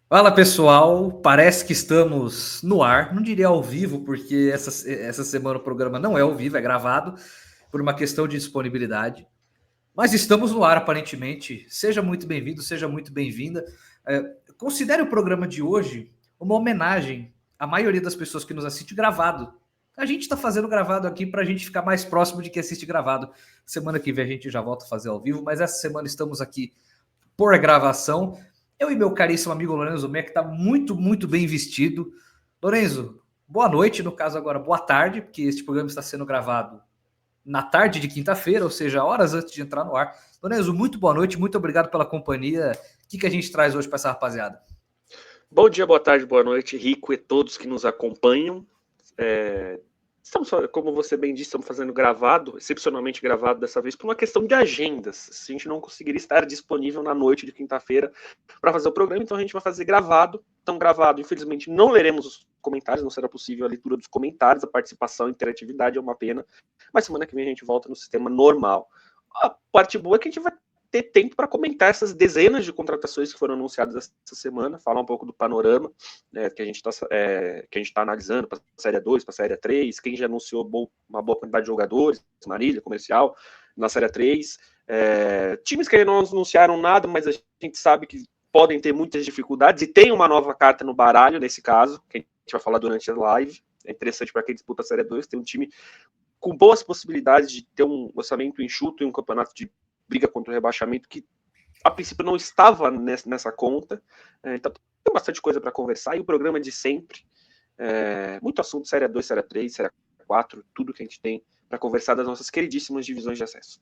Fala pessoal, parece que estamos no ar, não diria ao vivo, porque essa semana o programa não é ao vivo, é gravado, por uma questão de disponibilidade, mas estamos no ar aparentemente. Seja muito bem-vindo, seja muito bem-vinda. Considere o programa de hoje uma homenagem à maioria das pessoas que nos assiste gravado. A gente está fazendo gravado aqui para a gente ficar mais próximo de quem assiste gravado. Semana que vem a gente já volta a fazer ao vivo, mas essa semana estamos aqui por gravação. Eu e meu caríssimo amigo Lorenzo Meia, que está muito, muito bem vestido. Lorenzo, boa noite, no caso agora, boa tarde, porque este programa está sendo gravado na tarde de quinta-feira, ou seja, horas antes de entrar no ar. Lorenzo, muito boa noite, muito obrigado pela companhia. O que a gente traz hoje para essa rapaziada? Bom dia, boa tarde, boa noite, Rico e todos que nos acompanham. Estamos, como você bem disse, estamos fazendo gravado, excepcionalmente gravado dessa vez, por uma questão de agendas. A gente não conseguiria estar disponível na noite de quinta-feira para fazer o programa, então a gente vai fazer gravado. Então, gravado, infelizmente, não leremos os comentários, não será possível a leitura dos comentários, a participação, a interatividade é uma pena. Mas semana que vem a gente volta no sistema normal. A parte boa é que a gente vai ter tempo para comentar essas dezenas de contratações que foram anunciadas essa semana, falar um pouco do panorama, né, que a gente está analisando para a Série 2, para a Série 3, quem já anunciou uma boa quantidade de jogadores, Marília, Comercial, na Série 3, times que ainda não anunciaram nada, mas a gente sabe que podem ter muitas dificuldades, e tem uma nova carta no baralho, nesse caso, que a gente vai falar durante a live. É interessante para quem disputa a Série 2, tem um time com boas possibilidades de ter um orçamento enxuto e um campeonato de briga contra o rebaixamento que a princípio não estava nessa conta. Então tem bastante coisa para conversar, e o programa de sempre, muito assunto, Série 2, Série 3, Série 4, tudo que a gente tem para conversar das nossas queridíssimas divisões de acesso.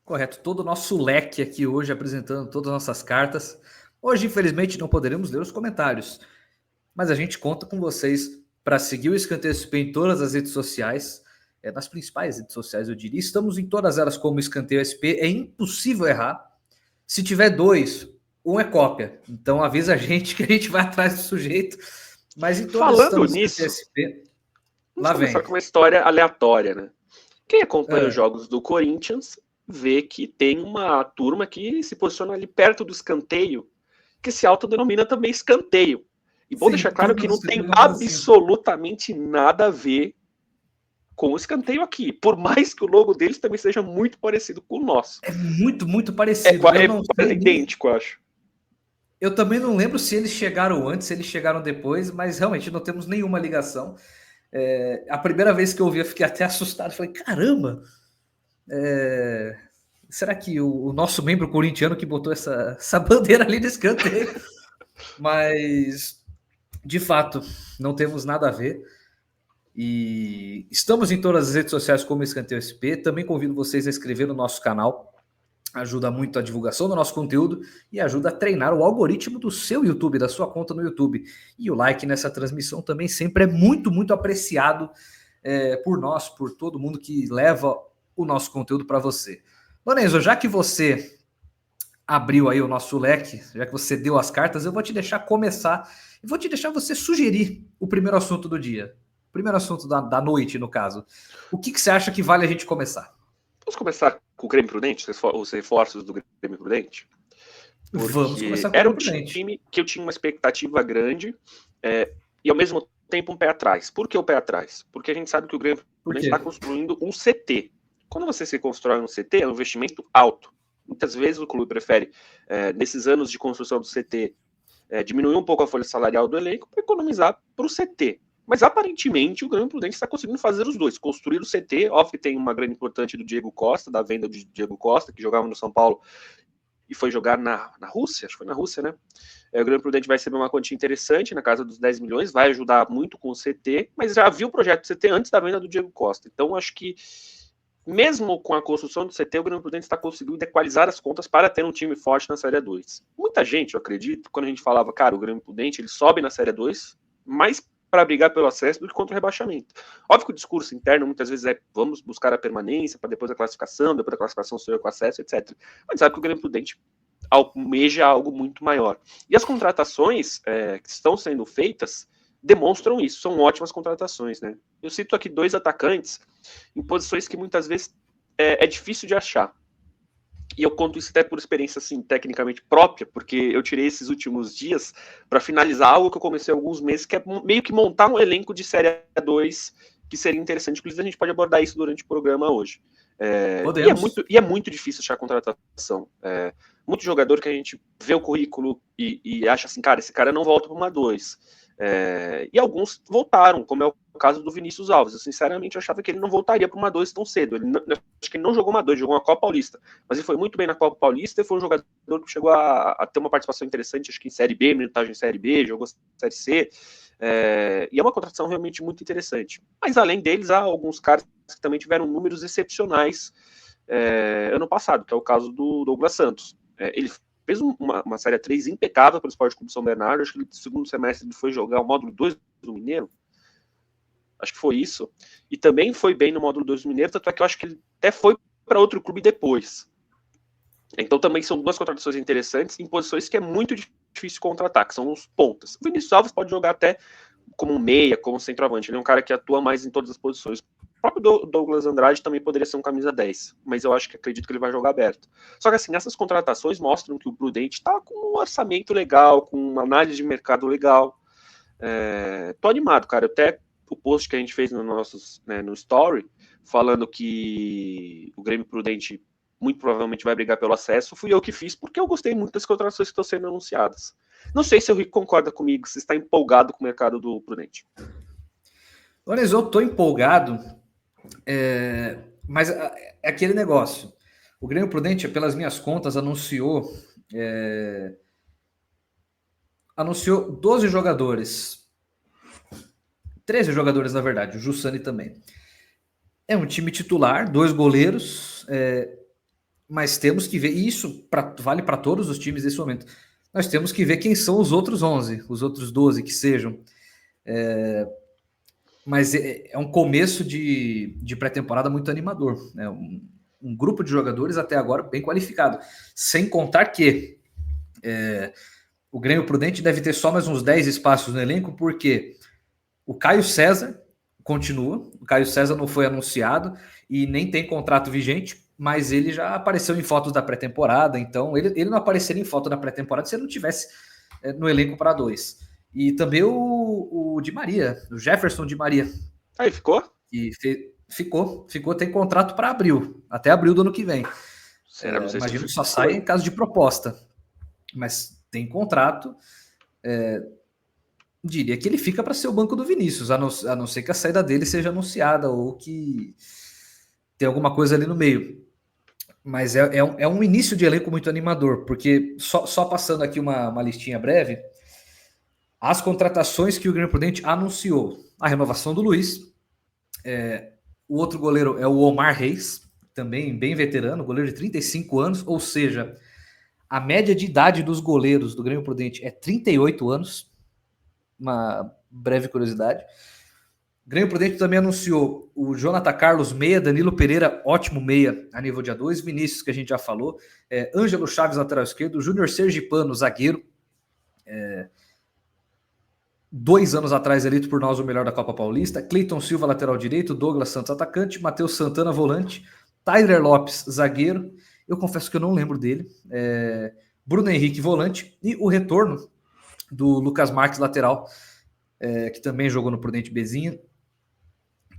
Correto, todo o nosso leque aqui hoje apresentando todas as nossas cartas. Hoje, infelizmente, não poderemos ler os comentários, mas a gente conta com vocês para seguir o Escanteio SP em todas as redes sociais, nas principais redes sociais, eu diria. Estamos em todas elas como Escanteio SP, é impossível errar. Se tiver dois, um é cópia, então avisa a gente que a gente vai atrás do sujeito. Mas em todas Falando estamos Escanteio nisso, SP. vamos Lá começar vem. com uma história aleatória, né? Quem acompanha os jogos do Corinthians vê que tem uma turma que se posiciona ali perto do escanteio, que se autodenomina também escanteio. E bom deixar Sim, claro que todos não os tem nomes assim. absolutamente nada a ver com o escanteio aqui, por mais que o logo deles também seja muito parecido com o nosso. É muito, muito parecido. Eu não É sei nem. idêntico, acho. Eu também não lembro se eles chegaram antes, se eles chegaram depois, mas realmente não temos nenhuma ligação. A primeira vez que eu ouvi, eu fiquei até assustado. Falei, caramba! Será que o nosso membro corintiano que botou essa bandeira ali no escanteio? Mas, de fato, não temos nada a ver. E estamos em todas as redes sociais como Escanteio SP. Também convido vocês a inscrever no nosso canal. Ajuda muito a divulgação do nosso conteúdo e ajuda a treinar o algoritmo do seu YouTube, da sua conta no YouTube. E o like nessa transmissão também sempre é muito, muito apreciado por nós, por todo mundo que leva o nosso conteúdo para você. Lorenzo, já que você abriu aí o nosso leque, já que você deu as cartas, eu vou te deixar começar e vou te deixar você sugerir o primeiro assunto do dia. O primeiro assunto da noite, no caso. O que você acha que vale a gente começar? Vamos começar com o Grêmio Prudente, os reforços do Grêmio Prudente? Vamos Porque começar com o era Grêmio um Prudente. time que eu tinha uma expectativa grande, e ao mesmo tempo um pé atrás. Por que o pé atrás? Porque a gente sabe que o Grêmio Prudente está construindo um CT. Quando você se constrói um CT, é um investimento alto. Muitas vezes o clube prefere, nesses anos de construção do CT, diminuir um pouco a folha salarial do elenco para economizar para o CT. Mas aparentemente o Grêmio Prudente está conseguindo fazer os dois, construir o CT. Óbvio que tem uma grande importante do Diego Costa, da venda de Diego Costa, que jogava no São Paulo e foi jogar na Rússia, acho que foi na Rússia, né? O Grêmio Prudente vai receber uma quantia interessante, na casa dos 10 milhões, vai ajudar muito com o CT, mas já viu o projeto do CT antes da venda do Diego Costa. Então acho que mesmo com a construção do CT, o Grêmio Prudente está conseguindo equalizar as contas para ter um time forte na Série 2. Muita gente, eu acredito, quando a gente falava, cara, o Grêmio Prudente, ele sobe na Série 2, mais para brigar pelo acesso do que contra o rebaixamento. Óbvio que o discurso interno muitas vezes é vamos buscar a permanência para depois a classificação, depois da classificação ser com acesso, etc. Mas sabe que o Grêmio Prudente almeja algo muito maior. E as contratações que estão sendo feitas demonstram isso, são ótimas contratações, né? Eu cito aqui 2 atacantes em posições que muitas vezes é difícil de achar. E eu conto isso até por experiência, assim, tecnicamente própria, porque eu tirei esses últimos dias para finalizar algo que eu comecei há alguns meses, que é meio que montar um elenco de Série A2 que seria interessante. Inclusive, a gente pode abordar isso durante o programa hoje. Podemos. E é muito difícil achar contratação. Muito jogador que a gente vê o currículo e acha assim, cara, esse cara não volta para uma 2. E alguns voltaram, como é o caso do Vinícius Alves. Eu sinceramente achava que ele não voltaria para uma 2 tão cedo. Acho que ele não jogou uma 2, jogou uma Copa Paulista. Mas ele foi muito bem na Copa Paulista e foi um jogador que chegou a ter uma participação interessante, acho que em Série B, minutagem em Série B, jogou Série C. E é uma contratação realmente muito interessante. Mas além deles, há alguns caras que também tiveram números excepcionais ano passado, que é o caso do Douglas Santos. Ele fez uma Série 3 impecável pelo Sport Clube São Bernardo. Acho que no segundo semestre ele foi jogar o módulo 2 do Mineiro. Acho que foi isso. E também foi bem no módulo 2 do Mineiro, tanto é que eu acho que ele até foi para outro clube depois. Então também são duas contratações interessantes em posições que é muito difícil contratar, que são os pontas. O Vinícius Alves pode jogar até como um meia, como um centroavante. Ele é um cara que atua mais em todas as posições. O próprio Douglas Andrade também poderia ser um camisa 10, mas eu acredito que ele vai jogar aberto. Só que assim, essas contratações mostram que o Prudente está com um orçamento legal, com uma análise de mercado legal. Tô animado, cara. Até o post que a gente fez no Story, falando que o Grêmio Prudente muito provavelmente vai brigar pelo acesso, fui eu que fiz, porque eu gostei muito das contratações que estão sendo anunciadas. Não sei se o Rico concorda comigo, se está empolgado com o mercado do Prudente. Lorenzo, eu estou empolgado, mas é aquele negócio. O Grêmio Prudente, pelas minhas contas, anunciou 12 jogadores. 13 jogadores, na verdade, o Jussani também. É um time titular, 2 goleiros, mas temos que ver, e isso vale para todos os times nesse momento, nós temos que ver quem são os outros 11, os outros 12 que sejam. Mas é um começo de pré-temporada muito animador. Né? Um grupo de jogadores até agora bem qualificado. Sem contar que o Grêmio Prudente deve ter só mais uns 10 espaços no elenco, porque o Caio César continua. O Caio César não foi anunciado e nem tem contrato vigente, mas ele já apareceu em fotos da pré-temporada. Então, ele não apareceria em foto da pré-temporada se ele não tivesse no elenco para 2. E também o Di Maria, o Jefferson Di Maria. Aí, ficou? E ficou, tem contrato para abril, até abril do ano que vem. Imagino que só sai em caso de proposta. Mas tem contrato. Diria que ele fica para ser o banco do Vinícius, a não ser que a saída dele seja anunciada ou que tem alguma coisa ali no meio. Mas é um início de elenco muito animador, porque só passando aqui uma listinha breve, as contratações que o Grêmio Prudente anunciou: a renovação do Luiz, o outro goleiro é o Omar Reis, também bem veterano, goleiro de 35 anos, ou seja, a média de idade dos goleiros do Grêmio Prudente é 38 anos, uma breve curiosidade. O Grêmio Prudente também anunciou o Jonathan Carlos meia, Danilo Pereira, ótimo meia a nível de A2, Vinícius, que a gente já falou, Ângelo Chaves, lateral esquerdo, Júnior Sergipano, zagueiro, 2 anos atrás eleito por nós o melhor da Copa Paulista, Cleiton Silva, lateral direito, Douglas Santos, atacante, Matheus Santana, volante, Tyler Lopes, zagueiro, eu confesso que eu não lembro dele, Bruno Henrique, volante, e o retorno do Lucas Marques, lateral, que também jogou no Prudente Bezinha.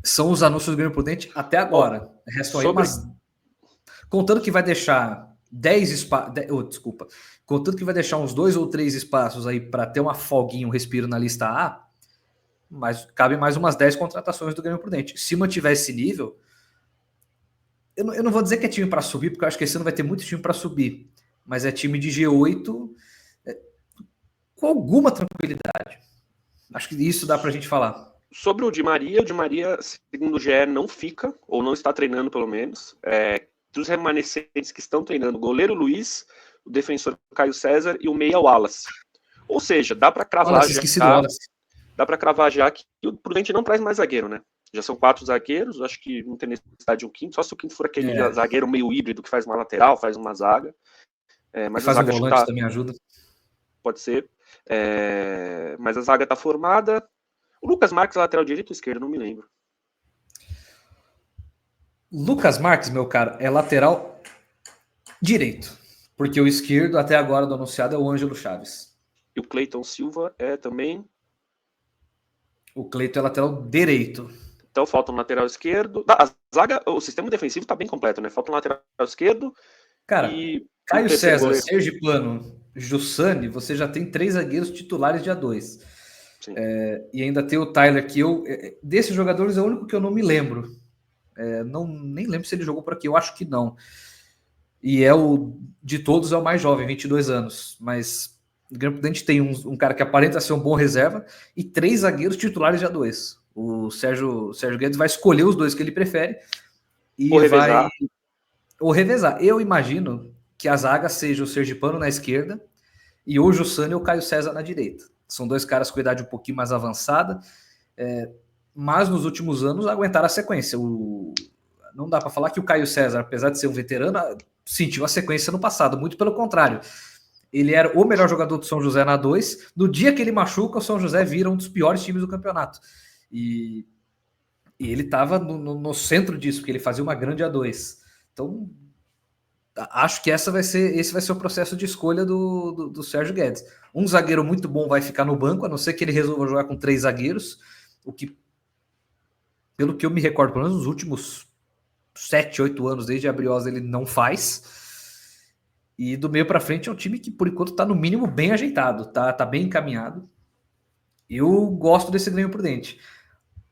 São os anúncios do Grêmio Prudente até agora. Restam aí contando que vai deixar 10 espaços. Contando que vai deixar uns 2 ou 3 espaços aí para ter uma folguinha, um respiro na lista A, mas cabe mais umas 10 contratações do Grêmio Prudente. Se mantiver esse nível, eu não vou dizer que é time para subir, porque eu acho que esse ano vai ter muito time para subir, mas é time de G8 com alguma tranquilidade. Acho que isso dá para a gente falar. Sobre o Di Maria, segundo o GE, não fica, ou não está treinando pelo menos. Dos remanescentes que estão treinando, o goleiro Luiz, o defensor Caio César e o meia Wallace. Ou seja, dá para cravar já que o Prudente não traz mais zagueiro, né? Já são 4 zagueiros, acho que não tem necessidade de um quinto, só se o quinto for aquele zagueiro meio híbrido que faz uma lateral, faz uma zaga. Mas faz a zaga volante também ajuda. Pode ser. Mas a zaga está formada. O Lucas Marques, lateral direito ou esquerdo, não me lembro. Lucas Marques, meu cara, é lateral Direito. Porque o esquerdo, até agora, do anunciado é o Ângelo Chaves. E o Cleiton Silva é também. O Cleiton é lateral direito. Então falta um lateral esquerdo. A zaga, o sistema defensivo tá bem completo, né? Falta um lateral esquerdo Cara, e o Caio terceiro César, goleiro. Sergipano, Jussani, você já tem 3 zagueiros titulares dia 2. E ainda tem o Tyler, que eu. Desses jogadores é o único que eu não me lembro. Nem lembro se ele jogou por aqui, eu acho que não. E de todos, é o mais jovem, 22 anos. Mas o Grêmio Prudente tem um cara que aparenta ser um bom reserva e 3 zagueiros titulares dia 2. O Sérgio Guedes vai escolher os 2 que ele prefere e vai. Ou revezar. Eu imagino que a zaga seja o Sergipano na esquerda e ou o Jussani ou o Caio César na direita. São 2 caras com idade um pouquinho mais avançada, mas nos últimos anos aguentaram a sequência. Não dá para falar que o Caio César, apesar de ser um veterano, sentiu a sequência no passado, muito pelo contrário. Ele era o melhor jogador do São José na 2. No dia que ele machuca, o São José vira um dos piores times do campeonato. E ele estava no centro disso, porque ele fazia uma grande A2. Então, acho que esse vai ser o processo de escolha do Sérgio Guedes. Um zagueiro muito bom vai ficar no banco, a não ser que ele resolva jogar com 3 zagueiros, o que, pelo que eu me recordo, pelo menos nos últimos 7, 8 anos, desde a Briosa, ele não faz. E do meio para frente é um time que, por enquanto, está no mínimo bem ajeitado, tá bem encaminhado. Eu gosto desse Grêmio Prudente.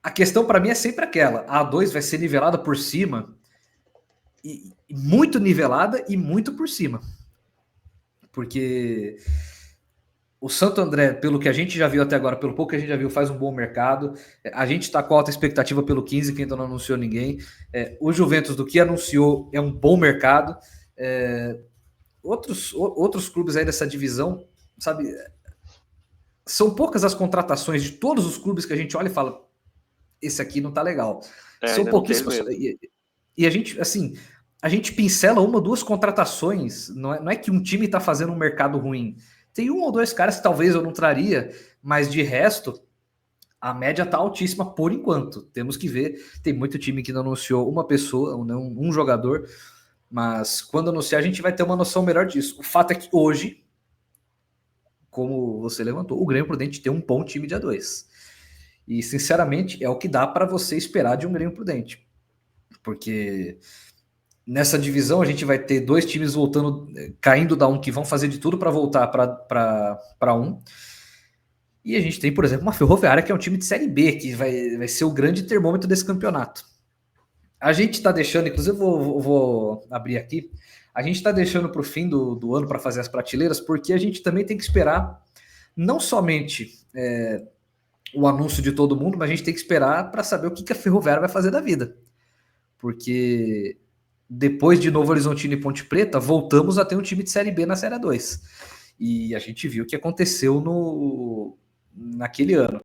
A questão para mim é sempre aquela: a A2 vai ser nivelada por cima, e muito nivelada e muito por cima. Porque o Santo André, pelo que a gente já viu até agora, pelo pouco que a gente já viu, faz um bom mercado. A gente está com alta expectativa pelo 15, que ainda não anunciou ninguém. O Juventus, do que anunciou, é um bom mercado. Outros clubes aí dessa divisão, sabe? São poucas as contratações de todos os clubes que a gente olha e fala: esse aqui não tá legal. São pouquíssimas. E a gente, assim, a gente pincela 1 ou 2 contratações. Não é que um time tá fazendo um mercado ruim. Tem 1 ou 2 caras que talvez eu não traria, mas de resto, a média tá altíssima por enquanto. Temos que ver. Tem muito time que não anunciou uma pessoa, um jogador, mas quando anunciar a gente vai ter uma noção melhor disso. O fato é que hoje, como você levantou, o Grêmio Prudente tem um bom time de A2. E, sinceramente, é o que dá para você esperar de um Grêmio Prudente. Porque nessa divisão a gente vai ter 2 times voltando, caindo da 1, que vão fazer de tudo para voltar para 1. E a gente tem, por exemplo, uma Ferroviária, que é um time de Série B, que vai ser o grande termômetro desse campeonato. A gente está deixando, inclusive eu vou abrir aqui, a gente está deixando para o fim do ano para fazer as prateleiras, porque a gente também tem que esperar não somente o anúncio de todo mundo, mas a gente tem que esperar para saber o que a Ferroviária vai fazer da vida. Porque depois de Novo Horizontino e Ponte Preta, voltamos a ter um time de Série B na Série 2. E a gente viu o que aconteceu naquele ano.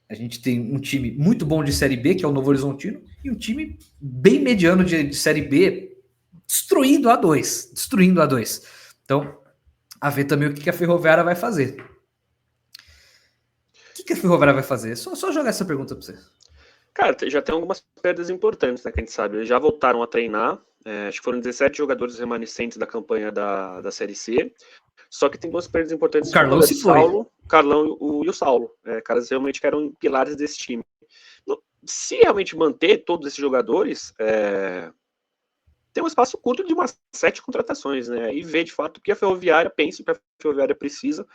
A gente tem um time muito bom de Série B, que é o Novo Horizontino, e um time bem mediano de Série B, destruindo a A2. Então, a ver também o que a Ferroviária vai fazer. O que a Ferroviária vai fazer? Só jogar essa pergunta para você. Cara, já tem algumas perdas importantes, né, que a gente sabe. Eles já voltaram a treinar, acho que foram 17 jogadores remanescentes da campanha da Série C. Só que tem 2 perdas importantes. O Carlão se foi. O Carlão e o Saulo. Caras realmente que eram pilares desse time. Se realmente manter todos esses jogadores, tem um espaço curto de umas 7 contratações, né? E ver de fato o que a Ferroviária pensa, o que a Ferroviária precisa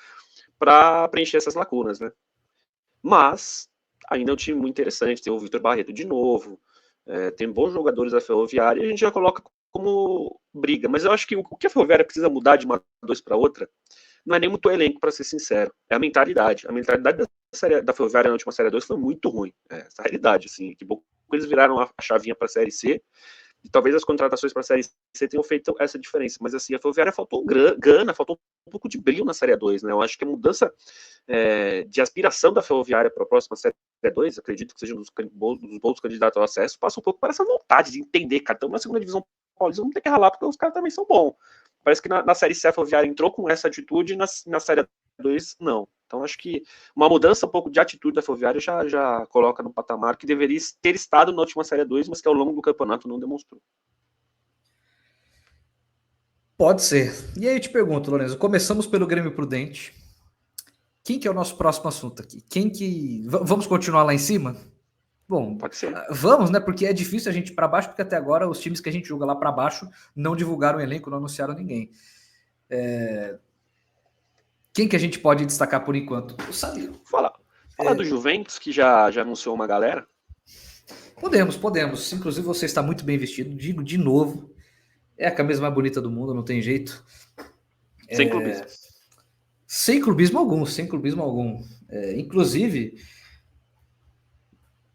para preencher essas lacunas, né? Mas ainda é um time muito interessante. Tem o Vitor Barreto de novo, tem bons jogadores da Ferroviária, e a gente já coloca como briga. Mas eu acho que o que a Ferroviária precisa mudar de uma 2 para outra não é nem muito o elenco, para ser sincero, é a mentalidade. A mentalidade da Ferroviária na última Série 2 foi muito ruim. Essa realidade, assim, que bom que eles viraram a chavinha para a Série C, e talvez as contratações para a Série C tenham feito essa diferença. Mas assim, a Ferroviária faltou gana, faltou um pouco de brilho na Série 2, né? Eu acho que a mudança de aspiração da Ferroviária para a próxima Série 2, acredito que seja um dos bons candidatos ao acesso, passa um pouco para essa vontade de entender, cara. Então, na segunda divisão paulista não tem que ralar, porque os caras também são bons. Parece que na Série C a Ferroviária entrou com essa atitude, e na Série 2 não. Então acho que uma mudança um pouco de atitude da Ferroviária já coloca no patamar que deveria ter estado na última Série 2, mas que ao longo do campeonato não demonstrou. Pode ser. E aí eu te pergunto, Lorenzo, começamos pelo Grêmio Prudente. Quem que é o nosso próximo assunto aqui? Vamos continuar lá em cima? Bom, Pode ser. vamos, né? Porque é difícil a gente ir para baixo, porque até agora os times que a gente joga lá para baixo não divulgaram o elenco, não anunciaram ninguém. Quem que a gente pode destacar por enquanto? O Salino. Falar do Juventus, que já anunciou uma galera. Podemos. Inclusive você está muito bem vestido. Digo de novo, é a camisa mais bonita do mundo, não tem jeito. Sem clubismo. Sem clubismo algum. Inclusive,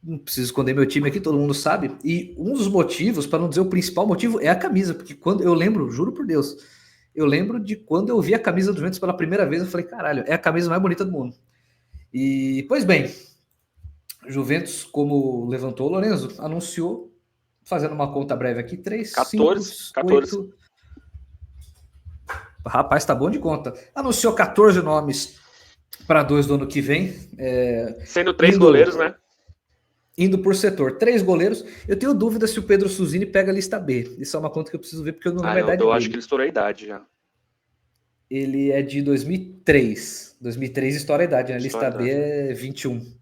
não preciso esconder meu time aqui, todo mundo sabe. E um dos motivos, para não dizer o principal motivo, é a camisa. Porque quando eu lembro, juro por Deus, eu lembro de quando eu vi a camisa do Juventus pela primeira vez, eu falei, caralho, é a camisa mais bonita do mundo. E, pois bem, Juventus, como levantou o Lorenzo, anunciou, fazendo uma conta breve aqui, 3, 14. 8... Rapaz, tá bom de conta. Anunciou 14 nomes para 2 do ano que vem. Sendo 3 goleiros, né? Indo por setor. 3 goleiros. Eu tenho dúvida se o Pedro Suzini pega a lista B. Isso é uma conta que eu preciso ver, porque eu não lembro a idade dele. Eu acho que ele estourou a idade já. Ele é de 2003. 2003 estoura a idade, né? A lista B é 21.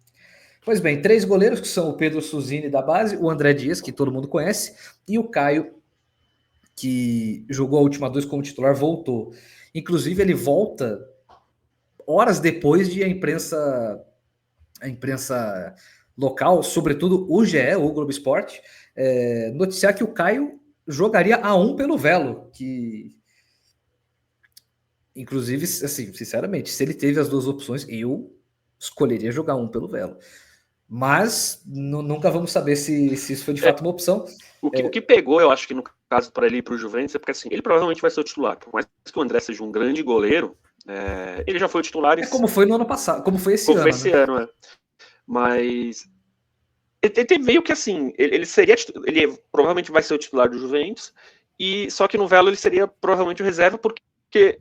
Pois bem, 3 goleiros, que são o Pedro Suzini da base, o André Dias, que todo mundo conhece, e o Caio, que jogou a última 2 como titular, voltou. Inclusive, ele volta horas depois de a imprensa local, sobretudo o GE, o Globo Esporte, noticiar que o Caio jogaria a 1 pelo Velo, que... Inclusive, assim, sinceramente, se ele teve as 2 opções, eu escolheria jogar 1 pelo Velo. Mas nunca vamos saber se isso foi de fato uma opção. O que pegou, eu acho que no caso para ele ir para o Juventus, é porque assim, ele provavelmente vai ser o titular. Por mais que o André seja um grande goleiro, ele já foi o titular. Como foi no ano passado, como foi esse ano. Como foi esse ano, né? Mas ele meio que assim, ele provavelmente vai ser o titular do Juventus, e só que no Velo ele seria provavelmente o reserva, porque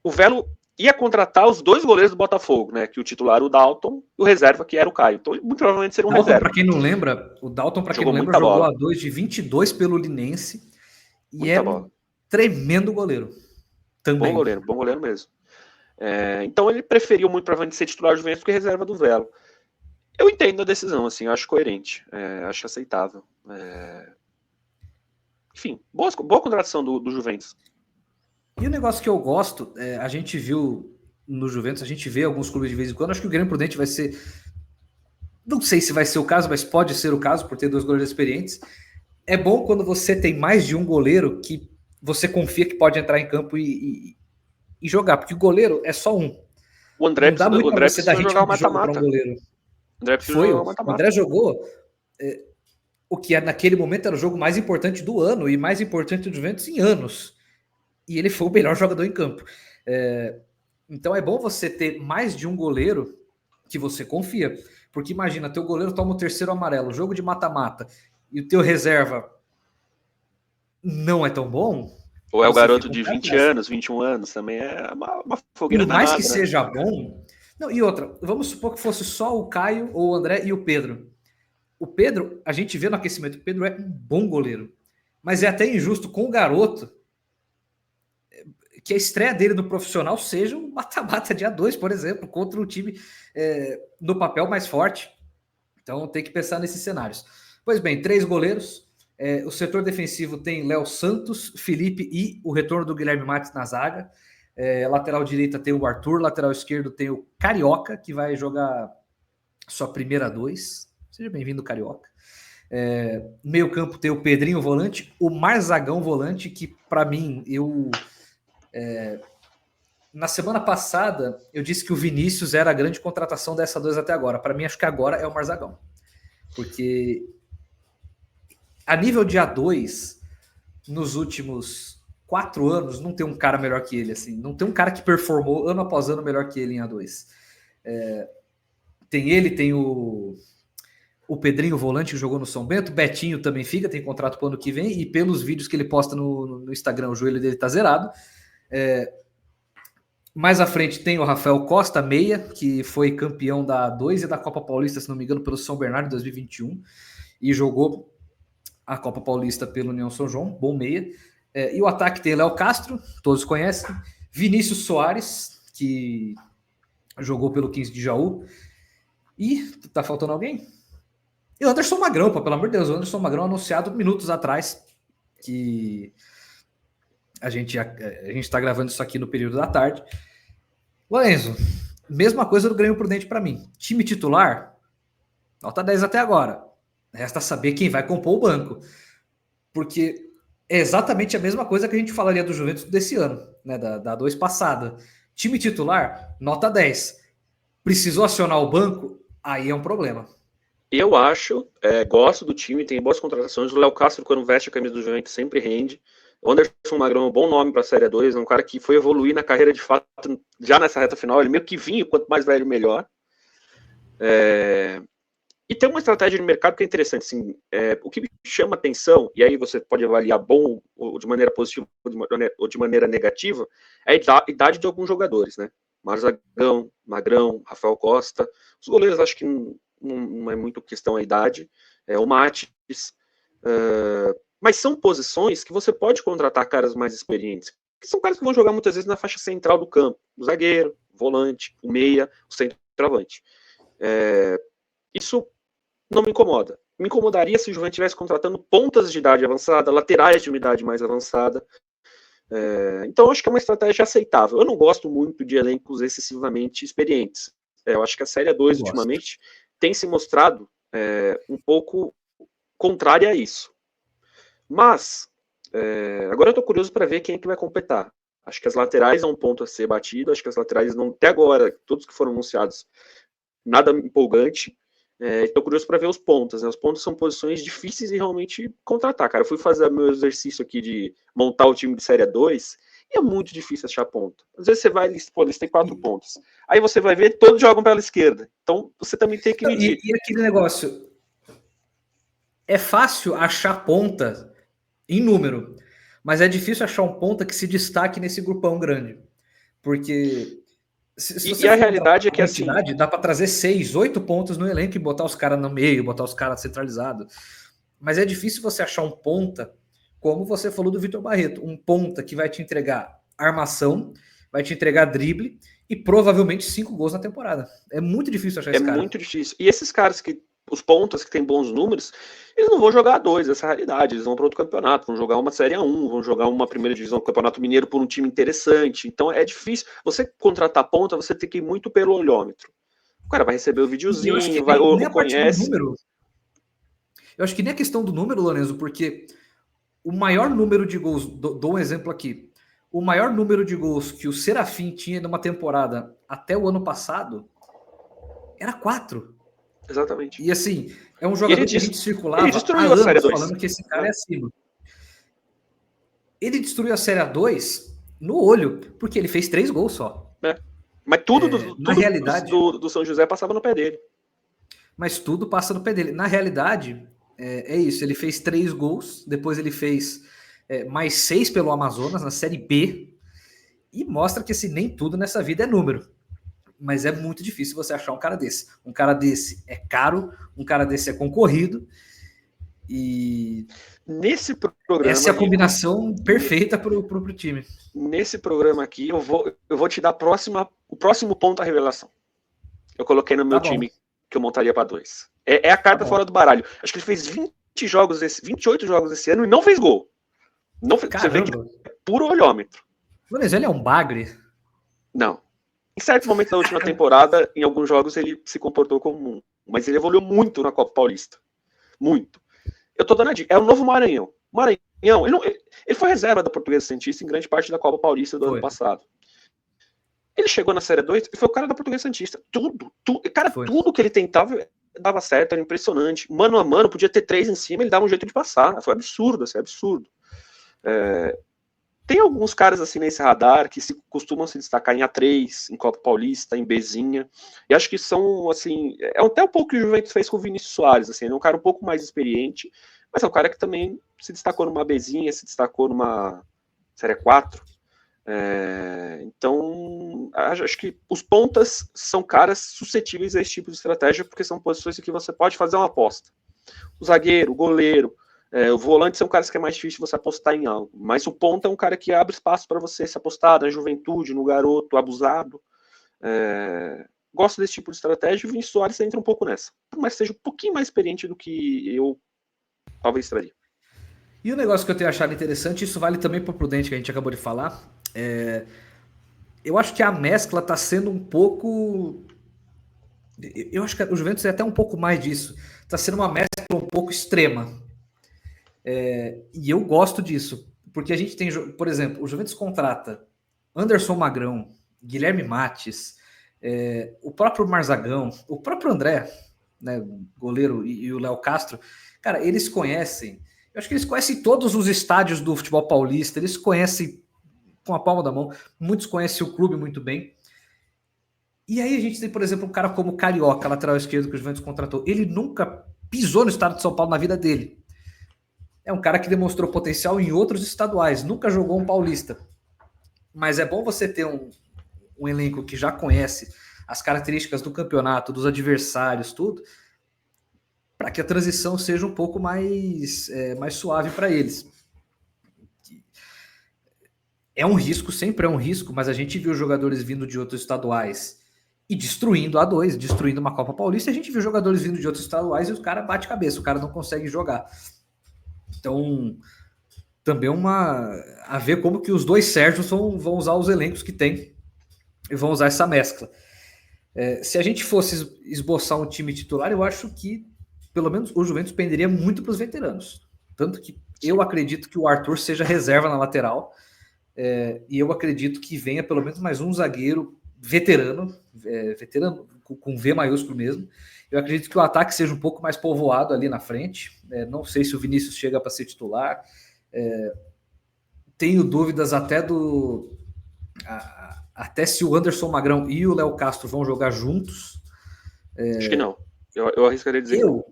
o Velo ia contratar os 2 goleiros do Botafogo, né? Que o titular, o Dalton, e o reserva, que era o Caio. Então, muito provavelmente seria um reserva. Para quem não lembra, o Dalton, para quem não lembra, jogou a 2 de 22 pelo Linense e é um tremendo goleiro. Também. Bom goleiro mesmo. Então, ele preferiu muito provavelmente ser titular do Juventus do que reserva do Velo. Eu entendo a decisão, assim, eu acho coerente, acho aceitável. Enfim, boa contratação do Juventus. E o negócio que eu gosto, a gente viu no Juventus, a gente vê alguns clubes de vez em quando, acho que o Grêmio Prudente vai ser, não sei se vai ser o caso, mas pode ser o caso por ter 2 goleiros experientes. É bom quando você tem mais de um goleiro que você confia que pode entrar em campo e jogar, porque o goleiro é só um. O André não dá muito para você dar ritmo de jogo para um goleiro. O André jogou o que naquele momento era o jogo mais importante do ano e mais importante do Juventus em anos. E ele foi o melhor jogador em campo. Então é bom você ter mais de um goleiro que você confia. Porque imagina, teu goleiro toma o 3º amarelo, jogo de mata-mata, e o teu reserva não é tão bom. Ou é o garoto de 20 anos, 21 anos, também é uma fogueira danada. Por mais que seja bom... Não, e outra, vamos supor que fosse só o Caio, ou o André e o Pedro. O Pedro, a gente vê no aquecimento, o Pedro é um bom goleiro. Mas é até injusto com o garoto que a estreia dele no profissional seja um mata-mata dia 2, por exemplo, contra um time no papel mais forte. Então tem que pensar nesses cenários. Pois bem, 3 goleiros. O setor defensivo tem Léo Santos, Felipe e o retorno do Guilherme Matos na zaga. Lateral direita tem o Arthur, lateral esquerdo tem o Carioca, que vai jogar sua primeira 2. Seja bem-vindo, Carioca. Meio campo tem o Pedrinho volante, o Marzagão volante, que para mim, na semana passada, eu disse que o Vinícius era a grande contratação dessa 2 até agora. Para mim, acho que agora é o Marzagão. Porque a nível de A2, nos últimos 4 anos, não tem um cara melhor que ele. Assim. Não tem um cara que performou ano após ano melhor que ele em A2. Tem ele, tem o Pedrinho volante, que jogou no São Bento. Betinho também fica, tem contrato para o ano que vem. E pelos vídeos que ele posta no Instagram, o joelho dele tá zerado. Mais à frente tem o Rafael Costa, meia, que foi campeão da A2 e da Copa Paulista, se não me engano, pelo São Bernardo em 2021, e jogou a Copa Paulista pelo União São João, bom meia. E o ataque tem Léo Castro, todos conhecem, Vinícius Soares, que jogou pelo 15 de Jaú, e tá faltando alguém? E o Anderson Magrão, pelo amor de Deus, o Anderson Magrão anunciado minutos atrás, que a gente tá gravando isso aqui no período da tarde. Lorenzo, mesma coisa do Grêmio Prudente para mim. Time titular, nota 10 até agora. Resta saber quem vai compor o banco. Porque é exatamente a mesma coisa que a gente falaria do Juventus desse ano, né, da 2 passada. Time titular, nota 10. Precisou acionar o banco, aí é um problema. Eu acho, gosto do time, tem boas contratações. O Léo Castro, quando veste a camisa do Juventus, sempre rende. O Anderson Magrão é um bom nome para a Série 2, é um cara que foi evoluir na carreira de fato, já nessa reta final. Ele meio que vinha, quanto mais velho, melhor. E tem uma estratégia de mercado que é interessante. Assim, o que me chama atenção, e aí você pode avaliar bom ou de maneira positiva ou de maneira negativa, é a idade de alguns jogadores, né? Marzagão, Magrão, Rafael Costa. Os goleiros acho que não é muito questão a idade. O Mates. Mas são posições que você pode contratar caras mais experientes. Que são caras que vão jogar muitas vezes na faixa central do campo. O zagueiro, o volante, o meia, o centroavante. Isso não me incomoda. Me incomodaria se o Juventus estivesse contratando pontas de idade avançada, laterais de uma idade mais avançada. Então, acho que é uma estratégia aceitável. Eu não gosto muito de elencos excessivamente experientes. Eu acho que a Série 2, ultimamente, tem se mostrado um pouco contrária a isso. Mas, agora eu estou curioso para ver quem é que vai completar. Acho que as laterais é um ponto a ser batido. Acho que as laterais, até agora, todos que foram anunciados, nada empolgante. Estou curioso para ver os pontas, né? Os pontas são posições difíceis de realmente contratar, cara. Eu fui fazer meu exercício aqui de montar o time de Série 2 e é muito difícil achar ponta. Às vezes você vai, eles têm 4 pontos. Aí você vai ver, todos jogam pela esquerda. Então você também tem que medir. E aquele negócio, é fácil achar ponta em número, mas é difícil achar um ponta que se destaque nesse grupão grande. Porque e a realidade é que assim, dá para trazer 6, 8 pontos no elenco e botar os caras no meio, botar os caras centralizados. Mas é difícil você achar um ponta, como você falou do Vitor Barreto, um ponta que vai te entregar armação, vai te entregar drible e provavelmente 5 gols na temporada. É muito difícil achar esse cara. É muito difícil. E esses caras os pontas que têm bons números, eles não vão jogar 2, essa é a realidade. Eles vão para outro campeonato, vão jogar uma Série 1, vão jogar uma primeira divisão do Campeonato Mineiro por um time interessante. Então é difícil. Você contratar ponta, você tem que ir muito pelo olhômetro. O cara vai receber o videozinho, ou conhece. Eu acho que nem a questão do número, Lorenzo, porque o maior número de gols, dou um exemplo aqui, o maior número de gols que o Serafim tinha numa temporada até o ano passado era 4. Exatamente. E assim, é um jogador que a gente circulava há anos falando que esse cara é acima. Ele destruiu a Série 2 no olho, porque ele fez 3 gols só. Mas tudo na realidade, do São José passava no pé dele. Mas tudo passa no pé dele. Na realidade, é isso. Ele fez 3 gols, depois ele fez mais 6 pelo Amazonas, na Série B, e mostra que assim, nem tudo nessa vida é número. Mas é muito difícil você achar um cara desse. Um cara desse é caro, um cara desse é concorrido, e nesse programa essa é a combinação perfeita para o time. Nesse programa aqui, eu vou te dar o próximo ponto à revelação. Eu coloquei no meu time que eu montaria para 2. É a carta fora do baralho. Acho que ele fez 28 jogos esse ano e não fez gol. Você vê que é puro olhômetro. Mas ele é um bagre? Não. Em certos momentos da última temporada, em alguns jogos, ele se comportou como um. Mas ele evoluiu muito na Copa Paulista. Muito. Eu tô dando a dica. É o novo Maranhão. Maranhão, ele foi reserva da Portuguesa Santista em grande parte da Copa Paulista do ano passado. Ele chegou na Série 2 e foi o cara da Portuguesa Santista. Tudo que ele tentava dava certo, era impressionante. Mano a mano, podia ter 3 em cima, ele dava um jeito de passar. Foi absurdo, assim, absurdo. Tem alguns caras assim nesse radar que costumam se destacar em A3, em Copa Paulista, em Bzinha. E acho que são, assim, até um pouco que o Juventus fez com o Vinícius Soares. Assim, ele é um cara um pouco mais experiente, mas é um cara que também se destacou numa Bzinha, se destacou numa Série 4. Então, acho que os pontas são caras suscetíveis a esse tipo de estratégia, porque são posições em que você pode fazer uma aposta. O zagueiro, o goleiro, O volante são caras que é mais difícil você apostar em algo, mas o ponta é um cara que abre espaço para você se apostar na juventude, no garoto abusado. Gosto desse tipo de estratégia e o Vinícius Soares entra um pouco nessa, por mais que seja um pouquinho mais experiente do que eu talvez traria. E o negócio que eu tenho achado interessante, isso vale também para o Prudente, que a gente acabou de falar, eu acho que a mescla está sendo um pouco... Eu acho que o Juventus é até um pouco mais disso. Está sendo uma mescla um pouco extrema. E eu gosto disso. Porque a gente tem, por exemplo, o Juventus contrata Anderson Magrão, Guilherme Mates, o próprio Marzagão, o próprio André, né, goleiro, e o Léo Castro. Cara, eles conhecem... Eu acho que eles conhecem todos os estádios do futebol paulista, eles conhecem com a palma da mão, muitos conhecem o clube muito bem. E aí a gente tem, por exemplo, um cara como o Carioca, lateral esquerdo, que o Juventus contratou. Ele nunca pisou no estado de São Paulo na vida dele. É um cara que demonstrou potencial em outros estaduais, nunca jogou um paulista. Mas é bom você ter um elenco que já conhece as características do campeonato, dos adversários, tudo, para que a transição seja um pouco mais suave para eles. É um risco, sempre é um risco, mas a gente viu jogadores vindo de outros estaduais e destruindo a A2, destruindo uma Copa Paulista, a gente viu jogadores vindo de outros estaduais e o cara bate cabeça, o cara não consegue jogar. Então, também a ver como que os dois Sérgios vão usar os elencos que tem e vão usar essa mescla. Se a gente fosse esboçar um time titular, eu acho que pelo menos o Juventus penderia muito para os veteranos. Tanto que eu acredito que o Arthur seja reserva na lateral, e eu acredito que venha pelo menos mais um zagueiro veterano com V maiúsculo mesmo. Eu acredito que o ataque seja um pouco mais povoado ali na frente. Não sei se o Vinícius chega para ser titular. Tenho dúvidas até se o Anderson Magrão e o Léo Castro vão jogar juntos. Acho que não. Eu arriscaria dizer que não.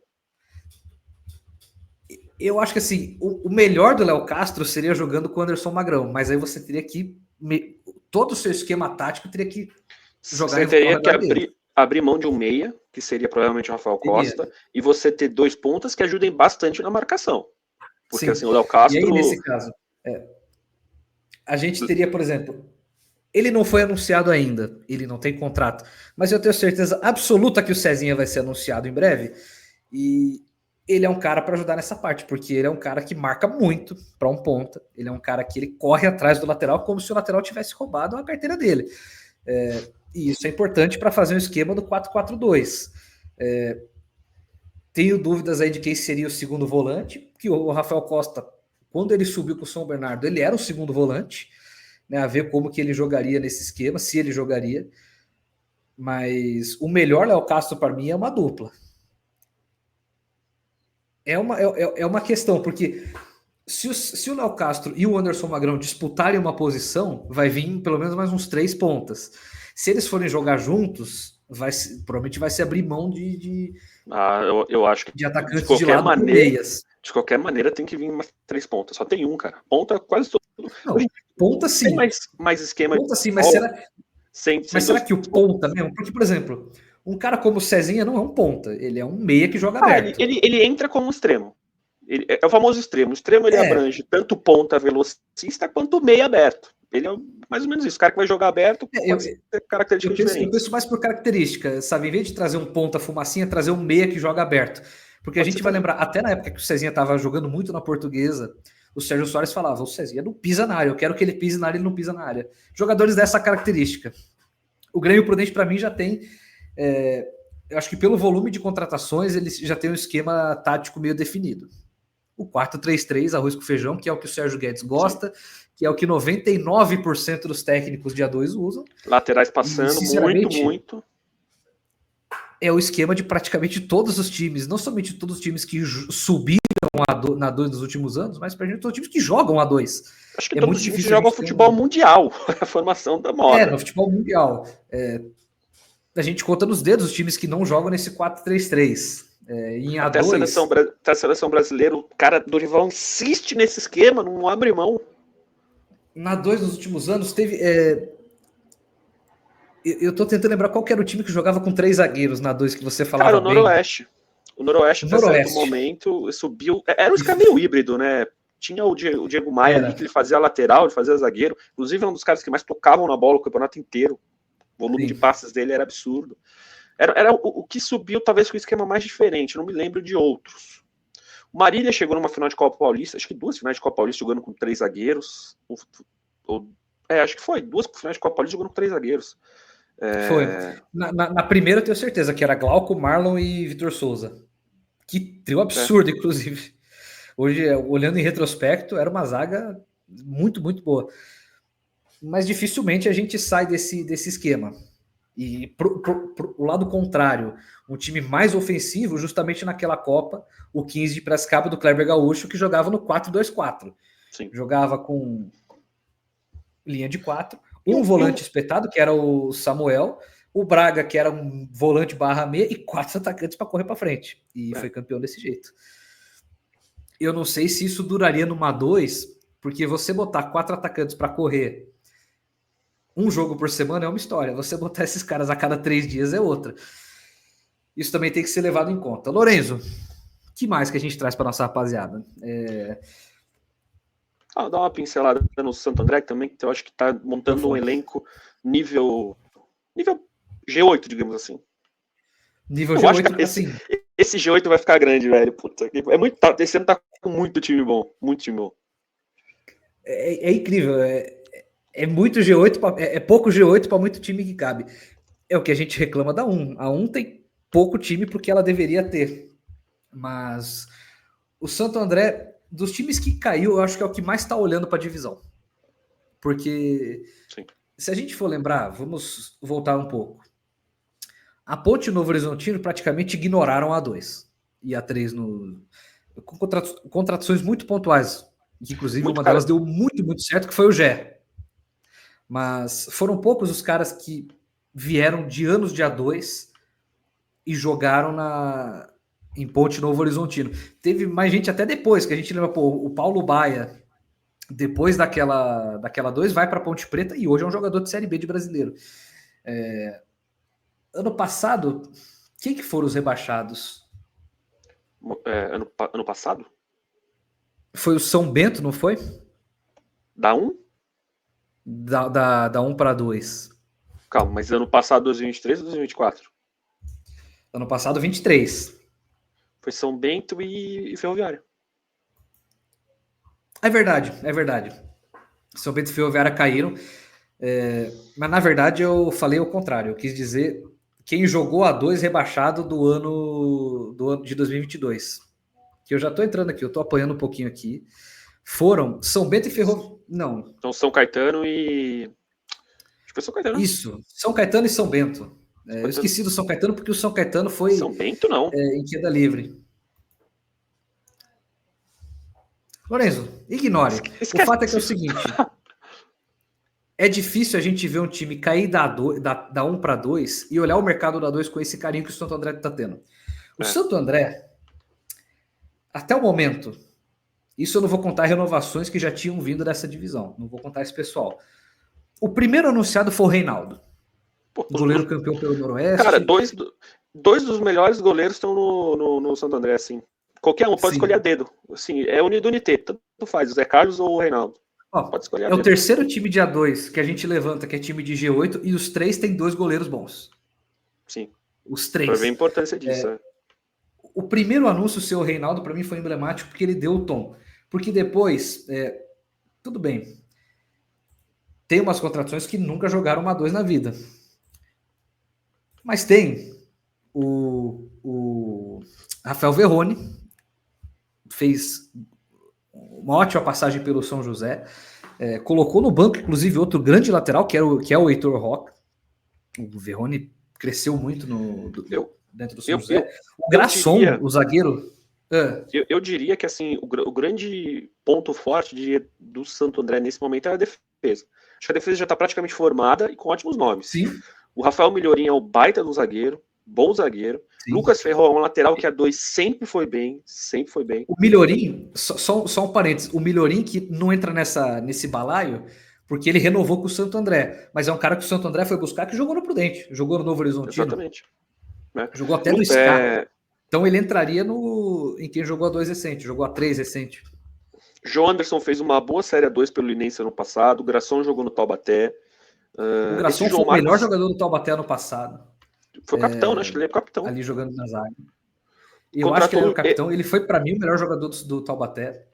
Eu acho que assim, o melhor do Léo Castro seria jogando com o Anderson Magrão, mas aí você teria que... todo o seu esquema tático teria que jogar... Você teria que abrir mão de um meia, que seria provavelmente o Rafael Costa, e você ter dois pontas que ajudem bastante na marcação. Porque Sim. assim, o Léo Castro... E aí, nesse caso, a gente teria, por exemplo... Ele não foi anunciado ainda, ele não tem contrato, mas eu tenho certeza absoluta que o Cezinha vai ser anunciado em breve, e ele é um cara para ajudar nessa parte, porque ele é um cara que marca muito para um ponta, ele é um cara que ele corre atrás do lateral como se o lateral tivesse roubado a carteira dele. E isso é importante para fazer um esquema do 4-4-2. Tenho dúvidas aí de quem seria o segundo volante, que o Rafael Costa, quando ele subiu com o São Bernardo, ele era o segundo volante, né, a ver como que ele jogaria nesse esquema, se ele jogaria. Mas o melhor Léo Castro para mim é uma dupla. É uma questão, porque se o Léo Castro e o Anderson Magrão disputarem uma posição, vai vir pelo menos mais uns 3 pontas. Se eles forem jogar juntos, provavelmente vai se abrir mão eu acho que de atacantes de lado por meias. De qualquer maneira tem que vir umas 3 pontas. Só tem um, cara. Ponta quase todo. Não, ponta sim. Tem mais esquema. Ponta sim, mas será que o ponta mesmo? Porque, por exemplo, um cara como o Cezinha não é um ponta. Ele é um meia que joga aberto. Ele entra como um extremo. Ele é o famoso extremo. O extremo ele abrange tanto ponta velocista quanto meia aberto. Ele é mais ou menos isso. O cara que vai jogar aberto pode ter características diferentes. Eu penso mais por característica, sabe? Em vez de trazer um ponta fumacinha, trazer um meia que joga aberto. Porque a gente vai lembrar, até na época que o Cezinha estava jogando muito na Portuguesa, o Sérgio Soares falava, o Cezinha não pisa na área, eu quero que ele pise na área, ele não pisa na área. Jogadores dessa característica. O Grêmio Prudente, para mim, já tem... eu acho que pelo volume de contratações, ele já tem um esquema tático meio definido. O 4-3-3, arroz com feijão, que é o que o Sérgio Guedes gosta, Sim. que é o que 99% dos técnicos de A2 usam. Laterais passando muito. É o esquema de praticamente todos os times, não somente todos os times que subiram na A2 nos últimos anos, mas para gente todos os times que jogam A2. Acho que todos os times jogam futebol mundial, a formação da moda. No futebol mundial. A gente conta nos dedos os times que não jogam nesse 4-3-3. Em A2. Até a seleção brasileira, o cara Dorival insiste nesse esquema, não abre mão. Na A2 nos últimos anos teve... Eu tô tentando lembrar qual que era o time que jogava com 3 zagueiros na A2 que você falava. Cara, o Noroeste. O Noroeste, até certo momento, subiu. Era um esquema meio híbrido, né? Tinha o Diego Maia ali, que ele fazia lateral, ele fazia zagueiro. Inclusive, é um dos caras que mais tocavam na bola o campeonato inteiro. O volume de passes dele era absurdo. Era o que subiu, talvez, com o esquema mais diferente. Não me lembro de outros. O Marília chegou numa final de Copa Paulista, acho que 2 finais de Copa Paulista jogando com 3 zagueiros. Acho que foi 2 finais de Copa Paulista jogando com 3 zagueiros. Foi. Na primeira eu tenho certeza que era Glauco, Marlon e Vitor Souza. Que trio absurdo, inclusive. Hoje, olhando em retrospecto, era uma zaga muito, muito boa. Mas dificilmente a gente sai desse esquema. E pro lado contrário, um time mais ofensivo, justamente naquela Copa, o 15 de Piracicaba do Kleber Gaúcho, que jogava no 4-2-4. Jogava com linha de 4, um volante espetado, que era o Samuel, o Braga, que era um volante barra meia, e 4 atacantes para correr para frente. E foi campeão desse jeito. Eu não sei se isso duraria numa 2, porque você botar 4 atacantes para correr um jogo por semana é uma história. Você botar esses caras a cada 3 dias é outra. Isso também tem que ser levado em conta. Lorenzo, o que mais que a gente traz para nossa rapaziada? Dá uma pincelada no Santo André também, que eu acho que está montando um elenco nível G8, digamos assim. Nível G8, assim. Esse G8 vai ficar grande, velho. Puta, esse ano tá com muito time bom. Muito time bom. É incrível. É muito G8, é pouco G8 para muito time que cabe. É o que a gente reclama da 1. A 1 tem pouco time porque ela deveria ter. Mas o Santo André, dos times que caiu, eu acho que é o que mais está olhando para a divisão. Porque se a gente for lembrar, vamos voltar um pouco. A Ponte e o Novo Horizontino praticamente ignoraram a 2 e a 3 com contratações muito pontuais, que inclusive uma delas deu muito, muito certo, que foi o Gé. Mas foram poucos os caras que vieram de anos de A2 e jogaram em Ponte e Novo Horizontino. Teve mais gente até depois, que a gente lembra, o Paulo Baia, depois daquela 2, vai para Ponte Preta e hoje é um jogador de Série B de brasileiro. Ano passado, quem que foram os rebaixados? Ano passado? Foi o São Bento, não foi? Da 1? Da 1 para 2. Calma, mas ano passado, 2023 ou 2024? Ano passado, 23. Foi São Bento e Ferroviária. É verdade. São Bento e Ferroviária caíram. Mas na verdade eu falei o contrário. Eu quis dizer quem jogou a 2 rebaixado do ano de 2022. Que eu já tô entrando aqui, eu tô apanhando um pouquinho aqui. Foram São Bento e Ferroviária. Não. Então São Caetano e... Acho que foi São Caetano. Isso, São Caetano e São Bento. Eu esqueci do São Caetano porque o São Caetano foi... São Bento não. Em queda livre. Lorenzo, ignore. O fato é que é o seguinte... É difícil a gente ver um time cair da 1 para 2 e olhar o mercado da 2 com esse carinho que o Santo André está tendo. O Santo André, até o momento, isso eu não vou contar renovações que já tinham vindo dessa divisão. Não vou contar esse pessoal. O primeiro anunciado foi o Reinaldo. Goleiro campeão pelo Noroeste. Cara, dois dos melhores goleiros estão no Santo André, assim. Qualquer um pode escolher a dedo. Assim, é unido unité. Tanto faz, o Zé Carlos ou o Reinaldo. Pode escolher a dedo. O terceiro time de A2 que a gente levanta, que é time de G8, e os 3 têm 2 goleiros bons. Sim. Os 3. Pra ver a importância disso. O primeiro anúncio, seu Reinaldo, para mim foi emblemático porque ele deu o tom. Porque depois, tudo bem, tem umas contratações que nunca jogaram uma 2 na vida. Mas tem o Rafael Verrone, fez uma ótima passagem pelo São José, colocou no banco, inclusive, outro grande lateral, que é o Heitor Roca. O Verrone cresceu muito dentro do São José. O Grasson, o zagueiro... Eu diria que assim, o grande ponto forte do Santo André nesse momento é a defesa. Acho que a defesa já está praticamente formada e com ótimos nomes. Sim. O Rafael Milhorim é o baita do zagueiro, bom zagueiro. Sim. Lucas Ferro é um lateral que a 2 sempre foi bem. O Milhorim, só um parênteses, o Milhorim que não entra nesse balaio, porque ele renovou com o Santo André, mas é um cara que o Santo André foi buscar, que jogou no Prudente, jogou no Novo Horizontino. Exatamente. Jogou até no Scar. Então ele entraria em quem jogou a 2 recente, jogou a 3 recente. João Anderson fez uma boa Série A2 pelo Linense ano passado. O Grasson jogou no Taubaté. O Grasson foi o melhor jogador do Taubaté ano passado. Foi o capitão, né? Acho que ele é capitão. Ali jogando na zaga. Eu acho que ele era o capitão. Ele foi, para mim, o melhor jogador do Taubaté.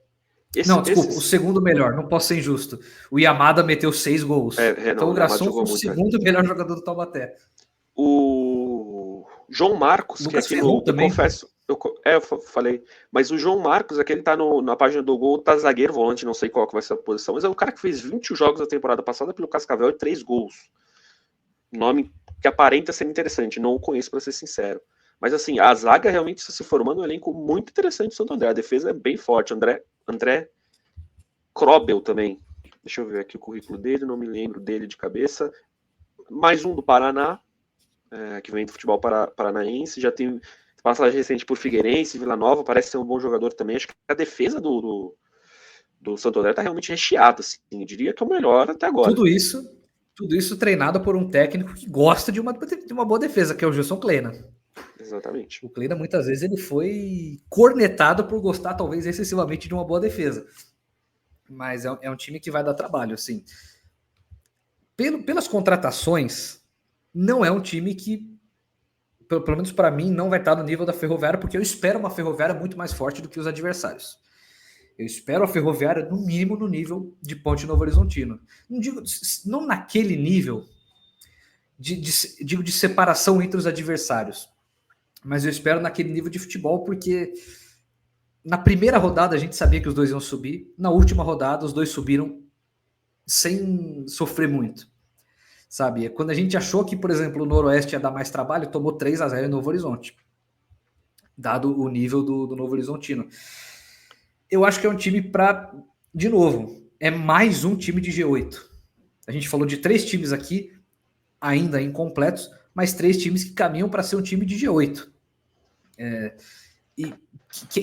O segundo melhor. Não posso ser injusto. O Yamada meteu 6 gols. Então o Grasson foi o segundo melhor jogador do Taubaté. O João Marcos, Lucas que aqui eu confesso... Eu falei, mas o João Marcos, aquele tá na página do gol, tá zagueiro, volante, não sei qual que vai ser a posição, mas é o cara que fez 20 jogos da temporada passada pelo Cascavel e 3 gols. Nome que aparenta ser interessante, não o conheço para ser sincero. Mas assim, a zaga realmente está se formando um elenco muito interessante do Santo André, a defesa é bem forte, André Krobel também, deixa eu ver aqui o currículo dele, não me lembro dele de cabeça, mais um do Paraná, que vem do futebol paranaense, já tem passagem recente por Figueirense, Vila Nova, parece ser um bom jogador também. Acho que a defesa do Santo André está realmente recheada, assim. Eu diria que é o melhor até agora. Tudo isso treinado por um técnico que gosta de uma boa defesa, que é o Gilson Kleina. Exatamente. O Kleina, muitas vezes, ele foi cornetado por gostar, talvez, excessivamente de uma boa defesa. Mas é um time que vai dar trabalho, assim. Pelas contratações, não é um time que, pelo menos para mim, não vai estar no nível da Ferroviária, porque eu espero uma Ferroviária muito mais forte do que os adversários. Eu espero a Ferroviária, no mínimo, no nível de Ponte Novo Horizontino. Não naquele nível de separação entre os adversários, mas eu espero naquele nível de futebol, porque na primeira rodada a gente sabia que os dois iam subir, na última rodada os dois subiram sem sofrer muito. Sabe? Quando a gente achou que, por exemplo, o Noroeste ia dar mais trabalho, tomou 3-0 em Novo Horizonte, dado o nível do Novo Horizontino. Eu acho que é um time para, de novo, é mais um time de G8. A gente falou de 3 times aqui, ainda incompletos, mas 3 times que caminham para ser um time de G8. E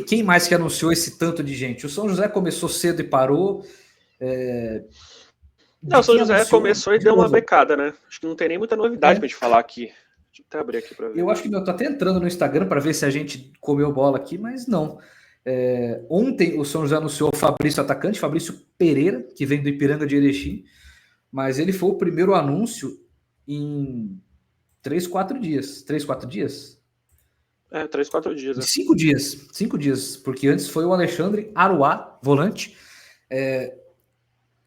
quem mais que anunciou esse tanto de gente? O São José começou cedo e parou. Não, o São José começou e deu uma becada, né? Acho que não tem nem muita novidade pra gente falar aqui. Deixa eu até abrir aqui pra ver. Eu acho que eu tô até entrando no Instagram para ver se a gente comeu bola aqui, mas não. Ontem o São José anunciou o Fabrício atacante, Fabrício Pereira, que vem do Ipiranga de Erechim, mas ele foi o primeiro anúncio em 3-4 dias. 3-4 dias? 3-4 dias. 5 dias. 5 dias, porque antes foi o Alexandre Aruá, volante,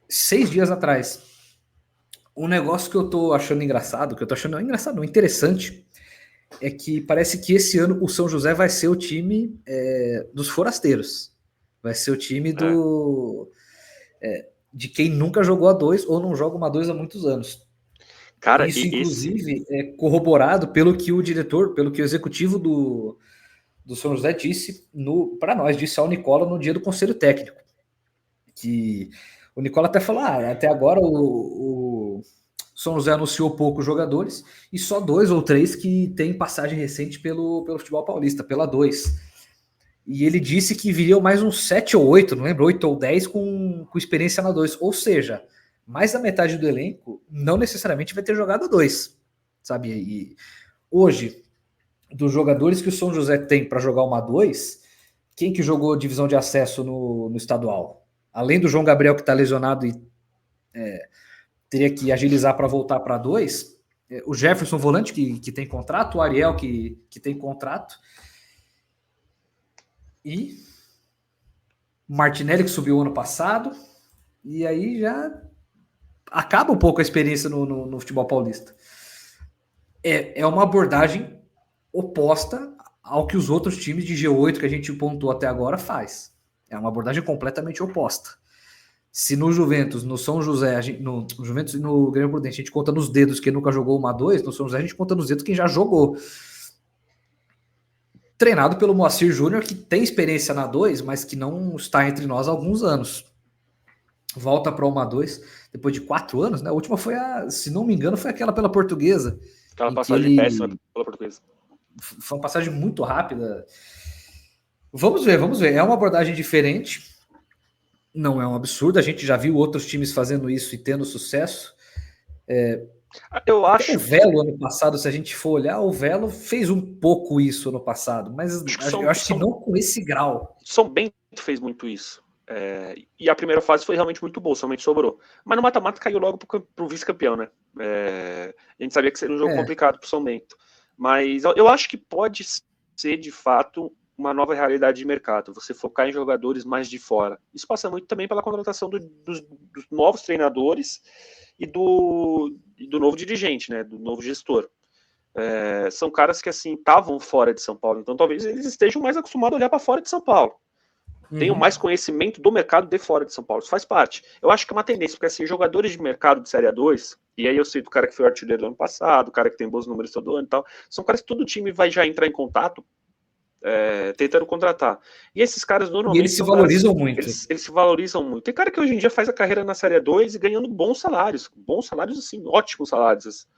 6 dias atrás. Um negócio que eu tô achando engraçado, não, interessante, é que parece que esse ano o São José vai ser o time dos forasteiros. Vai ser o time de quem nunca jogou a 2 ou não joga uma 2 há muitos anos. Cara, isso, inclusive, é corroborado pelo que o diretor, pelo que o executivo do São José disse para nós, disse ao Nicola no dia do conselho técnico. Que o Nicola até falou, até agora o São José anunciou poucos jogadores e só 2 ou 3 que tem passagem recente pelo futebol paulista, pela 2. E ele disse que viriam mais uns 7 ou 8, não lembro, 8 ou 10 com experiência na 2. Ou seja, mais da metade do elenco não necessariamente vai ter jogado a 2, sabe? E hoje, dos jogadores que o São José tem para jogar uma 2, quem que jogou divisão de acesso no estadual? Além do João Gabriel, que está lesionado e teria que agilizar para voltar para 2, o Jefferson volante, que tem contrato, o Ariel, que tem contrato, e o Martinelli, que subiu ano passado, e aí já acaba um pouco a experiência no futebol paulista. É uma abordagem oposta ao que os outros times de G8 que a gente pontuou até agora faz. É uma abordagem completamente oposta. Se no Juventus, no São José, no Juventus e no Grêmio Prudente, a gente conta nos dedos quem nunca jogou uma 2, no São José a gente conta nos dedos quem já jogou. Treinado pelo Moacir Júnior, que tem experiência na 2, mas que não está entre nós há alguns anos. Volta para uma 2 depois de 4 anos, né? A última foi se não me engano, foi aquela pela Portuguesa. Aquela passagem péssima pela Portuguesa. Foi uma passagem muito rápida. Vamos ver. É uma abordagem diferente. Não é um absurdo. A gente já viu outros times fazendo isso e tendo sucesso. Eu Até o acho Velo, ano passado, se a gente for olhar, o Velo fez um pouco isso ano passado, mas que eu acho que não com esse grau. São Bento fez muito isso. E a primeira fase foi realmente muito boa, somente sobrou. Mas no mata-mata caiu logo pro vice-campeão, né? A gente sabia que seria um jogo complicado pro São Bento. Mas eu acho que pode ser, de fato, uma nova realidade de mercado. Você focar em jogadores mais de fora. Isso passa muito também pela contratação dos novos treinadores e do novo dirigente, né? Do novo gestor. São caras que, assim, estavam fora de São Paulo. Então, talvez eles estejam mais acostumados a olhar para fora de São Paulo. Tenham mais conhecimento do mercado de fora de São Paulo. Isso faz parte. Eu acho que é uma tendência, porque assim, jogadores de mercado de Série A2, e aí eu cito o cara que foi artilheiro do ano passado, o cara que tem bons números todo ano e tal, são caras que todo time vai já entrar em contato tentando contratar. E esses caras normalmente. E eles se valorizam muito. Eles se valorizam muito. Tem cara que hoje em dia faz a carreira na Série A2 e ganhando bons salários. Bons salários, assim, ótimos salários.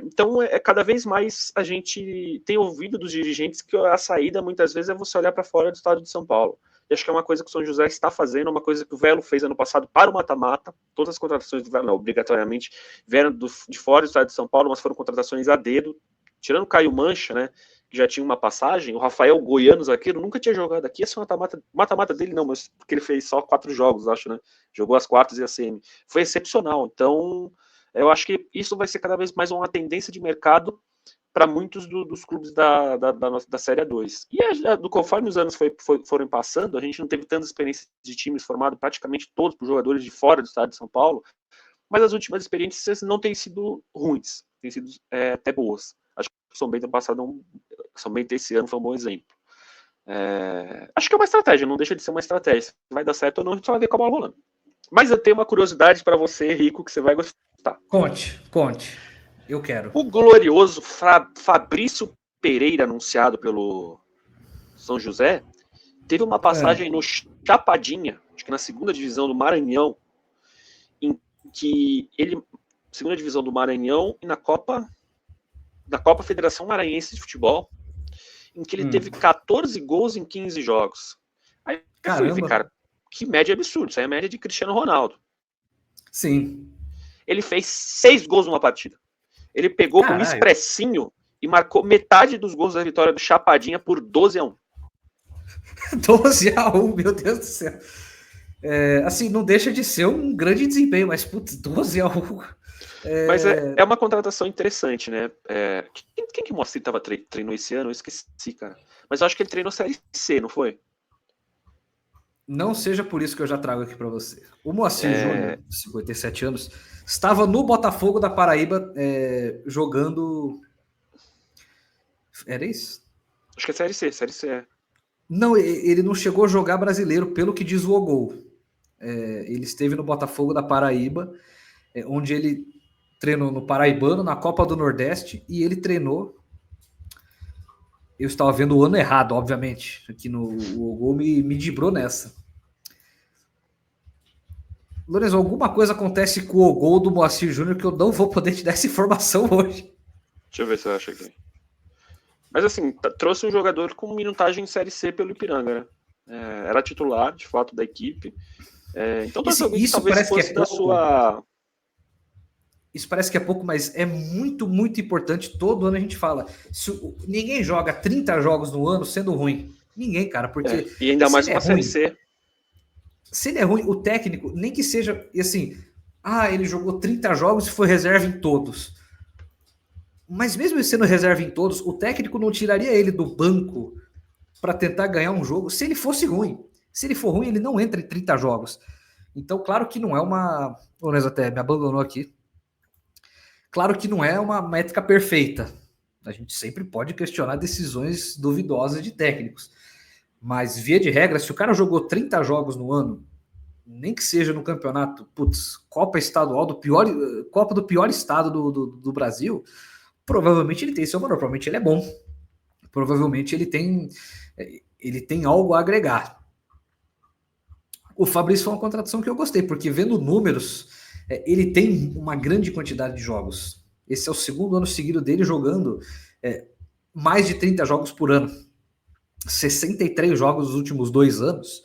Então, cada vez mais a gente tem ouvido dos dirigentes que a saída muitas vezes é você olhar para fora do estado de São Paulo. E acho que é uma coisa que o São José está fazendo, uma coisa que o Velo fez ano passado para o mata-mata. Todas as contratações do Velo, não, obrigatoriamente, vieram de fora do estado de São Paulo, mas foram contratações a dedo. Tirando o Caio Mancha, né, que já tinha uma passagem, o Rafael Goiano, zagueiro, nunca tinha jogado aqui. Esse é o mata-mata dele, não, mas porque ele fez só 4 jogos, acho, né? Jogou as quartas e a semi. Foi excepcional. Então, eu acho que isso vai ser cada vez mais uma tendência de mercado para muitos dos clubes da Série A2. E conforme os anos foram passando, a gente não teve tanta experiência de times formados praticamente todos por jogadores de fora do estado de São Paulo, mas as últimas experiências não têm sido ruins, têm sido até boas. Acho que o São Bento passado, São Bento esse ano foi um bom exemplo. Acho que é uma estratégia, não deixa de ser uma estratégia. Se vai dar certo ou não, a gente só vai ver com a bola rolando. Mas eu tenho uma curiosidade para você, Rico, que você vai gostar. Conte. Eu quero. O glorioso Fabrício Pereira, anunciado pelo São José, teve uma passagem no Chapadinha, acho que na segunda divisão do Maranhão, em que ele. Segunda divisão do Maranhão e na Copa Federação Maranhense de Futebol, em que ele teve 14 gols em 15 jogos. Aí eu fui ver, cara, que média absurda. Isso aí é a média de Cristiano Ronaldo. Sim. Ele fez 6 gols numa partida. Ele pegou um expressinho e marcou metade dos gols da vitória do Chapadinha por 12-1. 12-1, meu Deus do céu. Assim, não deixa de ser um grande desempenho, mas putz, 12-1. Mas é uma contratação interessante, né? Quem que o Moacir treinou esse ano? Eu esqueci, cara. Mas eu acho que ele treinou Série C, não foi? Não seja por isso que eu já trago aqui para você. O Moacir Júnior, 57 anos, estava no Botafogo da Paraíba jogando. Era isso? Acho que é Série C. Não, ele não chegou a jogar brasileiro, pelo que diz o Ogol. Ele esteve no Botafogo da Paraíba, onde ele treinou no Paraibano, na Copa do Nordeste, e ele treinou. Eu estava vendo o ano errado, obviamente. Aqui o Ogol me dibrou nessa. Lourenço, alguma coisa acontece com o gol do Moacir Júnior que eu não vou poder te dar essa informação hoje. Deixa eu ver se eu acho aqui. Mas assim, trouxe um jogador com minutagem em Série C pelo Ipiranga, né? Era titular, de fato, da equipe. Então isso talvez parece fosse que é pouco, sua... Isso parece que é pouco, mas é muito, muito importante. Todo ano a gente fala. Ninguém joga 30 jogos no ano sendo ruim. Ninguém, cara, porque... E ainda mais uma Série C. Se ele é ruim, o técnico, nem que seja assim, ele jogou 30 jogos e foi reserva em todos. Mas mesmo ele sendo reserva em todos, o técnico não tiraria ele do banco para tentar ganhar um jogo se ele fosse ruim. Se ele for ruim, ele não entra em 30 jogos. Então, claro que não é uma... O Lourenço até me abandonou aqui. Claro que não é uma métrica perfeita. A gente sempre pode questionar decisões duvidosas de técnicos. Mas, via de regra, se o cara jogou 30 jogos no ano, nem que seja no campeonato, Copa estadual, Copa do pior estado do Brasil, provavelmente ele tem seu valor, provavelmente ele é bom. Provavelmente ele tem algo a agregar. O Fabrício foi uma contratação que eu gostei, porque vendo números, ele tem uma grande quantidade de jogos. Esse é o segundo ano seguido dele jogando mais de 30 jogos por ano. 63 jogos nos últimos 2 anos.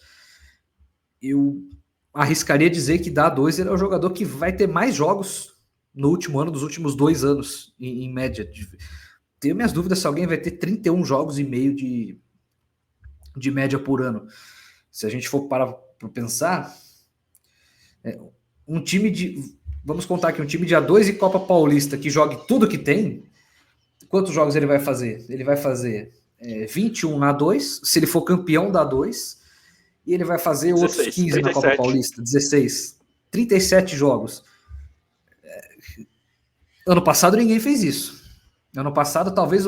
Eu arriscaria dizer que dá 2, ele é o jogador que vai ter mais jogos no último ano, dos últimos 2 anos, em média. Tenho minhas dúvidas se alguém vai ter 31 jogos e meio de média por ano. Se a gente for para pensar, um time de... Vamos contar aqui, um time de A2 e Copa Paulista que jogue tudo que tem, quantos jogos ele vai fazer? Ele vai fazer 21 na A2, se ele for campeão da A2, e ele vai fazer 16, outros 15 37. Na Copa Paulista, 16. 37 jogos. Ano passado ninguém fez isso. Ano passado, talvez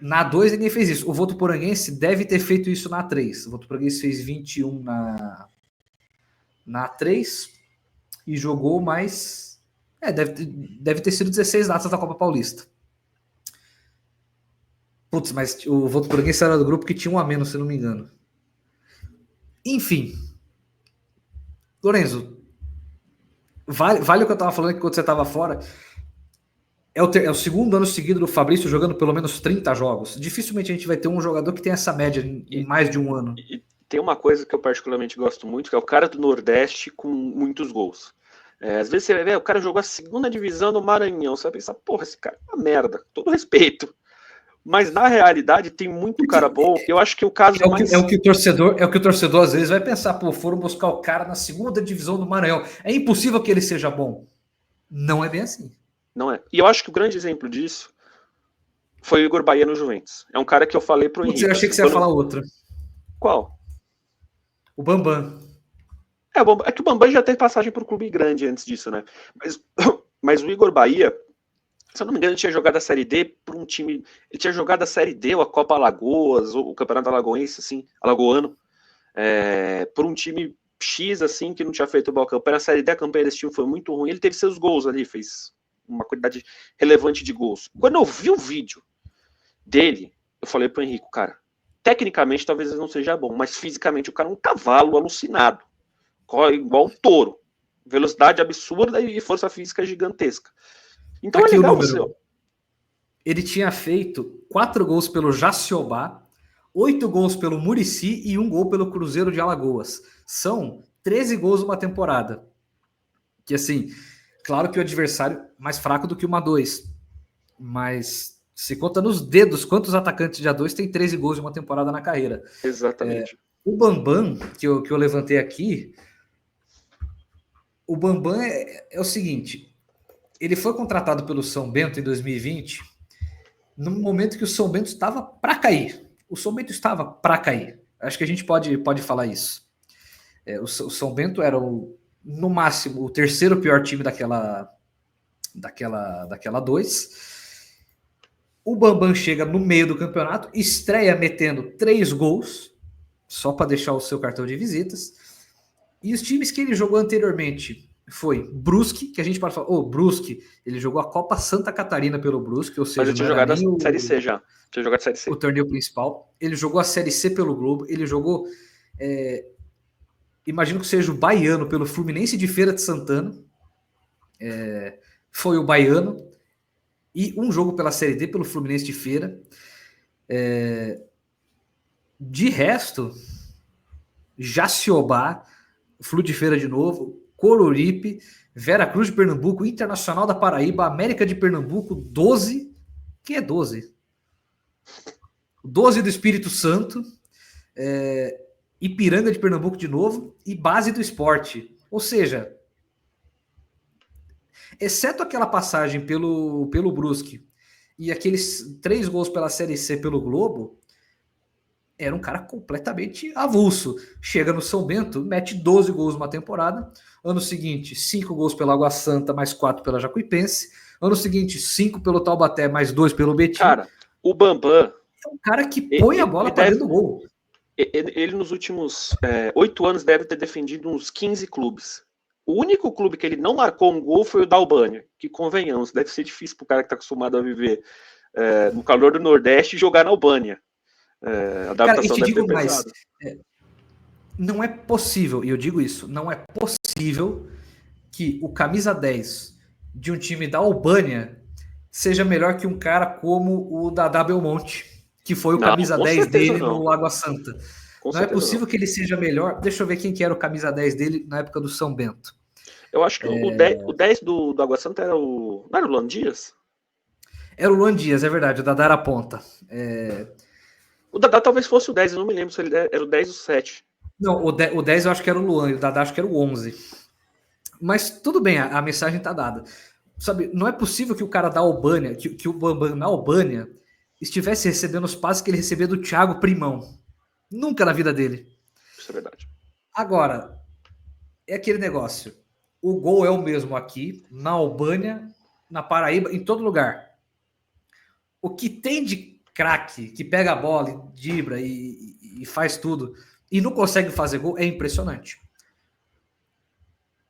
na A2 ninguém fez isso. O Votuporanguense deve ter feito isso na A3. O Votuporanguense fez 21 na A3 e jogou mais... deve ter sido 16 datas da Copa Paulista. Putz, mas o Votuporanguense era do grupo que tinha um a menos, se não me engano. Enfim. Lorenzo, vale o que eu estava falando quando você estava fora... É o segundo ano seguido do Fabrício jogando pelo menos 30 jogos. Dificilmente a gente vai ter um jogador que tem essa média em mais de um ano. E tem uma coisa que eu particularmente gosto muito, que é o cara do Nordeste com muitos gols. Às vezes você vai ver, o cara jogou a segunda divisão no Maranhão. Você vai pensar, porra, esse cara é uma merda. Todo respeito. Mas na realidade tem muito cara bom. Eu acho que o caso é o que o torcedor às vezes vai pensar, pô, foram buscar o cara na segunda divisão do Maranhão. É impossível que ele seja bom. Não é bem assim. Não é. E eu acho que o grande exemplo disso foi o Igor Bahia no Juventus. É um cara que eu falei pro Henrique. Eu achei que você ia falar outra. Qual? O Bambam. É que o Bambam já teve passagem pro clube grande antes disso, né? Mas o Igor Bahia, se eu não me engano, ele tinha jogado a Série D por um time... Ele tinha jogado a Série D, ou a Copa Alagoas, ou o Campeonato Alagoense, assim, alagoano, por um time X, assim, que não tinha feito boa campanha. Na Série D, a campanha desse time foi muito ruim. Ele teve seus gols ali, fez uma quantidade relevante de gols. Quando eu vi o vídeo dele, eu falei pro Henrique, cara, tecnicamente talvez ele não seja bom, mas fisicamente o cara é um cavalo alucinado, corre igual um touro, velocidade absurda e força física gigantesca. Então aqui é legal você... Ele tinha feito 4 gols pelo Jaciobá, 8 gols pelo Murici e 1 gol pelo Cruzeiro de Alagoas. São 13 gols numa temporada. Que assim... Claro que o adversário mais fraco do que uma A2, mas se conta nos dedos quantos atacantes de A2 tem 13 gols em uma temporada na carreira. Exatamente. O Bambam, que eu levantei aqui, o Bambam é o seguinte, ele foi contratado pelo São Bento em 2020, no momento que o São Bento estava para cair. O São Bento estava para cair. Acho que a gente pode falar isso. O São Bento era no máximo, o terceiro pior time daquela 2. O Bambam chega no meio do campeonato, estreia metendo 3 gols, só para deixar o seu cartão de visitas. E os times que ele jogou anteriormente foi Brusque, que a gente pode falar, Brusque, ele jogou a Copa Santa Catarina pelo Brusque, ou seja, mas ele tinha jogado a Série C já. Tinha jogado a Série C. O torneio principal. Ele jogou a Série C pelo Globo, ele jogou... imagino que seja o Baiano pelo Fluminense de Feira de Santana, foi o Baiano, e um jogo pela Série D pelo Fluminense de Feira. De resto, Jaciobá, Flu de Feira de novo, Coruripe, Vera Cruz de Pernambuco, Internacional da Paraíba, América de Pernambuco, 12, que é 12? 12 do Espírito Santo, Ipiranga de Pernambuco de novo e Base do Esporte. Ou seja, exceto aquela passagem pelo Brusque e aqueles 3 gols pela Série C pelo Globo, era um cara completamente avulso. Chega no São Bento, mete 12 gols numa temporada. Ano seguinte, 5 gols pela Água Santa, mais 4 pela Jacuipense. Ano seguinte, 5 pelo Taubaté, mais 2 pelo Betim. Cara, o Bambam é um cara que põe a bola para dentro do gol. Ele nos últimos 8 anos deve ter defendido uns 15 clubes. O único clube que ele não marcou um gol foi o da Albânia, que convenhamos, deve ser difícil para o cara que está acostumado a viver no calor do Nordeste e jogar na Albânia. A adaptação cara, e te digo mais, não é possível, e eu digo isso, não é possível que o camisa 10 de um time da Albânia seja melhor que um cara como o Dadá Belmonte, que foi o camisa 10 dele no Água Santa. Não é possível que ele seja melhor. Deixa eu ver quem que era o camisa 10 dele na época do São Bento. Eu acho que o 10 do Água Santa era o... Não era o Luan Dias? Era o Luan Dias, é verdade, o Dadá era a ponta. O Dadá talvez fosse o 10, eu não me lembro se ele era o 10 ou o 7. Não, o 10 eu acho que era o Luan, e o Dadá acho que era o 11. Mas tudo bem, a mensagem tá dada. Sabe, não é possível que o cara da Albânia, que o Bambam na Albânia, estivesse recebendo os passes que ele recebia do Thiago Primão. Nunca na vida dele. Isso é verdade. Agora, é aquele negócio. O gol é o mesmo aqui, na Albânia, na Paraíba, em todo lugar. O que tem de craque, que pega a bola, dribla e faz tudo, e não consegue fazer gol, é impressionante.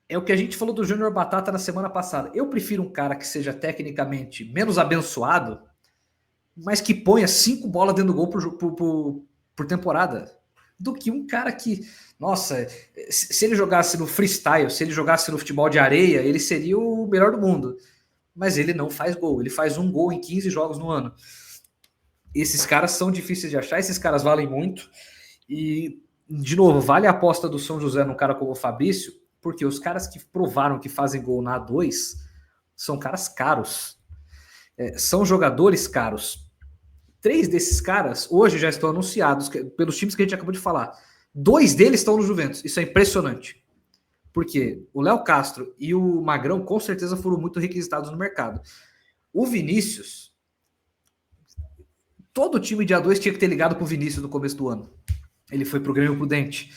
É o que a gente falou do Júnior Batata na semana passada. Eu prefiro um cara que seja tecnicamente menos abençoado, mas que ponha 5 bolas dentro do gol por temporada, do que um cara que, nossa, se ele jogasse no freestyle, se ele jogasse no futebol de areia, ele seria o melhor do mundo. Mas ele não faz gol, ele faz um gol em 15 jogos no ano. Esses caras são difíceis de achar, esses caras valem muito. E, de novo, vale a aposta do São José num cara como o Fabrício, porque os caras que provaram que fazem gol na A2 são caras caros. São jogadores caros. 3 desses caras hoje já estão anunciados pelos times que a gente acabou de falar. 2 deles estão no Juventus. Isso é impressionante. Porque o Léo Castro e o Magrão com certeza foram muito requisitados no mercado. O Vinícius, todo time de A2 tinha que ter ligado com o Vinícius no começo do ano. Ele foi pro Grêmio Prudente.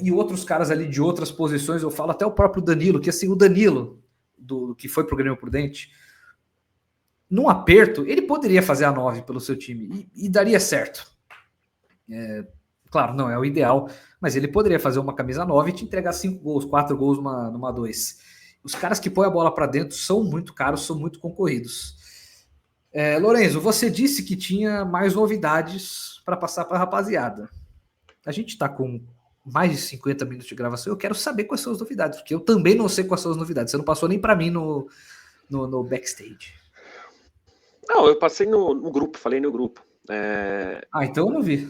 E outros caras ali de outras posições, eu falo até o próprio Danilo, que assim, o Danilo, que foi pro Grêmio Prudente, num aperto, ele poderia fazer a 9 pelo seu time e daria certo. Claro, não é o ideal, mas ele poderia fazer uma camisa 9 e te entregar 5 gols, 4 gols numa 2. Os caras que põem a bola para dentro são muito caros, são muito concorridos. Lorenzo, você disse que tinha mais novidades para passar para a rapaziada. A gente está com mais de 50 minutos de gravação, eu quero saber quais são as novidades, porque eu também não sei quais são as novidades. Você não passou nem para mim no backstage. Não, eu passei no grupo, falei no grupo. Então eu não vi.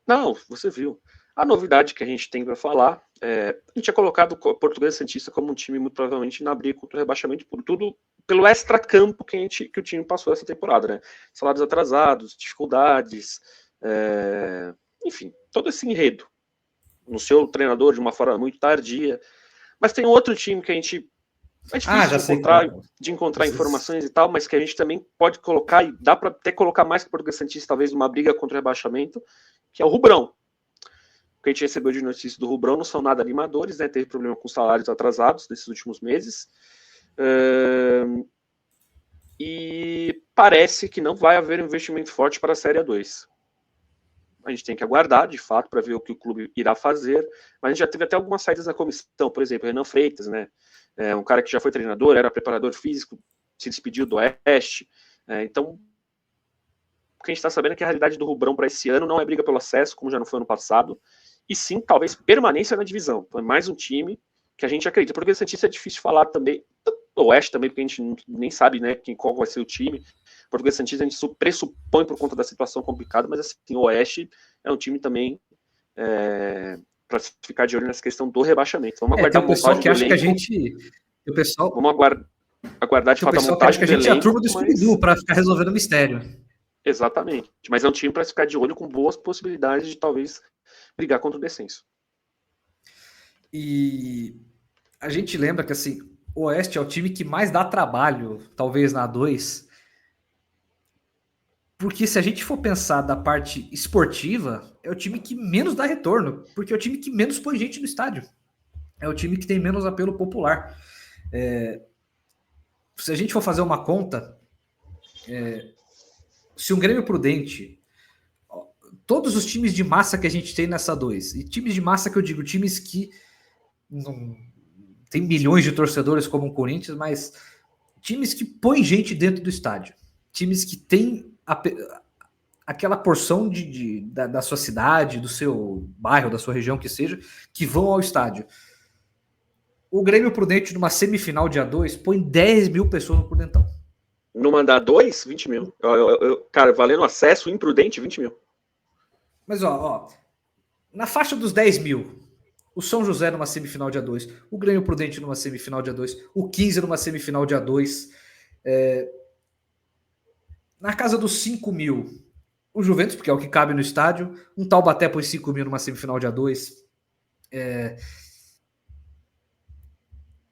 Não, você viu. A novidade que a gente tem para falar, a gente tinha colocado o Portuguesa Santista como um time muito provavelmente na briga contra o rebaixamento por tudo, pelo extra-campo que o time passou essa temporada, né? Salários atrasados, dificuldades, enfim, todo esse enredo. No seu treinador de uma forma muito tardia. Mas tem outro time que a gente... É difícil de encontrar informações e tal, mas que a gente também pode colocar, e dá para até colocar mais que o Portuguesa Santista, talvez, numa briga contra o rebaixamento, que é o Rubrão. O que a gente recebeu de notícias do Rubrão não são nada animadores, né? Teve problema com salários atrasados nesses últimos meses. E parece que não vai haver um investimento forte para a Série A2. A gente tem que aguardar, de fato, para ver o que o clube irá fazer. Mas a gente já teve até algumas saídas na comissão. Por exemplo, Renan Freitas, né? Um cara que já foi treinador, era preparador físico, se despediu do Oeste. Então, o que a gente está sabendo é que a realidade do Rubrão para esse ano não é briga pelo acesso, como já não foi ano passado, e sim, talvez, permanência na divisão. Então, é mais um time que a gente acredita. Porque o Santista é difícil falar também, o Oeste também, porque a gente nem sabe, né, qual vai ser o time. O Portuguesa Santista a gente pressupõe por conta da situação complicada, mas assim, o Oeste é um time também para ficar de olho nessa questão do rebaixamento. Vamos aguardar o pessoal que acha que a gente... Vamos aguardar de fato a montagem do elenco. O pessoal que acha que a gente é a turma do Scooby-Doo para ficar resolvendo mistério. Exatamente. Mas é um time para ficar de olho com boas possibilidades de talvez brigar contra o descenso. E a gente lembra que assim, o Oeste é o time que mais dá trabalho, talvez na A2, porque se a gente for pensar da parte esportiva, é o time que menos dá retorno, porque é o time que menos põe gente no estádio. É o time que tem menos apelo popular. Se a gente for fazer uma conta, se um Grêmio Prudente, todos os times de massa que a gente tem nessa 2, e times de massa que eu digo, times que não tem milhões de torcedores como o Corinthians, mas times que põem gente dentro do estádio, times que têm aquela porção da sua cidade, do seu bairro, da sua região que seja, que vão ao estádio. O Grêmio Prudente, numa semifinal de A2, põe 10 mil pessoas no Prudentão. Numa A2, 20 mil. Cara, valendo acesso, imprudente, 20 mil. Mas, na faixa dos 10 mil, o São José numa semifinal de A2, o Grêmio Prudente numa semifinal de A2, o 15 numa semifinal de A2. Na casa dos 5 mil, o Juventus, porque é o que cabe no estádio, um Taubaté pôs 5 mil numa semifinal de A2.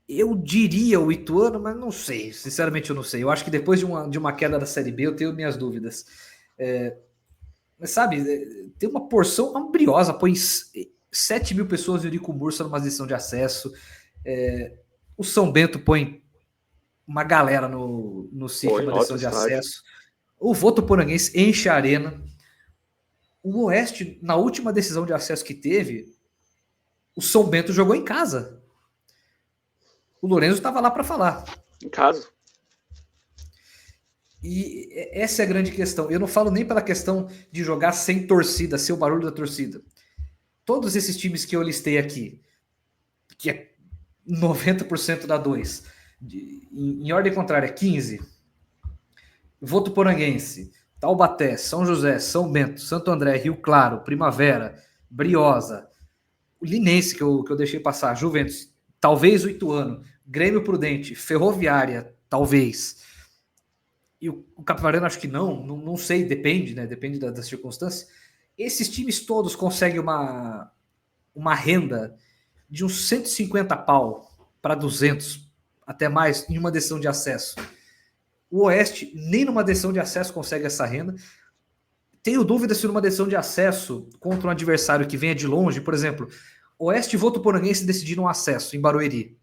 Eu diria o Ituano, mas não sei, sinceramente eu não sei. Eu acho que depois de uma queda da Série B eu tenho minhas dúvidas. Mas sabe, tem uma porção ambriosa, põe 7 mil pessoas em Eurico Mursa numa decisão de acesso. O São Bento põe uma galera no sítio numa decisão de acesso. O Votuporanguense enche a arena. O Oeste, na última decisão de acesso que teve, o São Bento jogou em casa. O Lourenço estava lá para falar. Em casa. E essa é a grande questão. Eu não falo nem pela questão de jogar sem torcida, sem o barulho da torcida. Todos esses times que eu listei aqui, que é 90% da 2, em ordem contrária, 15, Votuporanguense, Taubaté, São José, São Bento, Santo André, Rio Claro, Primavera, Briosa, o Linense que eu deixei passar, Juventus, talvez o Ituano, Grêmio Prudente, Ferroviária, talvez. E o Capivarano acho que não sei, depende, né? Depende das circunstâncias. Esses times todos conseguem uma renda de uns 150 pau para 200, até mais, em uma decisão de acesso. O Oeste, nem numa decisão de acesso consegue essa renda. Tenho dúvida se numa decisão de acesso contra um adversário que venha de longe, por exemplo, Oeste e Votuporanguense decidiram um acesso em Barueri.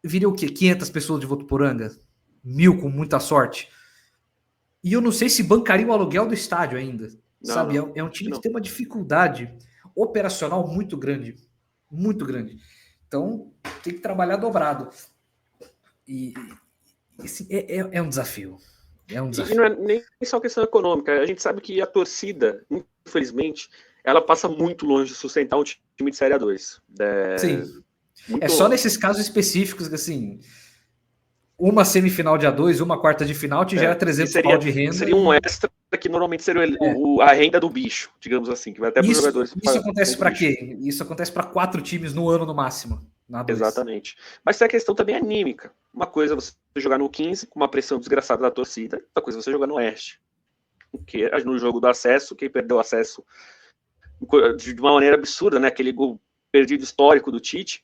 Viria o quê? 500 pessoas de Votuporanga? 1.000 com muita sorte. E eu não sei se bancaria o aluguel do estádio ainda. Não, sabe? Não, é um time que tem uma dificuldade operacional muito grande. Muito grande. Então, tem que trabalhar dobrado. E assim, é um desafio. É um desafio. E não é nem só questão econômica. A gente sabe que a torcida, infelizmente, ela passa muito longe de sustentar um time de Série A2. Sim. Só nesses casos específicos que, assim, uma semifinal de A2, uma quarta de final te gera 300 pau de renda. Seria um extra que normalmente seria a renda do bicho, digamos assim, que vai até para os jogadores. Isso acontece para quê? Isso acontece para 4 times no ano no máximo. Na A2. Exatamente. Mas tem a questão também anímica. Uma coisa é você jogar no 15 com uma pressão desgraçada da torcida, outra coisa é você jogar no Oeste. Porque no jogo do acesso, quem perdeu o acesso de uma maneira absurda, né? Aquele gol perdido histórico do Tite.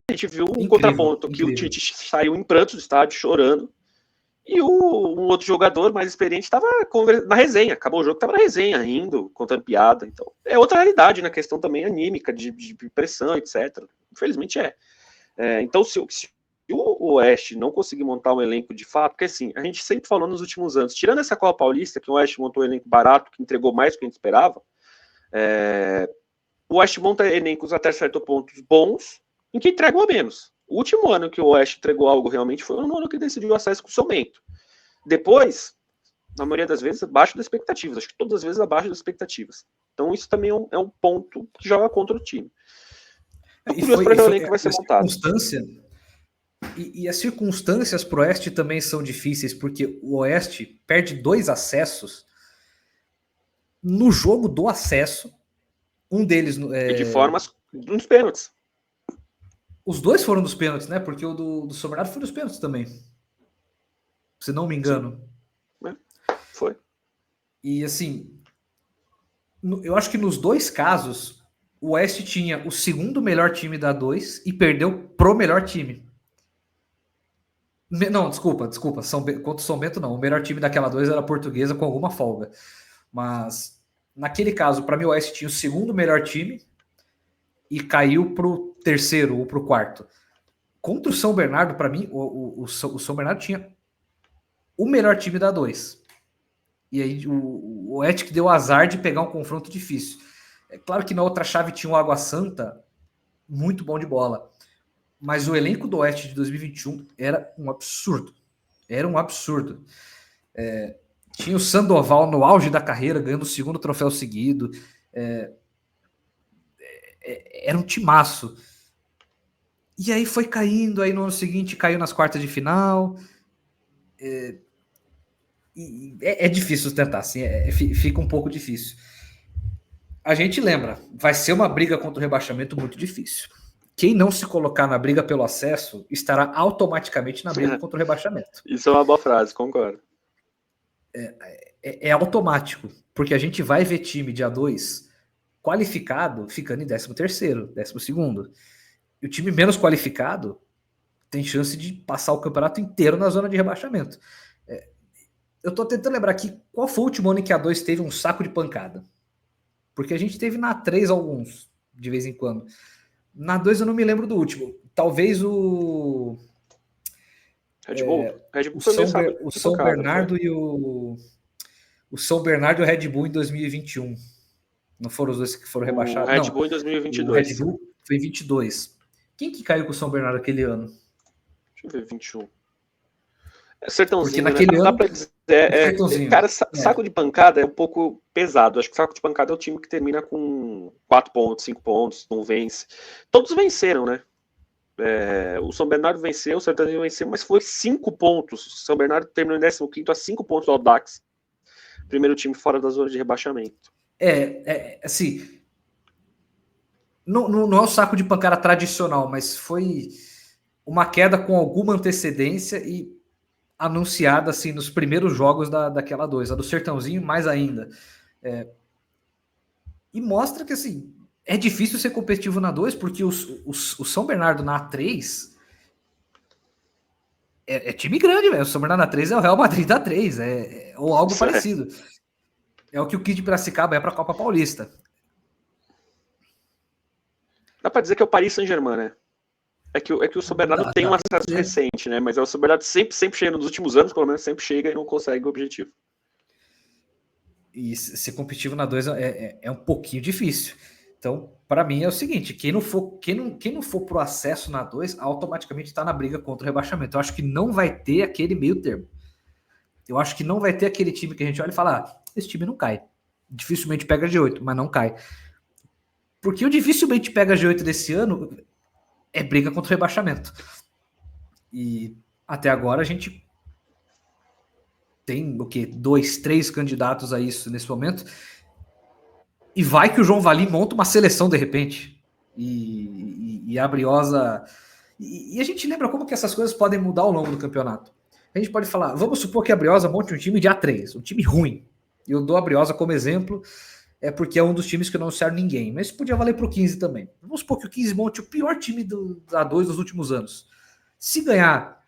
A gente viu um contraponto que o Tite saiu em prantos do estádio, chorando, e um outro jogador mais experiente estava na resenha, acabou o jogo, estava na resenha, rindo, contando piada. Então, é outra realidade na questão também anímica, de pressão, etc. Infelizmente então, se o Oeste não conseguir montar um elenco de fato, porque assim, a gente sempre falou nos últimos anos, tirando essa Copa Paulista, que o Oeste montou um elenco barato, que entregou mais do que a gente esperava, o Oeste monta elencos até certo ponto bons, em que entregam a menos. O último ano que o Oeste entregou algo realmente foi no ano que decidiu o acesso com o São Bento. Depois, na maioria das vezes, abaixo das expectativas. Acho que todas as vezes abaixo das expectativas. Então isso também é um ponto que joga contra o time. Que vai ser montado. E as circunstâncias para o Oeste também são difíceis, porque o Oeste perde 2 acessos no jogo do acesso. Um deles... de formas nos pênaltis. Os 2 foram dos pênaltis, né? Porque o do São Bernardo foi dos pênaltis também. Se não me engano. Foi. E assim, eu acho que nos 2 casos, o Oeste tinha o segundo melhor time da 2 e perdeu pro melhor time. Não, desculpa. Contra o São Bento, não. O melhor time daquela 2 era a Portuguesa com alguma folga. Mas, naquele caso, para mim, o Oeste tinha o segundo melhor time e caiu pro terceiro ou pro quarto. Contra o São Bernardo, para mim, o São Bernardo tinha o melhor time da 2. E aí o Oeste que deu azar de pegar um confronto difícil. É claro que na outra chave tinha o Água Santa, muito bom de bola. Mas o elenco do Oeste de 2021 era um absurdo. Era um absurdo. Tinha o Sandoval no auge da carreira, ganhando o 2º troféu seguido. Era um timaço. E aí foi caindo, aí no ano seguinte caiu nas quartas de final. É difícil sustentar, assim, fica um pouco difícil. a gente lembra, vai ser uma briga contra o rebaixamento muito difícil. Quem não se colocar na briga pelo acesso estará automaticamente na briga contra o rebaixamento. Isso é uma boa frase, concordo. É automático, porque a gente vai ver time dia 2 qualificado ficando em 13º, 12º. E o time menos qualificado tem chance de passar o campeonato inteiro na zona de rebaixamento. Eu tô tentando lembrar aqui qual foi o último ano em que a 2 teve um saco de pancada. Porque a gente teve na 3 alguns, de vez em quando. Na 2 eu não me lembro do último. Talvez o... Red Bull? Red Bull o São Bernardo e o São Bernardo e o Red Bull em 2021. Não foram os dois que foram rebaixados? O Red Bull em 2022. O Red Bull foi em 22. Quem que caiu com o São Bernardo aquele ano? Deixa eu ver, 21. Sertãozinho, porque naquele né? ano, dá pra dizer, cara, saco de pancada é um pouco pesado. Acho que saco de pancada é o time que termina com 4 pontos, 5 pontos, não vence. Todos venceram, né? O São Bernardo venceu, o Sertãozinho venceu, mas foi 5 pontos. O São Bernardo terminou em 15º a 5 pontos do Audax. Primeiro time fora da zona de rebaixamento. Assim, não é o saco de pancada tradicional, mas foi uma queda com alguma antecedência e anunciada assim nos primeiros jogos daquela 2, a do Sertãozinho mais ainda. E mostra que assim, é difícil ser competitivo na 2, porque o São Bernardo na 3 é time grande, velho. O São Bernardo na 3 é o Real Madrid da 3, ou algo parecido. É o que o Kid de Piracicaba é para a Copa Paulista. Dá para dizer que é o Paris Saint-Germain, né? É que o São Bernardo tem um acesso recente, né? Mas o São Bernardo sempre chega, nos últimos anos, pelo menos, sempre chega e não consegue o objetivo. E ser competitivo na 2 é um pouquinho difícil. Então, para mim é o seguinte, quem não for pro acesso na 2, automaticamente está na briga contra o rebaixamento. Eu acho que não vai ter aquele meio termo. Eu acho que não vai ter aquele time que a gente olha e fala, esse time não cai. Dificilmente pega G8, mas não cai. Porque o dificilmente pega G8 desse ano é briga contra o rebaixamento. E até agora a gente tem o quê? 2, 3 candidatos a isso nesse momento. E vai que o João Valim monta uma seleção de repente. E a Briosa... E a gente lembra como que essas coisas podem mudar ao longo do campeonato. A gente pode falar, vamos supor que a Briosa monte um time de A3, um time ruim. E eu dou a Briosa como exemplo, porque é um dos times que não anunciaram ninguém. Mas podia valer para o 15 também. Vamos supor que o 15 monte o pior time da A2 dos últimos anos. Se ganhar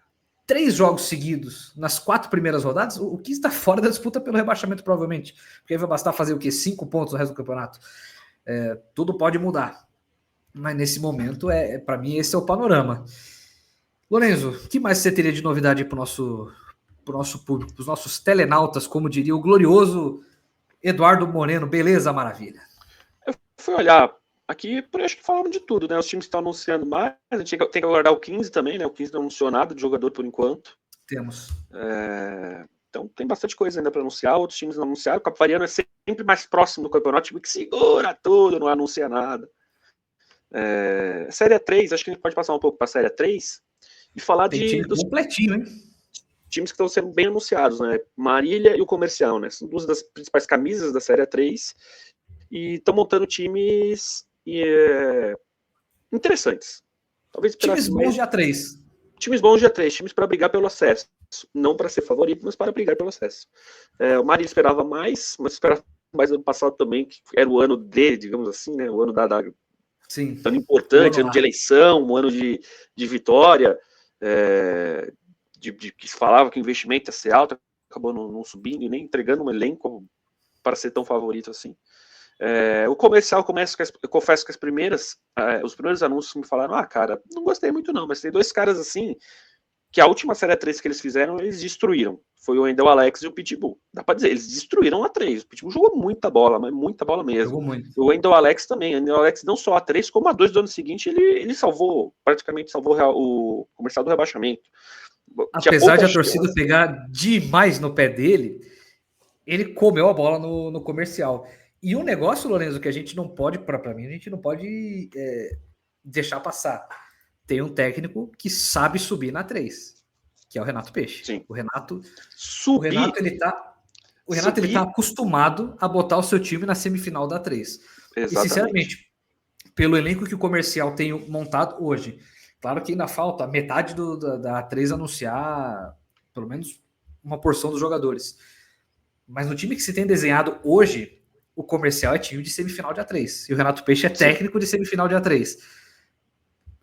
3 jogos seguidos nas 4 primeiras rodadas, o 15 está fora da disputa pelo rebaixamento, provavelmente. Porque aí vai bastar fazer o quê? 5 pontos no resto do campeonato. Tudo pode mudar. Mas nesse momento, para mim, esse é o panorama. Lorenzo, o que mais você teria de novidade para o nosso público, para os nossos telenautas, como diria o glorioso Eduardo Moreno? Beleza, maravilha. Eu fui olhar aqui, acho que falamos de tudo, né? Os times estão anunciando mais, a gente tem que aguardar o 15 também, né? O 15 não anunciou nada de jogador por enquanto. Temos. Então tem bastante coisa ainda para anunciar, outros times não anunciaram. O Capivariano é sempre mais próximo do campeonato, time que segura tudo, não anuncia nada. Série 3, acho que a gente pode passar um pouco para a Série 3 e falar dos completinho, hein? Times que estão sendo bem anunciados, né? Marília e o Comercial, né? São duas das principais camisas da Série 3 e estão montando times interessantes. Talvez times bons de A3. Times bons de A3, times para brigar pelo acesso. Não para ser favorito, mas para brigar pelo acesso. O Marília esperava mais, mas esperava mais ano passado também, que era o ano dele, digamos assim, né? O ano da Sim. Ano importante, ano de eleição, um ano de vitória, que se falava que o investimento ia ser alto, acabou não subindo e nem entregando um elenco para ser tão favorito assim. O Comercial, eu confesso que os primeiros anúncios me falaram, cara, não gostei muito não, mas tem 2 caras assim, que a última Série 3 que eles fizeram, eles destruíram. Foi o Wendel Alex e o Pitbull. Dá pra dizer, eles destruíram a 3. O Pitbull jogou muita bola, mas muita bola mesmo. Jogou muito. O Wendel Alex também. O Wendel Alex não só a 3, como a 2 do ano seguinte, ele praticamente salvou o Comercial do rebaixamento. Apesar de a torcida pegar demais no pé dele, ele comeu a bola no Comercial. E um negócio, Lorenzo, que a gente não pode, para mim, a gente não pode deixar passar. Tem um técnico que sabe subir na 3, que é o Renato Peixe. Sim. O Renato, subir, ele tá... O Renato ele tá acostumado a botar o seu time na semifinal da A3. Exatamente. E, sinceramente, pelo elenco que o Comercial tem montado hoje, claro que ainda falta metade da A3 anunciar pelo menos uma porção dos jogadores. Mas no time que se tem desenhado hoje, o Comercial é time de semifinal de A3. E o Renato Peixe é técnico de semifinal de A3.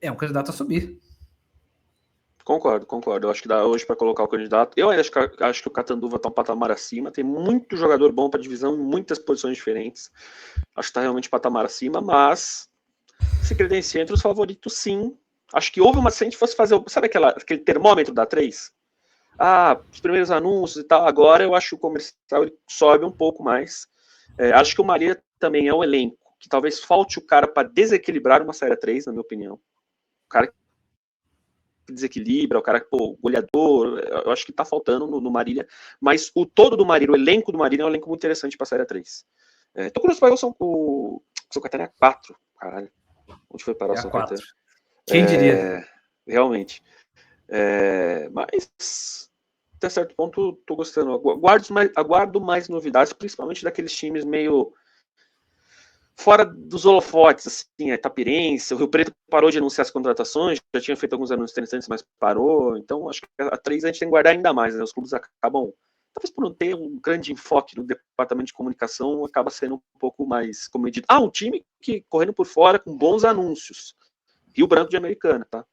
É um candidato a subir. Concordo. Eu acho que dá hoje para colocar o candidato. Eu acho que o Catanduva está um patamar acima. Tem muito jogador bom para divisão em muitas posições diferentes. Acho que está realmente um patamar acima, mas se credencia entre os favoritos, sim. Acho que houve uma. Se a gente fosse fazer. Sabe aquele termômetro da 3? Os primeiros anúncios e tal. Agora eu acho que o Comercial ele sobe um pouco mais. Acho que o Maria também é um elenco que talvez falte o cara para desequilibrar uma Série 3, na minha opinião. O cara que desequilibra, o cara que, goleador, eu acho que tá faltando no Marília, mas o todo do Marília, o elenco do Marília é um elenco muito interessante pra Série 3. Tô curioso para ver o São Caetano é 4, caralho. Onde foi parar o São Caetano? Quem diria? Realmente. Mas até certo ponto tô gostando. Aguardo mais novidades, principalmente daqueles times meio fora dos holofotes, assim, a Itapirense, o Rio Preto parou de anunciar as contratações, já tinha feito alguns anúncios interessantes, mas parou, então acho que a 3 a gente tem que guardar ainda mais, né? Os clubes acabam, talvez por não ter um grande enfoque no departamento de comunicação, acaba sendo um pouco mais comedido. Um time que correndo por fora com bons anúncios, Rio Branco de Americana, tá?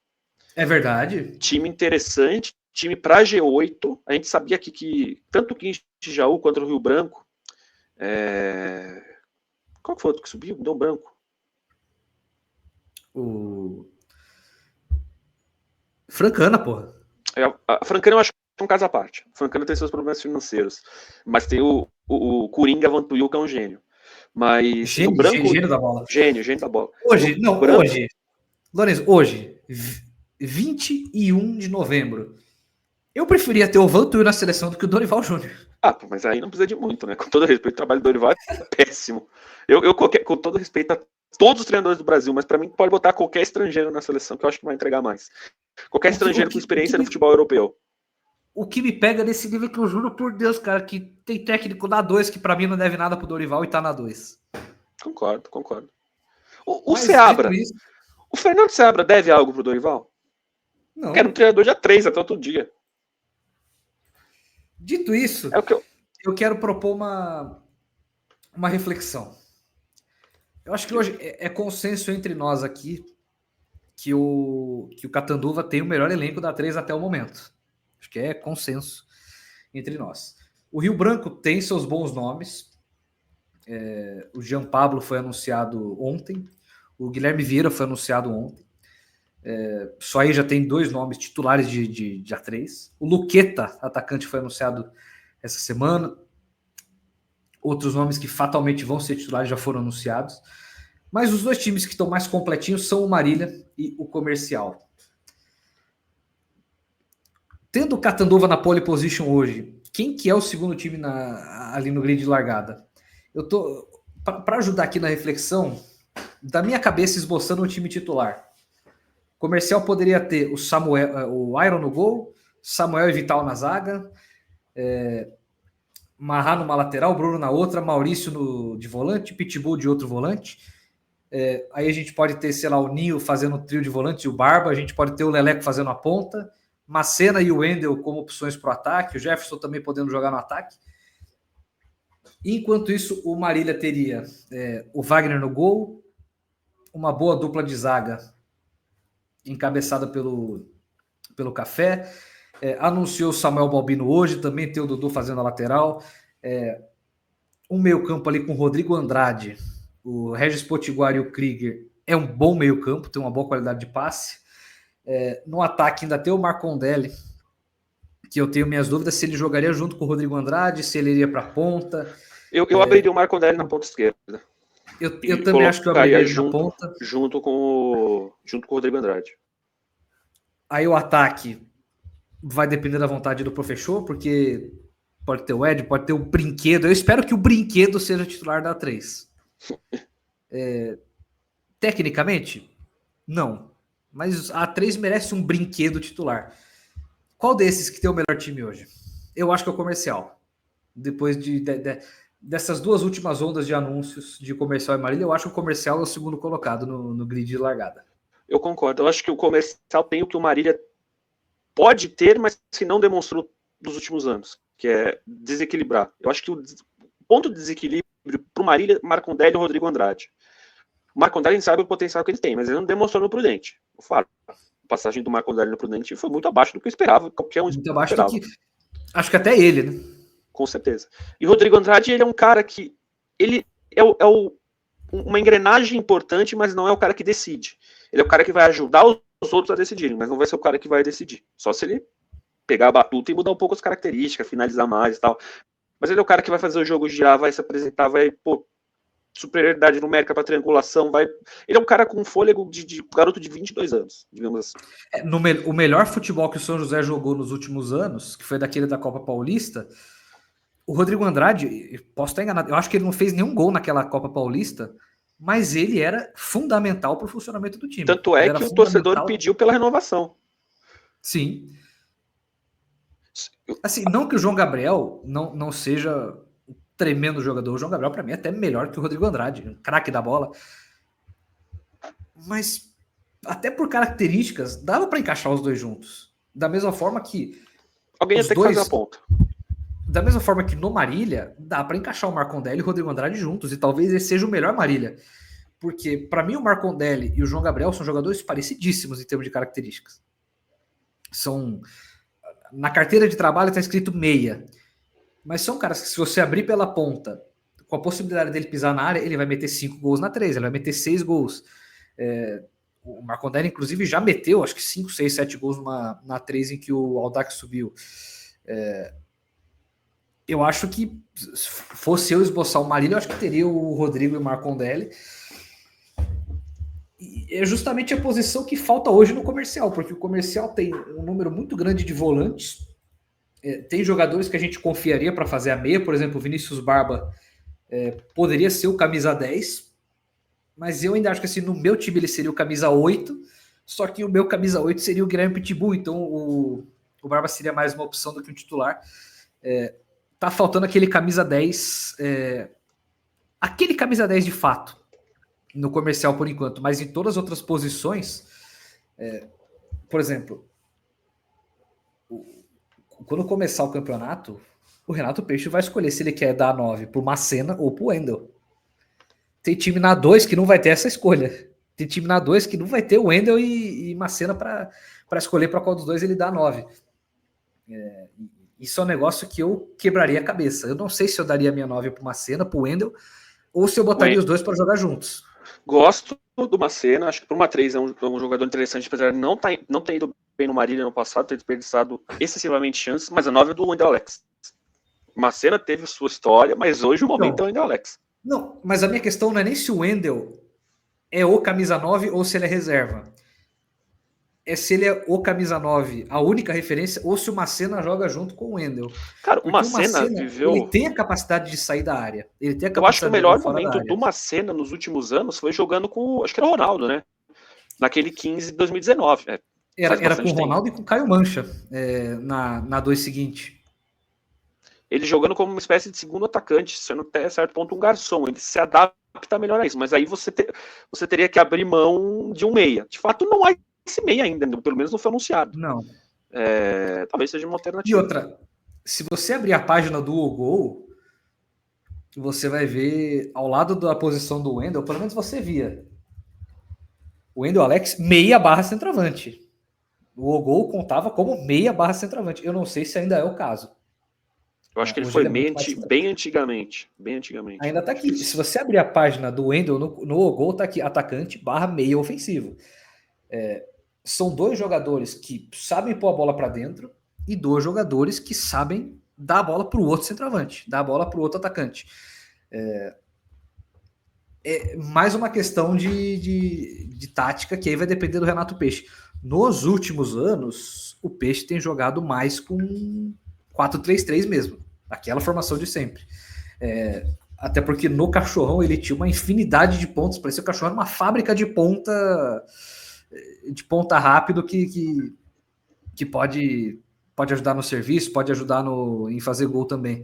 É verdade. Time interessante, time pra G8, a gente sabia aqui que tanto o Quinto de Jaú quanto o Rio Branco, qual que foi o outro que subiu? Deu branco. O Francana, porra. A Francana eu acho que é um caso à parte. A Francana tem seus problemas financeiros. Mas tem o Coringa Vantuil, que é um gênio. Mas gênio, no branco. Gênio da bola. Gênio da bola. Hoje, Lourenço, hoje, 21 de novembro. Eu preferia ter o Vantuil na seleção do que o Dorival Júnior. Mas aí não precisa de muito, né? Com todo respeito, o trabalho do Dorival é péssimo. Eu com todo respeito a todos os treinadores do Brasil, mas para mim pode botar qualquer estrangeiro na seleção que eu acho que vai entregar mais. Qualquer estrangeiro com experiência no futebol europeu. O que me pega nesse nível é que eu juro por Deus, cara, que tem técnico na 2 que para mim não deve nada pro Dorival e tá na 2. Concordo. O Seabra. Isso... O Fernando Seabra deve algo pro Dorival? Não. Era um treinador de A3 até outro dia. Dito isso, eu quero propor uma reflexão. Eu acho que hoje é consenso entre nós aqui que o Catanduva tem o melhor elenco da 3 até o momento. Acho que é consenso entre nós. O Rio Branco tem seus bons nomes. O Jean Pablo foi anunciado ontem. O Guilherme Vieira foi anunciado ontem. Só aí já tem 2 nomes titulares de A3. O Luqueta, atacante, foi anunciado essa semana. Outros nomes que fatalmente vão ser titulares já foram anunciados. Mas os 2 times que estão mais completinhos são o Marília e o Comercial. Tendo o Catanduva na pole position hoje, quem que é o segundo time ali no grid de largada? Eu tô, para ajudar aqui na reflexão, da minha cabeça esboçando o time titular. Comercial poderia ter o Iron no gol, Samuel e Vital na zaga, Marra numa lateral, Bruno na outra, Maurício de volante, Pitbull de outro volante. Aí a gente pode ter, sei lá, o Ninho fazendo o trio de volantes e o Barba, a gente pode ter o Leleco fazendo a ponta, Macena e o Wendel como opções para o ataque, o Jefferson também podendo jogar no ataque. Enquanto isso, o Marília teria o Wagner no gol, uma boa dupla de zaga encabeçada pelo Café. Anunciou o Samuel Balbino hoje, também tem o Dudu fazendo a lateral. Um meio-campo ali com o Rodrigo Andrade, o Regis Potiguar e o Krieger. É um bom meio-campo, tem uma boa qualidade de passe. No ataque ainda tem o Marcondelli, que eu tenho minhas dúvidas se ele jogaria junto com o Rodrigo Andrade, se ele iria para a ponta. Eu abriria o Marcondelli na ponta esquerda. Eu também acho que eu abriria ele na ponta. Junto com o Rodrigo Andrade. Aí o ataque vai depender da vontade do professor, porque pode ter o Ed, pode ter o Brinquedo. Eu espero que o Brinquedo seja titular da 3. Tecnicamente, não. Mas a 3 merece um Brinquedo titular. Qual desses que tem o melhor time hoje? Eu acho que é o Comercial. depois dessas duas últimas ondas de anúncios de Comercial e Marília. Eu acho que o Comercial é o segundo colocado no grid de largada. Eu concordo. Eu acho que o Comercial tem o que o Marília pode ter, mas que não demonstrou nos últimos anos, que é desequilibrar. Eu acho que o ponto de desequilíbrio para o Marília, Marcondelli e Rodrigo Andrade. O Marcondelli, a gente sabe o potencial que ele tem, mas ele não demonstrou no Prudente. Eu falo, a passagem do Marcondelli no Prudente foi muito abaixo do que eu esperava. Qualquer um muito abaixo do que... Acho que até ele, né? Com certeza. E o Rodrigo Andrade, ele é um cara que... Ele uma engrenagem importante, mas não é o cara que decide. Ele é o cara que vai ajudar os outros a decidirem, mas não vai ser o cara que vai decidir. Só se ele pegar a batuta e mudar um pouco as características, finalizar mais e tal. Mas ele é o cara que vai fazer o jogo girar, vai se apresentar, vai, superioridade numérica para triangulação, vai... Ele é um cara com fôlego de garoto de 22 anos, digamos assim. O melhor futebol que o São José jogou nos últimos anos, que foi daquele da Copa Paulista, o Rodrigo Andrade, posso estar enganado, eu acho que ele não fez nenhum gol naquela Copa Paulista, mas ele era fundamental para o funcionamento do time. Tanto é que o torcedor pediu pela renovação. Sim. Assim, não que o João Gabriel não seja um tremendo jogador. O João Gabriel, para mim, é até melhor que o Rodrigo Andrade, um craque da bola. Mas, até por características, dava para encaixar os dois juntos. Da mesma forma que... Alguém ia ter que fazer a ponta. Da mesma forma que no Marília, dá para encaixar o Marcondelli e o Rodrigo Andrade juntos. E talvez esse seja o melhor Marília. Porque, para mim, o Marcondelli e o João Gabriel são jogadores parecidíssimos em termos de características. São... Na carteira de trabalho está escrito meia. Mas são caras que, se você abrir pela ponta, com a possibilidade dele pisar na área, ele vai meter 5 gols na 3, ele vai meter 6 gols. O Marcondelli, inclusive, já meteu, acho que 5, 6, 7 gols na 3 em que o Audax subiu. Eu acho que, se fosse eu esboçar o Marília, eu acho que teria o Rodrigo e o Marcondelli. E é justamente a posição que falta hoje no Comercial, porque o Comercial tem um número muito grande de volantes, tem jogadores que a gente confiaria para fazer a meia, por exemplo, o Vinícius Barba poderia ser o camisa 10, mas eu ainda acho que assim, no meu time ele seria o camisa 8, só que o meu camisa 8 seria o Guilherme Pitbull, então o Barba seria mais uma opção do que um titular. Tá faltando aquele camisa 10, aquele camisa 10 de fato, no Comercial por enquanto, mas em todas as outras posições, por exemplo, quando começar o campeonato, o Renato Peixe vai escolher se ele quer dar 9 pro Macena ou pro Wendel. Tem time na 2 que não vai ter essa escolha. Tem time na 2 que não vai ter o Wendel e Macena para escolher para qual dos dois ele dá 9. Isso é um negócio que eu quebraria a cabeça. Eu não sei se eu daria minha 9 pro Macena, pro Wendel, ou se eu botaria os dois para jogar juntos. Gosto do Macena, acho que por uma 3 é um jogador interessante, apesar de não ter ido bem no Marília no passado, ter desperdiçado excessivamente chances, mas a 9 é do Wendel Alex. Macena teve sua história, mas hoje o momento é o Wendel Alex. Não, mas a minha questão não é nem se o Wendel é o camisa 9 ou se ele é reserva. É se ele é o camisa 9, a única referência, ou se o Macena joga junto com o Wendel. Cara, o Macena viveu... Ele tem a capacidade de sair da área. Ele tem a capacidade. Eu acho que o melhor momento do Macena nos últimos anos foi jogando com, acho que era o Ronaldo, né? Naquele 15 de 2019. Era com o Ronaldo e com o Caio Mancha na 2 seguinte. Ele jogando como uma espécie de segundo atacante, sendo até certo ponto um garçom. Ele se adapta melhor a isso. Mas aí você teria que abrir mão de um meia. De fato, não há esse meia ainda, pelo menos não foi anunciado. Não. Talvez seja uma alternativa. E outra, se você abrir a página do Gol, você vai ver ao lado da posição do Wendel, pelo menos você via o Wendel Alex meia barra centroavante. O Gol contava como meia barra centroavante. Eu não sei se ainda é o caso. Eu acho que ele foi bem antigamente. Ainda tá aqui. Se você abrir a página do Wendel no Gol, tá aqui atacante barra meia ofensivo. São dois jogadores que sabem pôr a bola para dentro e dois jogadores que sabem dar a bola para o outro centroavante, dar a bola para o outro atacante. É mais uma questão de tática que aí vai depender do Renato Peixe. Nos últimos anos, o Peixe tem jogado mais com 4-3-3 mesmo, aquela formação de sempre. Até porque no Cachorrão ele tinha uma infinidade de pontos, parecia que o Cachorrão era uma fábrica de ponta rápido que pode ajudar no serviço, pode ajudar em fazer gol também.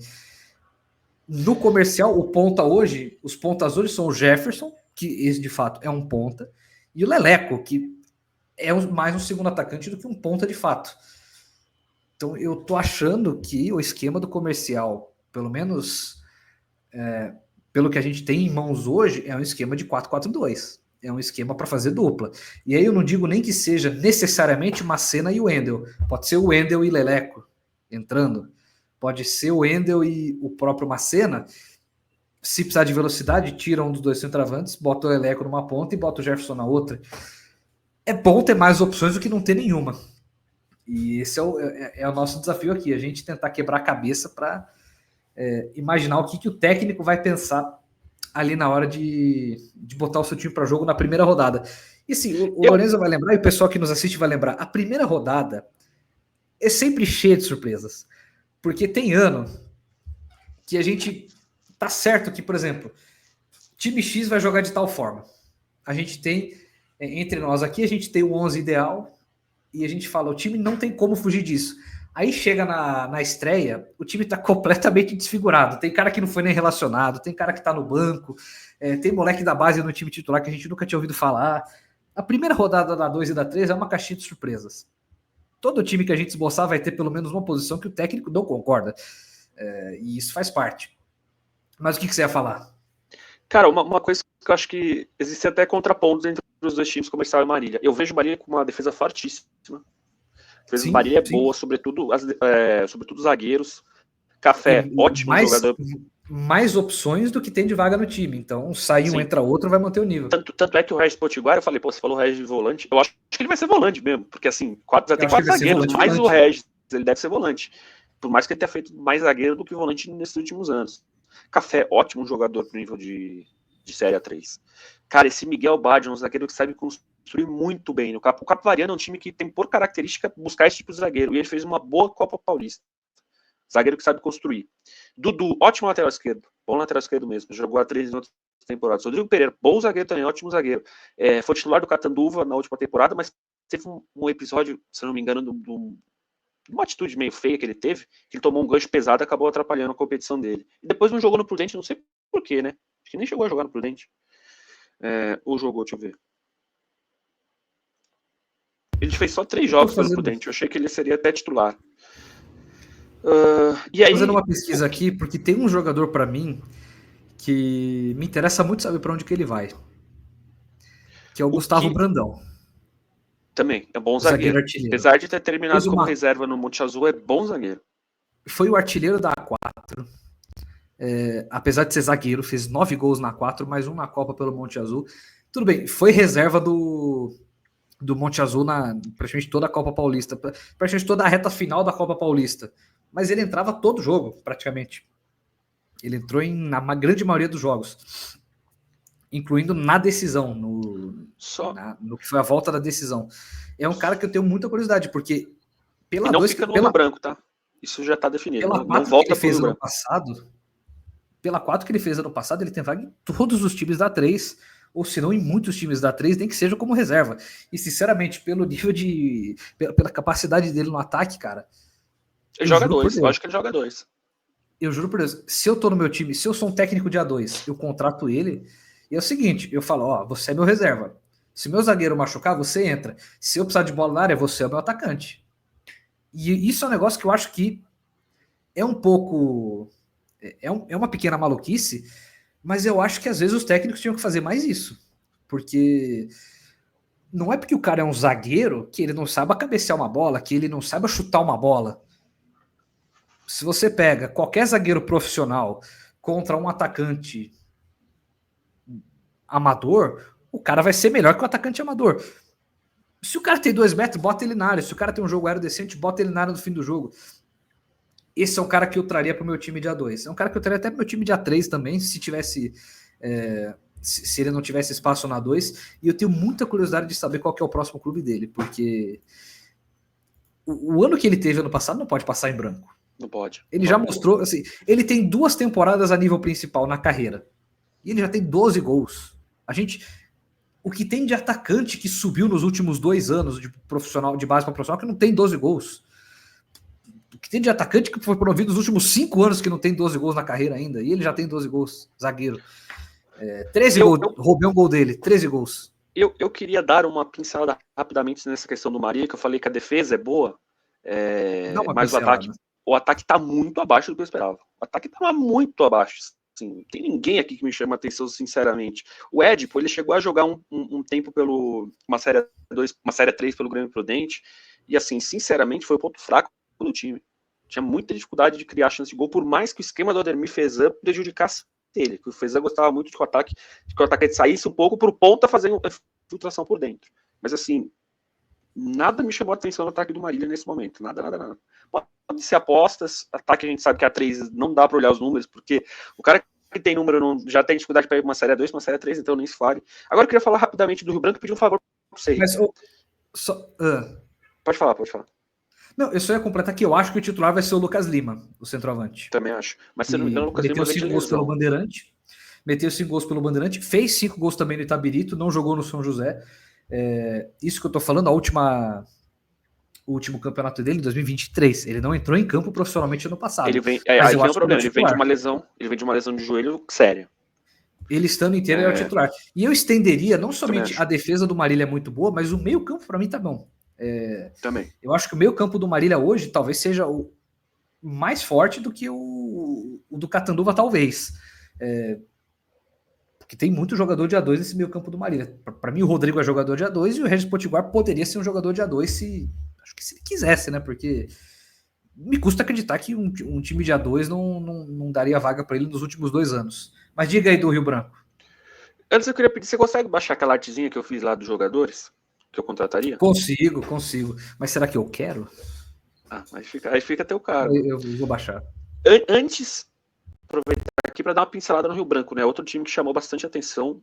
No Comercial, o ponta hoje, os pontas hoje são o Jefferson, que esse de fato é um ponta, e o Leleco, que é mais um segundo atacante do que um ponta de fato. Então eu tô achando que o esquema do Comercial, pelo menos pelo que a gente tem em mãos hoje, é um esquema de 4-4-2. É um esquema para fazer dupla. E aí eu não digo nem que seja necessariamente Macena e o Wendel. Pode ser o Wendel e Leleco entrando. Pode ser o Wendel e o próprio Macena. Se precisar de velocidade, tira um dos dois centroavantes, bota o Leleco numa ponta e bota o Jefferson na outra. É bom ter mais opções do que não ter nenhuma. E esse é o nosso desafio aqui, a gente tentar quebrar a cabeça para imaginar o que o técnico vai pensar ali na hora de botar o seu time para jogo na primeira rodada. E sim, o Lorenzo vai lembrar, e o pessoal que nos assiste vai lembrar, a primeira rodada é sempre cheia de surpresas. Porque tem ano que a gente tá certo que, por exemplo, time X vai jogar de tal forma. A gente tem, entre nós aqui, a gente tem o 11 ideal e a gente fala, o time não tem como fugir disso. Aí chega na estreia, o time tá completamente desfigurado. Tem cara que não foi nem relacionado, tem cara que tá no banco, tem moleque da base no time titular que a gente nunca tinha ouvido falar. A primeira rodada da 2 e da 3 é uma caixinha de surpresas. Todo time que a gente esboçar vai ter pelo menos uma posição que o técnico não concorda. E isso faz parte. Mas o que você ia falar? Cara, uma coisa que eu acho que existe até contrapontos entre os dois times, Comercial e Marília. Eu vejo Marília com uma defesa fortíssima. A defesa do Marília é boa, sobretudo os zagueiros. Café, ótimo jogador. Mais opções do que tem de vaga no time. Então, sai um, entra outro, vai manter o nível. Tanto é que o Regis Potiguar, eu falei, você falou o Regis de volante. Eu acho que ele vai ser volante mesmo, porque assim, já tem 4 zagueiros, mais o Regis, ele deve ser volante. Por mais que ele tenha feito mais zagueiro do que volante nesses últimos anos. Café, ótimo jogador pro nível de Série A3. Cara, esse Miguel Badi é um zagueiro que sabe construir muito bem. O Capivariano é um time que tem por característica buscar esse tipo de zagueiro. E ele fez uma boa Copa Paulista. Zagueiro que sabe construir. Dudu, ótimo lateral esquerdo. Bom lateral esquerdo mesmo. Jogou há 3 outras temporadas. Rodrigo Pereira, bom zagueiro também, ótimo zagueiro. Foi titular do Catanduva na última temporada, mas teve um episódio, se não me engano, uma atitude meio feia que ele teve, que ele tomou um gancho pesado e acabou atrapalhando a competição dele. E depois não jogou no Prudente, não sei porquê, né? Acho que nem chegou a jogar no Prudente. Ou jogou, deixa eu ver. Ele fez só 3 jogos pelo Prudente. Eu achei que ele seria até titular. E aí, fazendo uma pesquisa aqui, porque tem um jogador para mim que me interessa muito saber para onde que ele vai. Que é o Gustavo Brandão. Também, é bom zagueiro. Apesar de ter terminado como reserva no Monte Azul, é bom zagueiro. Foi o artilheiro da A4. Apesar de ser zagueiro, fez 9 gols na A4, mais um na Copa pelo Monte Azul. Tudo bem, foi reserva do Monte Azul na praticamente toda a Copa Paulista, praticamente toda a reta final da Copa Paulista. Mas ele entrava todo jogo, praticamente. Ele entrou na grande maioria dos jogos, incluindo na decisão, no que foi a volta da decisão. É um cara que eu tenho muita curiosidade, porque pela não fica no Rio Branco, tá? Isso já tá definido. Não volta pro Rio Branco. Pela 4 que ele fez ano passado, ele tem vaga em todos os times da 3, ou se não em muitos times da 3, nem que seja como reserva. E sinceramente, pelo nível pela capacidade dele no ataque, cara, ele joga 2, eu acho que ele joga 2. Eu juro por Deus, se eu tô no meu time, se eu sou um técnico de A2, eu contrato ele, e é o seguinte, eu falo, você é meu reserva. Se meu zagueiro machucar, você entra. Se eu precisar de bola na área, você é o meu atacante. E isso é um negócio que eu acho que é um pouco... É uma pequena maluquice, mas eu acho que às vezes os técnicos tinham que fazer mais isso. Porque não é porque o cara é um zagueiro que ele não saiba cabecear uma bola, que ele não saiba chutar uma bola. Se você pega qualquer zagueiro profissional contra um atacante amador, o cara vai ser melhor que o atacante amador. Se o cara tem 2 metros, bota ele na área. Se o cara tem um jogo aéreo decente, bota ele na área no fim do jogo. Esse é um cara que eu traria para o meu time de A2. É um cara que eu traria até para o meu time de A3 também, se tivesse... se ele não tivesse espaço na A2. E eu tenho muita curiosidade de saber qual que é o próximo clube dele, porque o ano que ele teve ano passado não pode passar em branco. Não pode. Ele já mostrou, assim, ele tem 2 temporadas a nível principal na carreira. E ele já tem 12 gols. O que tem de atacante que subiu nos últimos 2 anos de profissional, de base para profissional, que não tem 12 gols. que tem de atacante que foi promovido nos últimos 5 anos que não tem 12 gols na carreira ainda, e ele já tem 12 gols, zagueiro. 13 gols, roubei um gol dele, 13 gols. Eu queria dar uma pincelada rapidamente nessa questão do Maria, que eu falei que a defesa é boa, mas o ataque tá muito abaixo do que eu esperava. O ataque tava muito abaixo. Assim, não tem ninguém aqui que me chama a atenção, sinceramente. O Edipo, ele chegou a jogar um tempo pelo uma série 2, uma série 3 pelo Grêmio Prudente, e assim, sinceramente, foi o ponto fraco do time. Tinha muita dificuldade de criar chance de gol, por mais que o esquema do Ademir Fezan prejudicasse ele, que o Fezan gostava muito de que o atacante saísse um pouco pro ponta fazendo filtração por dentro. Mas assim, nada me chamou a atenção no ataque do Marília nesse momento. Nada. Pode ser apostas, ataque a gente sabe que a 3 não dá para olhar os números, porque o cara que tem número já tem dificuldade para ir uma série 2, uma série 3, então nem se fale. Agora eu queria falar rapidamente do Rio Branco e pedir um favor para você. Mas, Pode falar. Não, eu só ia completar que eu acho que o titular vai ser o Lucas Lima, o centroavante. Também acho. Mas se não me engano, o Lucas Lima meteu 5 gols pelo Bandeirante. Meteu 5 gols pelo Bandeirante. Fez 5 gols também no Itabirito. Não jogou no São José. Isso que eu tô falando, o último campeonato dele, em 2023. Ele não entrou em campo profissionalmente ano passado. Ele vem de uma lesão de joelho séria. Ele estando inteiro é o titular. E eu estenderia não somente a defesa do Marília é muito boa, mas o meio campo para mim tá bom. Também. Eu acho que o meio campo do Marília hoje talvez seja o mais forte do que o do Catanduva, talvez. Porque tem muito jogador de A2 nesse meio campo do Marília. Para mim, o Rodrigo é jogador de A2 e o Regis Potiguar poderia ser um jogador de A2 se ele quisesse, né? Porque me custa acreditar que um time de A2 não daria vaga para ele nos últimos 2 anos. Mas diga aí do Rio Branco. Antes eu queria pedir, você consegue baixar aquela artezinha que eu fiz lá dos jogadores? Que eu contrataria? Consigo. Mas será que eu quero? Aí fica teu cargo. Eu vou baixar. Antes, aproveitar aqui para dar uma pincelada no Rio Branco, né? Outro time que chamou bastante atenção.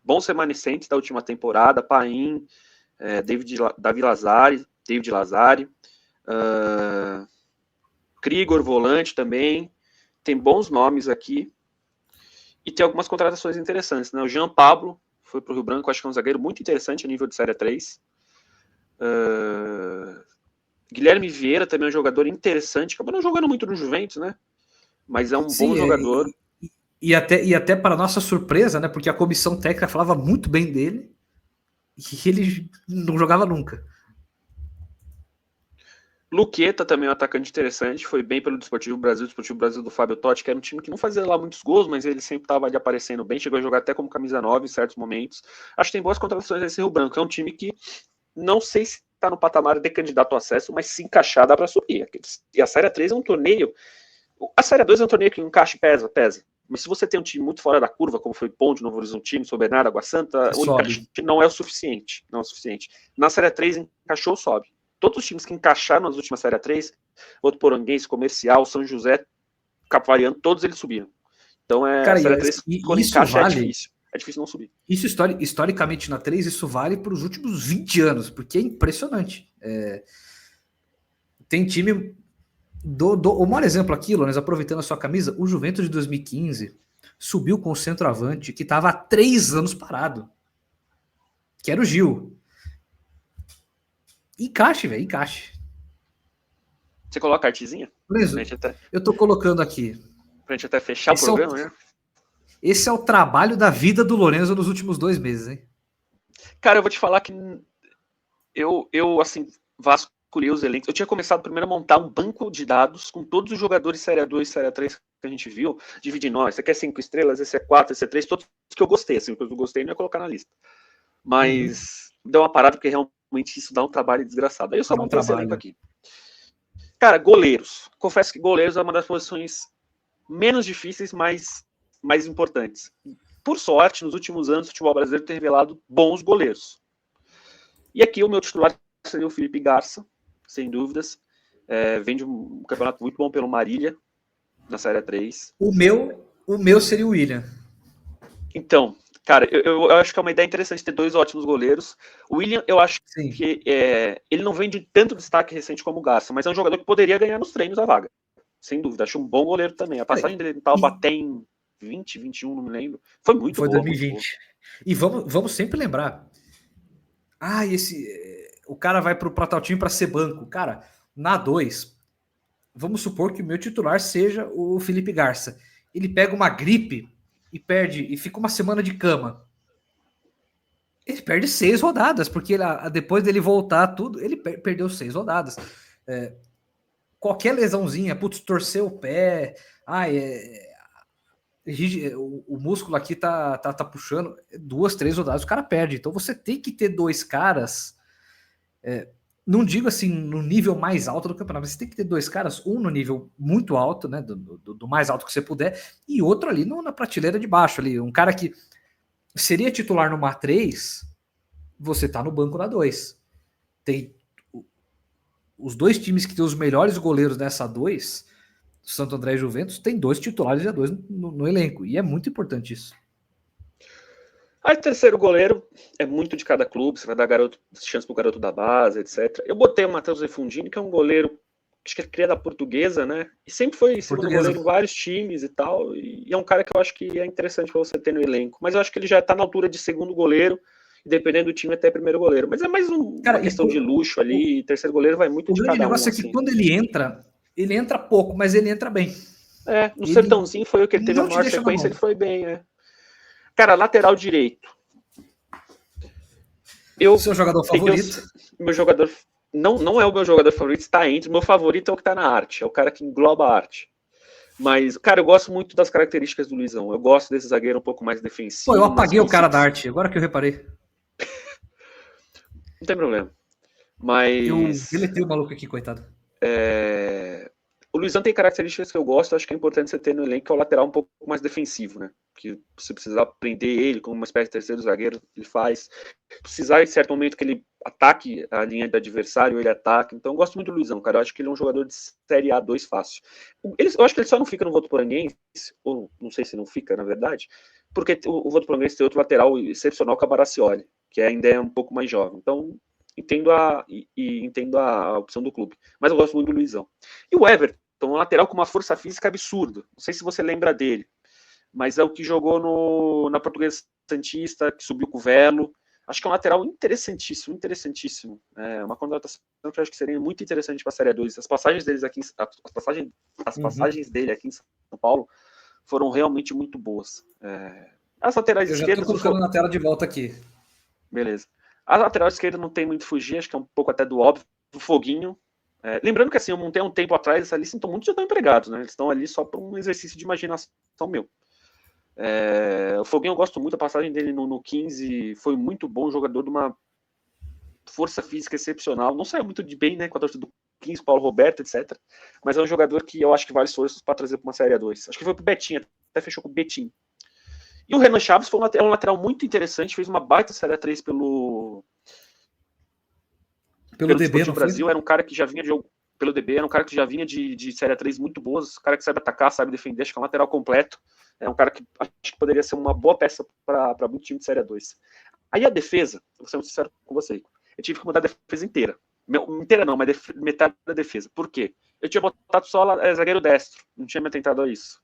Bons remanescentes da última temporada, Paim, David Lazari, Krigor, volante também. Tem bons nomes aqui. E tem algumas contratações interessantes, né? O Jean Pablo foi para o Rio Branco, acho que é um zagueiro muito interessante a nível de Série 3. Guilherme Vieira também é um jogador interessante, acabou não jogando muito no Juventus, né? Mas é um bom jogador. E até para nossa surpresa, né? Porque a comissão técnica falava muito bem dele e ele não jogava nunca. Luqueta também é um atacante interessante, foi bem pelo Desportivo Brasil do Fábio Totti, que era um time que não fazia lá muitos gols, mas ele sempre estava ali aparecendo bem, chegou a jogar até como camisa 9 em certos momentos. Acho que tem boas contratações nesse Rio Branco, é um time que não sei se está no patamar de candidato ao acesso, mas se encaixar dá para subir. E a Série 3 é um torneio, a Série 2 é um torneio que o encaixe pesa, mas se você tem um time muito fora da curva, como foi Ponte, Novo Horizontino, São Bernardo, Água Santa, o encaixe não é o suficiente. Na Série 3 encaixou, sobe. Todos os times que encaixaram nas últimas Série 3, Votuporanguense, Comercial, São José, Capivariano, todos eles subiram. Então a Série 3, quando encaixa, é difícil. É difícil não subir. Isso historicamente na 3, isso vale para os últimos 20 anos, porque é impressionante. Tem time... O maior exemplo aqui, Lones, aproveitando a sua camisa, o Juventus de 2015 subiu com o centroavante que estava há 3 anos parado, que era o Gil. Encaixe, velho, encaixe. Você coloca a artezinha? Eu tô colocando aqui. Pra gente até fechar o programa, né? Esse é o trabalho da vida do Lorenzo nos últimos 2 meses, hein? Cara, eu vou te falar que eu assim, vasculhei os elencos. Eu tinha começado primeiro a montar um banco de dados com todos os jogadores Série 2 e Série 3 que a gente viu, dividir nós. Esse aqui é 5 estrelas, esse é 4, esse é 3, todos que eu gostei. Assim, que eu gostei não ia colocar na lista. Mas deu uma parada porque realmente isso dá um trabalho desgraçado. Aí eu só montei esse elenco aqui. Cara, goleiros. Confesso que goleiros é uma das posições menos difíceis, mas mais importantes. Por sorte, nos últimos anos, o futebol brasileiro tem revelado bons goleiros. E aqui o meu titular seria o Felipe Garça, sem dúvidas. Vem de um campeonato muito bom pelo Marília, na Série 3. O meu seria o William. Então, cara, eu acho que é uma ideia interessante ter 2 ótimos goleiros. O William, eu acho que ele não vem de tanto destaque recente como o Garça, mas é um jogador que poderia ganhar nos treinos a vaga. Sem dúvida, acho um bom goleiro também. A passagem dele no Taubaté em 20, 21, não me lembro. Foi muito boa. Foi 2020. E vamos sempre lembrar. O cara vai pro tal time para ser banco. Cara, na 2, vamos supor que o meu titular seja o Felipe Garça. Ele pega uma gripe e perde, e fica uma semana de cama. Ele perde 6 rodadas, porque depois dele voltar tudo, ele perdeu 6 rodadas. Qualquer lesãozinha, putz, torceu o pé, o músculo aqui tá puxando, 2, 3 rodadas, o cara perde. Então você tem que ter 2 caras, não digo assim no nível mais alto do campeonato, mas você tem que ter 2 caras, um no nível muito alto, né, do mais alto que você puder, e outro ali na prateleira de baixo, ali, um cara que seria titular numa 3, você tá no banco na 2. Tem os 2 times que tem os melhores goleiros nessa 2, Santo André e Juventus, tem 2 titulares e 2 no elenco, e é muito importante isso. Aí terceiro goleiro é muito de cada clube, você vai dar chance pro garoto da base, etc. Eu botei o Matheus Refundini, que é um goleiro acho que é cria da Portuguesa, né? E sempre foi segundo goleiro em vários times e tal. E é um cara que eu acho que é interessante para você ter no elenco. Mas eu acho que ele já tá na altura de segundo goleiro, e dependendo do time até primeiro goleiro. Mas é mais uma questão de luxo ali, e terceiro goleiro vai muito de cada um. O negócio é que quando ele entra pouco, mas ele entra bem. No Sertãozinho foi o que ele teve a maior sequência, ele foi bem, Cara, lateral direito. Seu jogador favorito? Meu jogador não é o meu jogador favorito, está entre. O meu favorito é o que está na arte, é o cara que engloba a arte. Mas, cara, eu gosto muito das características do Luizão. Eu gosto desse zagueiro um pouco mais defensivo. Pô, eu apaguei o cara da arte, agora que eu reparei. Não tem problema. Mas. Eu deletei o maluco aqui, coitado. O Luizão tem características que eu gosto, acho que é importante você ter no elenco, que é o lateral um pouco mais defensivo, né? Que você precisar prender ele como uma espécie de terceiro zagueiro, ele faz. Precisar, em certo momento, que ele ataque a linha do adversário, ele ataque. Então, eu gosto muito do Luizão, cara. Eu acho que ele é um jogador de Série A2 fácil. Eu acho que ele só não fica no Votuporanguense, ou não sei se não fica, na verdade, porque o Votuporanguense tem outro lateral excepcional, que é o Baracioli, que ainda é um pouco mais jovem. Então, entendo a opção do clube. Mas eu gosto muito do Luizão. E o Everton, um lateral com uma força física absurda. Não sei se você lembra dele, mas é o que jogou na Portuguesa Santista, que subiu com o Velo. Acho que é um lateral interessantíssimo. É uma contratação que eu acho que seria muito interessante para a Série 2. As passagens dele aqui em São Paulo foram realmente muito boas. As laterais esquerdas... Eu já estou colocando na tela de volta aqui. Beleza. A lateral esquerda não tem muito fugir, acho que é um pouco até do óbvio. O Foguinho. Lembrando que assim, eu montei um tempo atrás essa lista, então muitos já estão empregados, né? Eles estão ali só para um exercício de imaginação meu. O Foguinho eu gosto muito, a passagem dele no 15 foi muito bom, jogador de uma força física excepcional. Não saiu muito de bem, né, com a torcida do 15, Paulo Roberto, etc. Mas é um jogador que eu acho que vale esforços para trazer para uma Série A2. Acho que foi pro Betinho, até fechou com o Betinho. E o Renan Chaves foi um lateral muito interessante, fez uma baita Série A3 pelo DB no Brasil. Era um cara que já vinha de jogo pelo DB, era um cara que já vinha de Série A3 muito boas, um cara que sabe atacar, sabe defender, acho que é um lateral completo. É um cara que acho que poderia ser uma boa peça para muito time de Série A2. Aí a defesa, vou ser muito sincero com você, eu tive que mudar a defesa inteira. Inteira não, mas metade da defesa. Por quê? Eu tinha botado só zagueiro destro, não tinha me atentado a isso.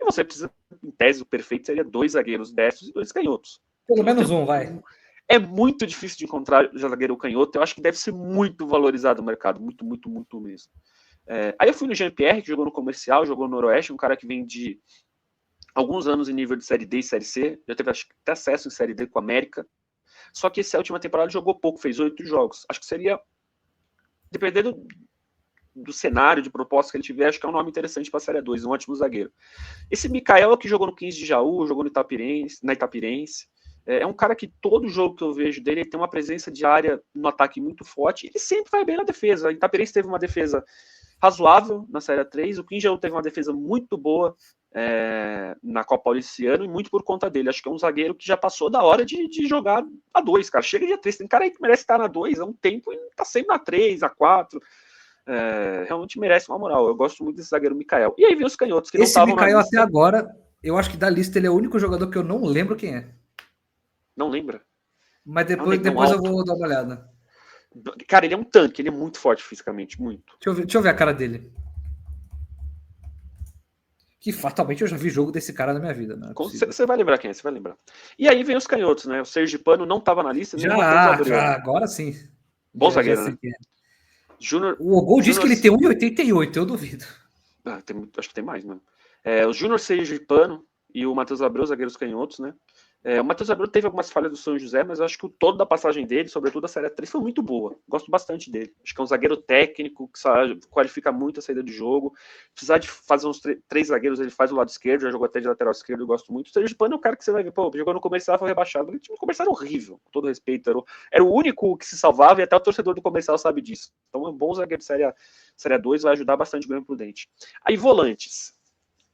E você precisa, em tese, o perfeito seria 2 zagueiros destros e 2 canhotos. Pelo menos um, vai. É muito difícil de encontrar zagueiro canhoto, eu acho que deve ser muito valorizado no mercado, muito, muito, muito mesmo. Aí eu fui no Jean-Pierre, que jogou no Comercial, jogou no Noroeste, um cara que vem de alguns anos em nível de Série D e Série C, já teve até acesso em Série D com a América, só que essa última temporada jogou pouco, fez 8 jogos. Acho que seria, dependendo do cenário de proposta que ele tiver, acho que é um nome interessante para a Série 2, um ótimo zagueiro. Esse Mikael é que jogou no 15 de Jaú, jogou na Itapirense. É um cara que todo jogo que eu vejo dele, ele tem uma presença de área no ataque muito forte, ele sempre vai bem na defesa. A Itapirense teve uma defesa razoável na Série 3, o 15 de Jaú teve uma defesa muito boa na Copa Paulista esse ano, e muito por conta dele. Acho que é um zagueiro que já passou da hora de jogar a 2, cara. Chega de A3, tem cara aí que merece estar na 2 há um tempo e tá sempre na 3, a 4. Realmente merece uma moral. Eu gosto muito desse zagueiro Mikael. E aí vem os canhotos que não estavam na lista. Esse Mikael até agora, eu acho que da lista ele é o único jogador que eu não lembro quem é. Não lembra? Mas depois eu vou dar uma olhada. Cara, ele é um tanque, ele é muito forte fisicamente, muito. Deixa eu ver a cara dele. Que fatalmente eu já vi jogo desse cara na minha vida, né? Você vai lembrar quem é, você vai lembrar. E aí vem os canhotos, né? O Sergipano não estava na lista. Já, agora sim. Bom zagueiro, né? Júnior. O Gol diz que ele tem 1,88, eu duvido. Acho que tem mais, né? O Júnior Sergipano e o Matheus Abreu, zagueiros canhotos, né? O Matheus Abreu teve algumas falhas do São José, mas eu acho que o todo da passagem dele, sobretudo a Série 3, foi muito boa. Gosto bastante dele. Acho que é um zagueiro técnico, que qualifica muito a saída de jogo. Precisar de fazer uns 3 zagueiros, ele faz o lado esquerdo, já jogou até de lateral esquerdo, eu gosto muito. O Sergipano é o cara que você vai ver, jogou no Comercial, foi rebaixado. O time do Comercial era horrível, com todo respeito. Era o único que se salvava e até o torcedor do Comercial sabe disso. Então é um bom zagueiro de Série 2, vai ajudar bastante o Grêmio Prudente. Aí, volantes.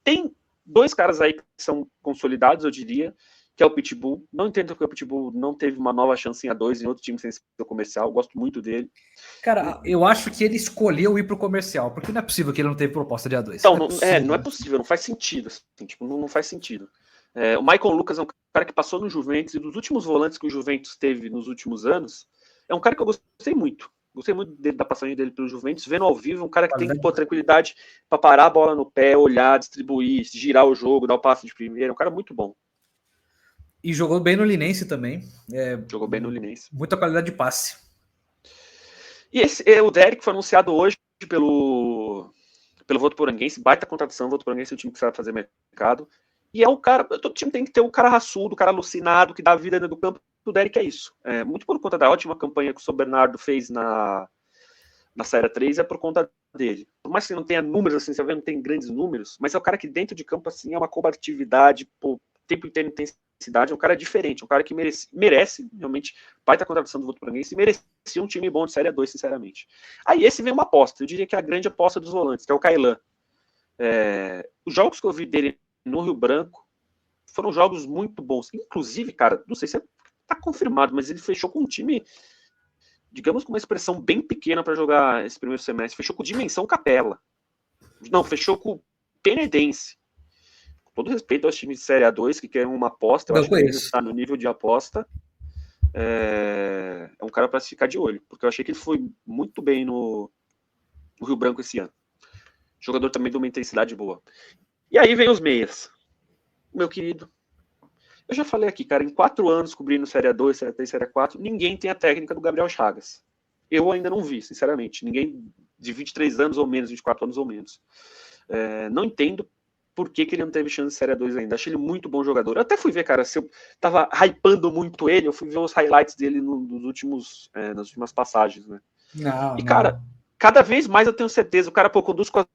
Tem 2 caras aí que são consolidados, eu diria, que é o Pitbull. Não entendo porque o Pitbull não teve uma nova chance em A2 em outro time sem ser Comercial. Gosto muito dele. Cara, eu acho que ele escolheu ir pro Comercial, porque não é possível que ele não teve proposta de A2. Então, não é possível, não faz sentido. Assim, tipo, não faz sentido. O Michael Lucas é um cara que passou no Juventus, e dos últimos volantes que o Juventus teve nos últimos anos, é um cara que eu gostei muito. Gostei muito da passagem dele pelo Juventus, vendo ao vivo, um cara que tem tranquilidade para parar a bola no pé, olhar, distribuir, girar o jogo, dar o passe de primeira. É um cara muito bom. E jogou bem no Linense também. Jogou bem no Linense. Muita qualidade de passe. E o Derek foi anunciado hoje pelo Votuporanguense. Baita contratação. O Votuporanguense é um time que sabe fazer mercado. E é um cara... Todo time tem que ter um cara raçudo, um cara alucinado, que dá vida dentro do campo. O Derek é isso. Muito por conta da ótima campanha que o São Bernardo fez na Série 3, é por conta dele. Por mais que você não tenha números, assim, você vê, não tem grandes números, mas é o cara que dentro de campo, assim, é uma combatividade, o tempo inteiro intensidade, é um cara diferente, um cara que merece realmente, baita contratação do Votuporanguense, e merecia um time bom de Série 2, sinceramente. Aí esse vem uma aposta, eu diria que é a grande aposta dos volantes, que é o Kailan. Os jogos que eu vi dele no Rio Branco foram jogos muito bons. Inclusive, cara, não sei se tá confirmado, mas ele fechou com um time, digamos, com uma expressão bem pequena para jogar esse primeiro semestre. Fechou com Dimensão Capela. Não, fechou com Penedense. Com todo respeito aos times de Série A2 que querem uma aposta, eu acho que ele está no nível de aposta. É um cara para se ficar de olho, porque eu achei que ele foi muito bem no Rio Branco esse ano. Jogador também de uma intensidade boa. E aí vem os meias. Meu querido, eu já falei aqui, cara, em 4 anos cobrindo Série A2, Série 3, Série 4, ninguém tem a técnica do Gabriel Chagas. Eu ainda não vi, sinceramente. Ninguém de 23 anos ou menos, 24 anos ou menos. Não entendo por que ele não teve chance de Série A2 ainda. Achei ele muito bom jogador. Eu até fui ver, cara, se eu tava hypando muito ele, eu fui ver os highlights dele nas últimas passagens, né? Cara, cada vez mais eu tenho certeza, o cara, conduz com as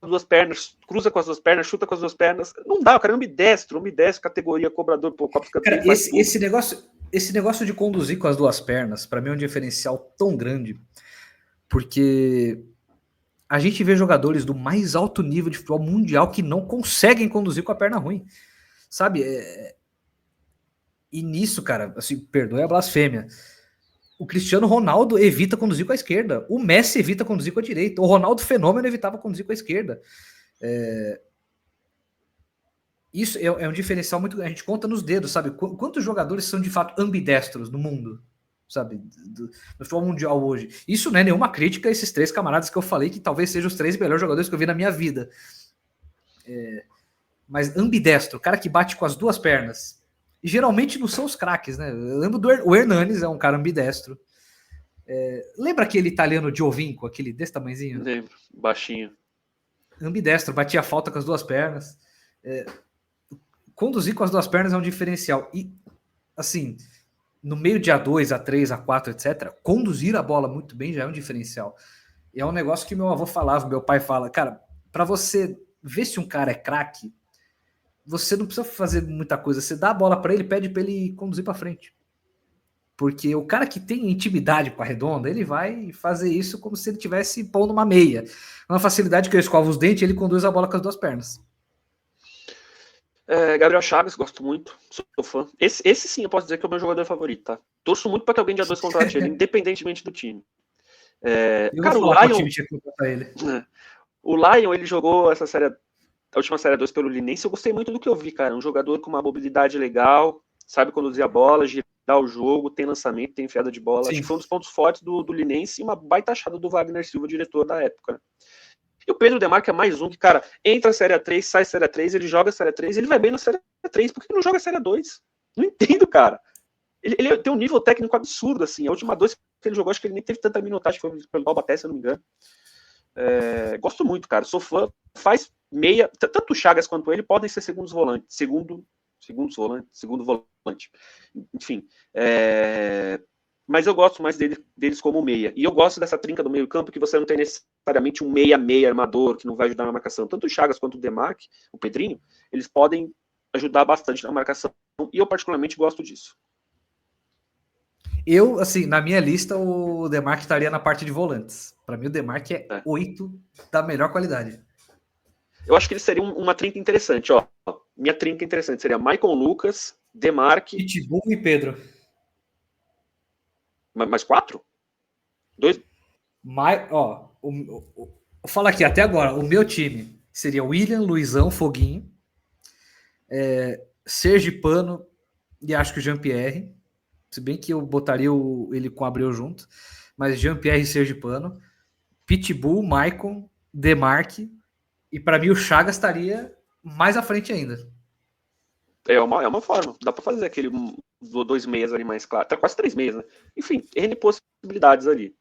2 pernas, cruza com as 2 pernas, chuta com as 2 pernas. Não dá, o cara é ambidestro, categoria, cobrador, cara, esse negócio de conduzir com as 2 pernas, para mim é um diferencial tão grande, porque a gente vê jogadores do mais alto nível de futebol mundial que não conseguem conduzir com a perna ruim, sabe? E nisso, cara, assim, perdoe a blasfêmia, o Cristiano Ronaldo evita conduzir com a esquerda, o Messi evita conduzir com a direita, o Ronaldo Fenômeno evitava conduzir com a esquerda. Isso é um diferencial muito... A gente conta nos dedos, sabe? Quantos jogadores são de fato ambidestros no mundo, sabe? No futebol mundial hoje. Isso não é nenhuma crítica a esses 3 camaradas que eu falei, que talvez sejam os 3 melhores jogadores que eu vi na minha vida. Mas ambidestro, o cara que bate com as 2 pernas. E geralmente não são os craques, né? Eu lembro o Hernanes, é um cara ambidestro. Lembra aquele italiano Giovinco, aquele desse tamanhozinho? Lembro, baixinho. Ambidestro, batia falta com as 2 pernas. Conduzir com as 2 pernas é um diferencial. E, assim, no meio de A2, A3, A4, etc., conduzir a bola muito bem já é um diferencial. E é um negócio que meu avô falava, meu pai fala, cara, para você ver se um cara é craque, você não precisa fazer muita coisa. Você dá a bola para ele, pede para ele conduzir para frente. Porque o cara que tem intimidade com a redonda, ele vai fazer isso como se ele estivesse pondo uma meia. Uma facilidade que eu escovo os dentes, ele conduz a bola com as 2 pernas. Gabriel Chagas, gosto muito, sou fã. Esse sim, eu posso dizer que é o meu jogador favorito, tá? Torço muito para que alguém de A2 contrate ele, independentemente do time. Cara, o Lion... O Lion, ele jogou a última Série 2 pelo Linense, eu gostei muito do que eu vi, cara. Um jogador com uma mobilidade legal, sabe conduzir a bola, girar o jogo, tem lançamento, tem enfiada de bola. Sim. Acho que foi um dos pontos fortes do Linense e uma baita achada do Wagner Silva, diretor da época, né? E o Pedro Demarque é mais um que, cara, entra a Série 3, sai a Série 3, ele joga a Série 3, ele vai bem na Série 3, por que não joga a Série 2? Não entendo, cara. Ele tem um nível técnico absurdo, assim. A última 2 que ele jogou, acho que ele nem teve tanta minutagem, foi pelo Taubaté, se eu não me engano. Gosto muito, cara. Sou fã. Faz meia. Tanto o Chagas quanto ele podem ser segundos volantes. Segundo volante. Enfim. Mas eu gosto mais deles como meia. E eu gosto dessa trinca do meio campo, que você não tem necessariamente um meia-meia armador que não vai ajudar na marcação. Tanto o Chagas quanto o Demarque, o Pedrinho, eles podem ajudar bastante na marcação. E eu particularmente gosto disso. Eu, assim, na minha lista, o Demarque estaria na parte de volantes. Para mim, o Demarque é 8 da melhor qualidade. Eu acho que ele seria uma trinca interessante, ó. Minha trinca interessante seria Maicon Lucas, Demarque... Pitbull e Pedro. Mais 4? 2? Vou falar aqui, até agora, o meu time seria William, Luizão, Foguinho, Sergipano e acho que o Jean-Pierre. Se bem que eu botaria ele com o Abreu junto, mas Jean-Pierre e Sergipano, Pitbull, Maicon, Demarque, e para mim o Chagas estaria mais à frente ainda. É uma forma, dá para fazer aquele 2 meias ali mais claro, tá quase 3 meias, né? Enfim, N possibilidades ali.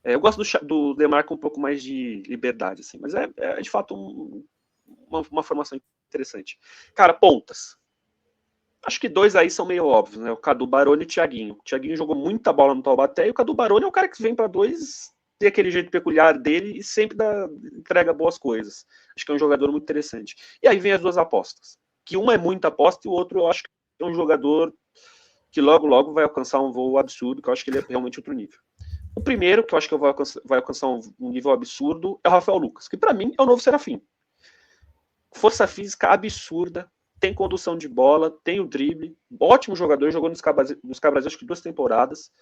Eu gosto do Demarque um pouco mais de liberdade, assim, mas é de fato uma formação interessante. Cara, pontas. Acho que 2 aí são meio óbvios, né? O Cadu Baroni e o Thiaguinho. O Thiaguinho jogou muita bola no Taubaté e o Cadu Baroni é o cara que vem para 2, tem aquele jeito peculiar dele e sempre entrega boas coisas. Acho que é um jogador muito interessante. E aí vem as 2 apostas. Que uma é muita aposta e o outro eu acho que é um jogador que logo vai alcançar um voo absurdo, que eu acho que ele é realmente outro nível. O primeiro, que eu acho que vai alcançar um nível absurdo, é o Rafael Lucas, que para mim é o novo Serafim. Força física absurda, tem condução de bola, tem o drible, ótimo jogador, jogou nos Cabras acho que 2 temporadas.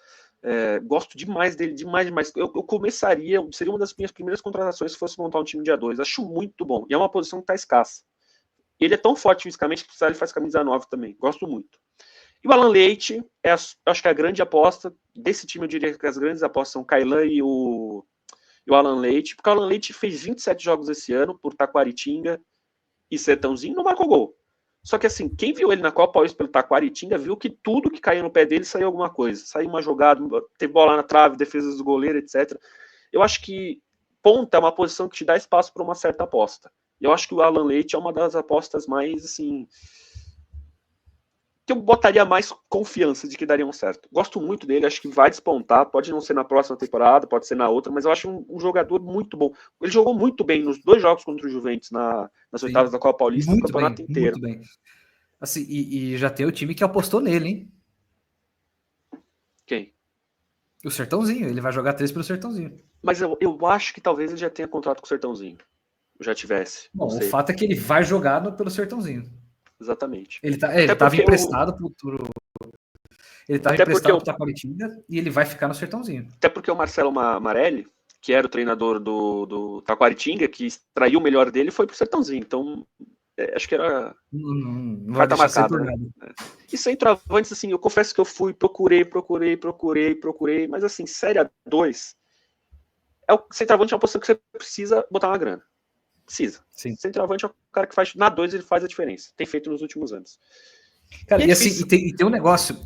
Gosto demais dele, demais. Eu começaria, seria uma das minhas primeiras contratações se fosse montar um time de A2. Acho muito bom. E é uma posição que está escassa. Ele é tão forte fisicamente que ele faz camisa 9 também. Gosto muito. E o Alan Leite, acho que é a grande aposta. Desse time, eu diria que as grandes apostas são o Kailan e o Alan Leite. Porque o Alan Leite fez 27 jogos esse ano por Taquaritinga e Sertãozinho, não marcou gol. Só que assim, quem viu ele na Copa Paulista pelo Taquaritinga viu que tudo que caía no pé dele saiu alguma coisa. Saiu uma jogada, teve bola na trave, defesas do goleiro, etc. Eu acho que ponta é uma posição que te dá espaço para uma certa aposta. Eu acho que o Alan Leite é uma das apostas mais, assim, que eu botaria mais confiança de que dariam certo. Gosto muito dele, acho que vai despontar, pode não ser na próxima temporada, pode ser na outra, mas eu acho um jogador muito bom. Ele jogou muito bem nos 2 jogos contra o Juventus nas oitavas da Copa Paulista, no campeonato inteiro. Muito bem. Assim, e já tem o time que apostou nele, hein? Quem? O Sertãozinho, ele vai jogar 3 pelo Sertãozinho. Mas eu acho que talvez ele já tenha contrato com o Sertãozinho. Já tivesse. Bom, o fato é que ele vai jogar pelo Sertãozinho. Exatamente. Ele estava emprestado ele estava emprestado pro Taquaritinga e ele vai ficar no Sertãozinho. Até porque o Marcelo Marelli, que era o treinador do Taquaritinga, que extraiu o melhor dele, foi pro Sertãozinho. Então, acho que era não vai deixar marcada, né? E centroavantes, assim, eu confesso que eu procurei, mas assim, Série A2, centroavante é uma posição que você precisa botar uma grana. Precisa. Sim. Centroavante é o cara que faz, na 2 ele faz a diferença. Tem feito nos últimos anos. Cara, e tem um negócio,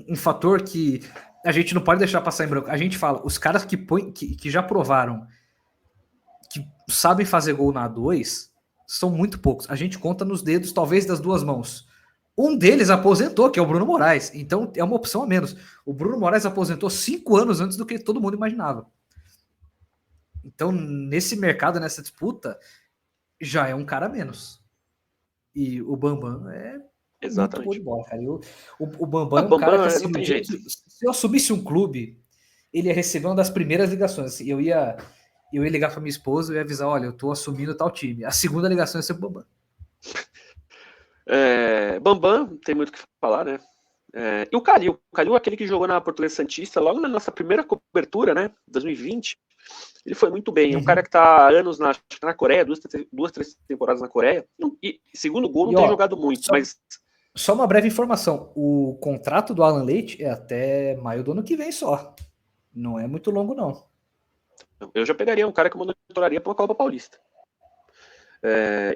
um fator que a gente não pode deixar passar em branco. A gente fala, os caras que já provaram que sabem fazer gol na 2 são muito poucos. A gente conta nos dedos, talvez, das 2 mãos. Um deles aposentou, que é o Bruno Moraes. Então é uma opção a menos. O Bruno Moraes aposentou 5 anos antes do que todo mundo imaginava. Então, nesse mercado, nessa disputa, já é um cara a menos. E o Bambam é muito bom de bola, cara. O Bambam é um cara que, assim, se eu assumisse um clube, ele ia receber uma das primeiras ligações. Assim, eu ia ligar para minha esposa e ia avisar, olha, eu tô assumindo tal time. A segunda ligação ia ser o Bambam. Bambam, tem muito o que falar, né? E o Calil é aquele que jogou na Portuguesa Santista logo na nossa primeira cobertura, né? 2020. Ele foi muito bem. É um cara que tá há anos na Coreia, 2-3 temporadas na Coreia. E segundo gol, não tem jogado muito, mas... Só uma breve informação. O contrato do Alan Leite é até maio do ano que vem só. Não é muito longo, não. Eu já pegaria um cara que monitoraria para uma Copa Paulista.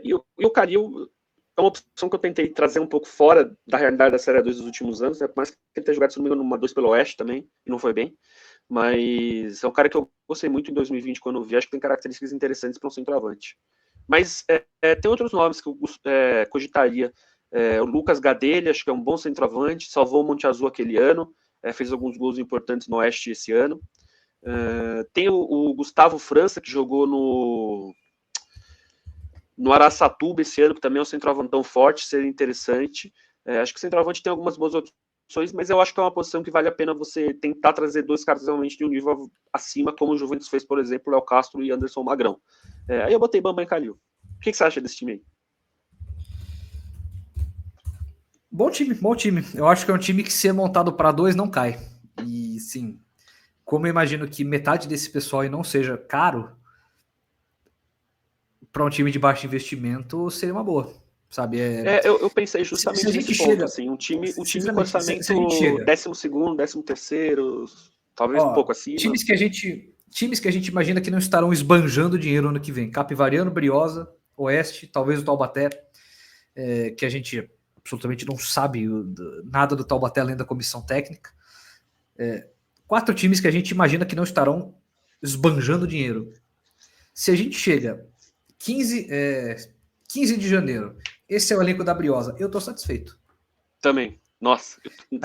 E o Calil, é uma opção que eu tentei trazer um pouco fora da realidade da Série A2 dos últimos anos, né? Por mais que ele tenha jogado, se não me engano, numa 2 pelo Oeste também, e não foi bem. Mas é um cara que eu gostei muito em 2020 quando eu vi, acho que tem características interessantes para um centroavante. Mas tem outros nomes que eu cogitaria. O Lucas Gadelha, acho que é um bom centroavante, salvou o Monte Azul aquele ano, fez alguns gols importantes no Oeste esse ano. Tem o Gustavo França, que jogou no Araçatuba esse ano, que também é um centroavantão forte, seria interessante. Acho que o centroavante tem algumas boas opções, mas eu acho que é uma posição que vale a pena você tentar trazer dois caras realmente de um nível acima, como o Juventus fez, por exemplo, Léo Castro e Anderson Magrão. Aí eu botei Bamba e Calil. O que você acha desse time aí? Bom time, bom time. Eu acho que é um time que, se é montado para dois, não cai. E sim, como eu imagino que metade desse pessoal aí não seja caro, para um time de baixo investimento seria uma boa, sabe? Eu pensei justamente se a gente nesse chega, ponto, assim, um time com orçamento 12º, 13º, talvez um pouco acima. Times que a gente imagina que não estarão esbanjando dinheiro ano que vem. Capivariano, Briosa, Oeste, talvez o Taubaté, que a gente absolutamente não sabe nada do Taubaté além da comissão técnica. 4 times que a gente imagina que não estarão esbanjando dinheiro. Se a gente chega 15 de janeiro, esse é o elenco da Briosa, eu tô satisfeito. Também. Nossa,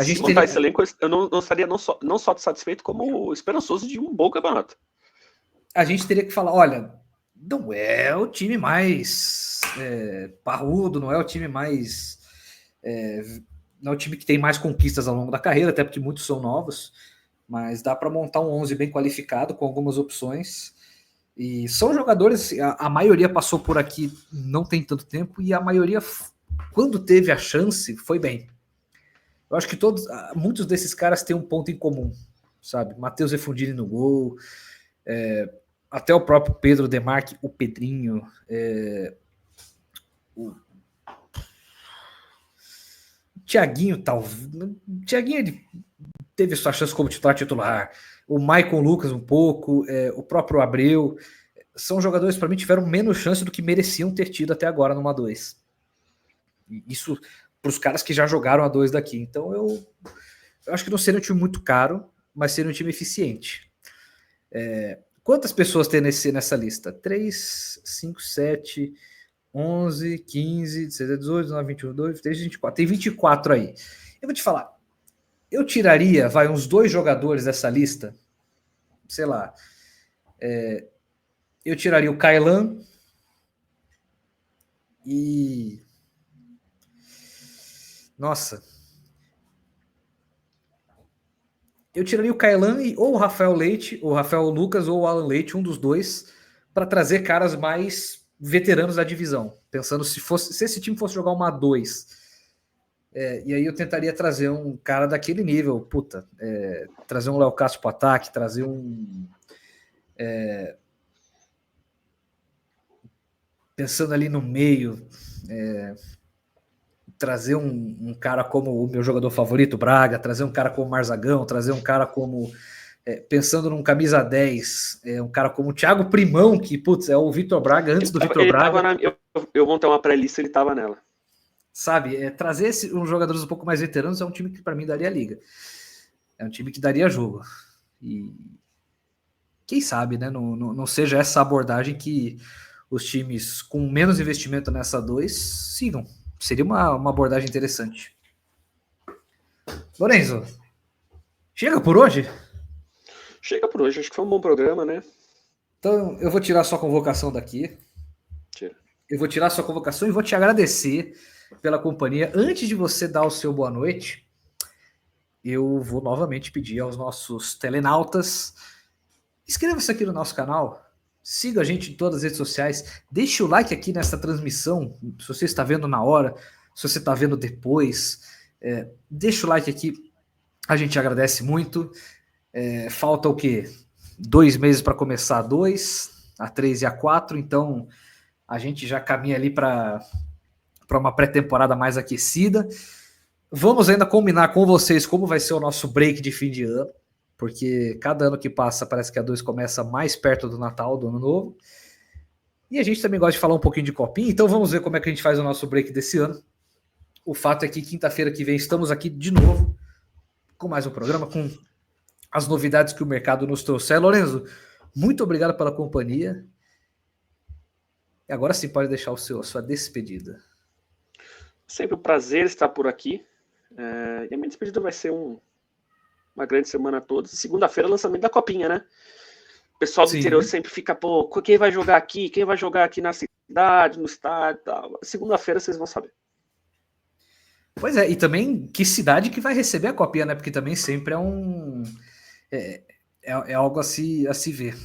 se montar esse elenco, eu não estaria não só satisfeito, como esperançoso de um bom campeonato. A gente teria que falar, olha, não é o time mais parrudo, não é o time mais... não é o time que tem mais conquistas ao longo da carreira, até porque muitos são novos, mas dá para montar um 11 bem qualificado, com algumas opções. E são jogadores, a maioria passou por aqui não tem tanto tempo, e a maioria, quando teve a chance, foi bem. Eu acho que muitos desses caras têm um ponto em comum, sabe? Matheus Efundini no gol, até o próprio Pedro Demarque, o Pedrinho, o Thiaguinho, Thiaguinho ele teve sua chance como titular, o Maicon Lucas um pouco, o próprio Abreu, são jogadores para mim tiveram menos chance do que mereciam ter tido até agora numa 2. Isso para os caras que já jogaram a 2 daqui. Então eu acho que não seria um time muito caro, mas seria um time eficiente. Quantas pessoas tem nessa lista? 3, 5, 7, 11, 15, 16, 18, 19, 21, 22, 23, 24. Tem 24 aí. Eu vou te falar. Eu tiraria, uns 2 jogadores dessa lista. Sei lá. Eu tiraria o Kailan e... Nossa. Eu tiraria o Kailan e ou o Rafael Leite, ou o Rafael Lucas, ou o Alan Leite, um dos dois, para trazer caras mais veteranos da divisão. Pensando se esse time fosse jogar uma 2. E aí eu tentaria trazer um cara daquele nível, trazer um Léo Castro para o ataque, trazer pensando ali no meio, trazer um cara como o meu jogador favorito, Braga, trazer um cara como o Marzagão, trazer um cara como, pensando num camisa 10, um cara como o Thiago Primão, que, é o Vitor Braga, antes do Vitor Braga. Eu montei uma pré-lista, ele estava nela. Sabe, trazer uns jogadores um pouco mais veteranos é um time que para mim daria liga. É um time que daria jogo. E quem sabe, né, não seja essa abordagem que os times com menos investimento nessa 2 sigam. Seria uma abordagem interessante. Lorenzo, chega por hoje? Chega por hoje, acho que foi um bom programa, né? Então eu vou tirar sua convocação daqui. Tira. Eu vou tirar sua convocação e vou te agradecer pela companhia. Antes de você dar o seu boa noite, eu vou novamente pedir aos nossos telenautas, inscreva-se aqui no nosso canal, siga a gente em todas as redes sociais, deixe o like aqui nessa transmissão, se você está vendo na hora, se você está vendo depois, deixa o like aqui, a gente agradece muito. Falta o quê? 2 meses para começar a 2, a 3 e a 4, então a gente já caminha ali para uma pré-temporada mais aquecida. Vamos ainda combinar com vocês como vai ser o nosso break de fim de ano, porque cada ano que passa parece que a 2 começa mais perto do Natal, do Ano Novo. E a gente também gosta de falar um pouquinho de copinha, então vamos ver como é que a gente faz o nosso break desse ano. O fato é que quinta-feira que vem estamos aqui de novo com mais um programa, com as novidades que o mercado nos trouxe. Lorenzo, muito obrigado pela companhia. E agora sim pode deixar a sua despedida. Sempre um prazer estar por aqui. E a minha despedida vai ser uma grande semana a todos. Segunda-feira, lançamento da Copinha, né? O pessoal do interior sempre fica, pô, quem vai jogar aqui? Quem vai jogar aqui na cidade, no estádio e tal? Segunda-feira vocês vão saber. Pois é, e também que cidade que vai receber a Copinha, né? Porque também sempre é algo a se ver.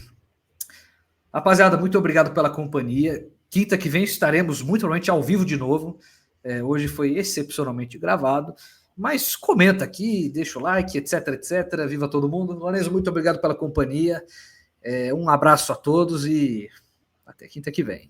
Rapaziada, muito obrigado pela companhia. Quinta que vem estaremos muito provavelmente ao vivo de novo. Hoje foi excepcionalmente gravado. Mas comenta aqui, deixa o like, etc, etc. Viva todo mundo. Lorenzo, muito obrigado pela companhia. Um abraço a todos e até quinta que vem.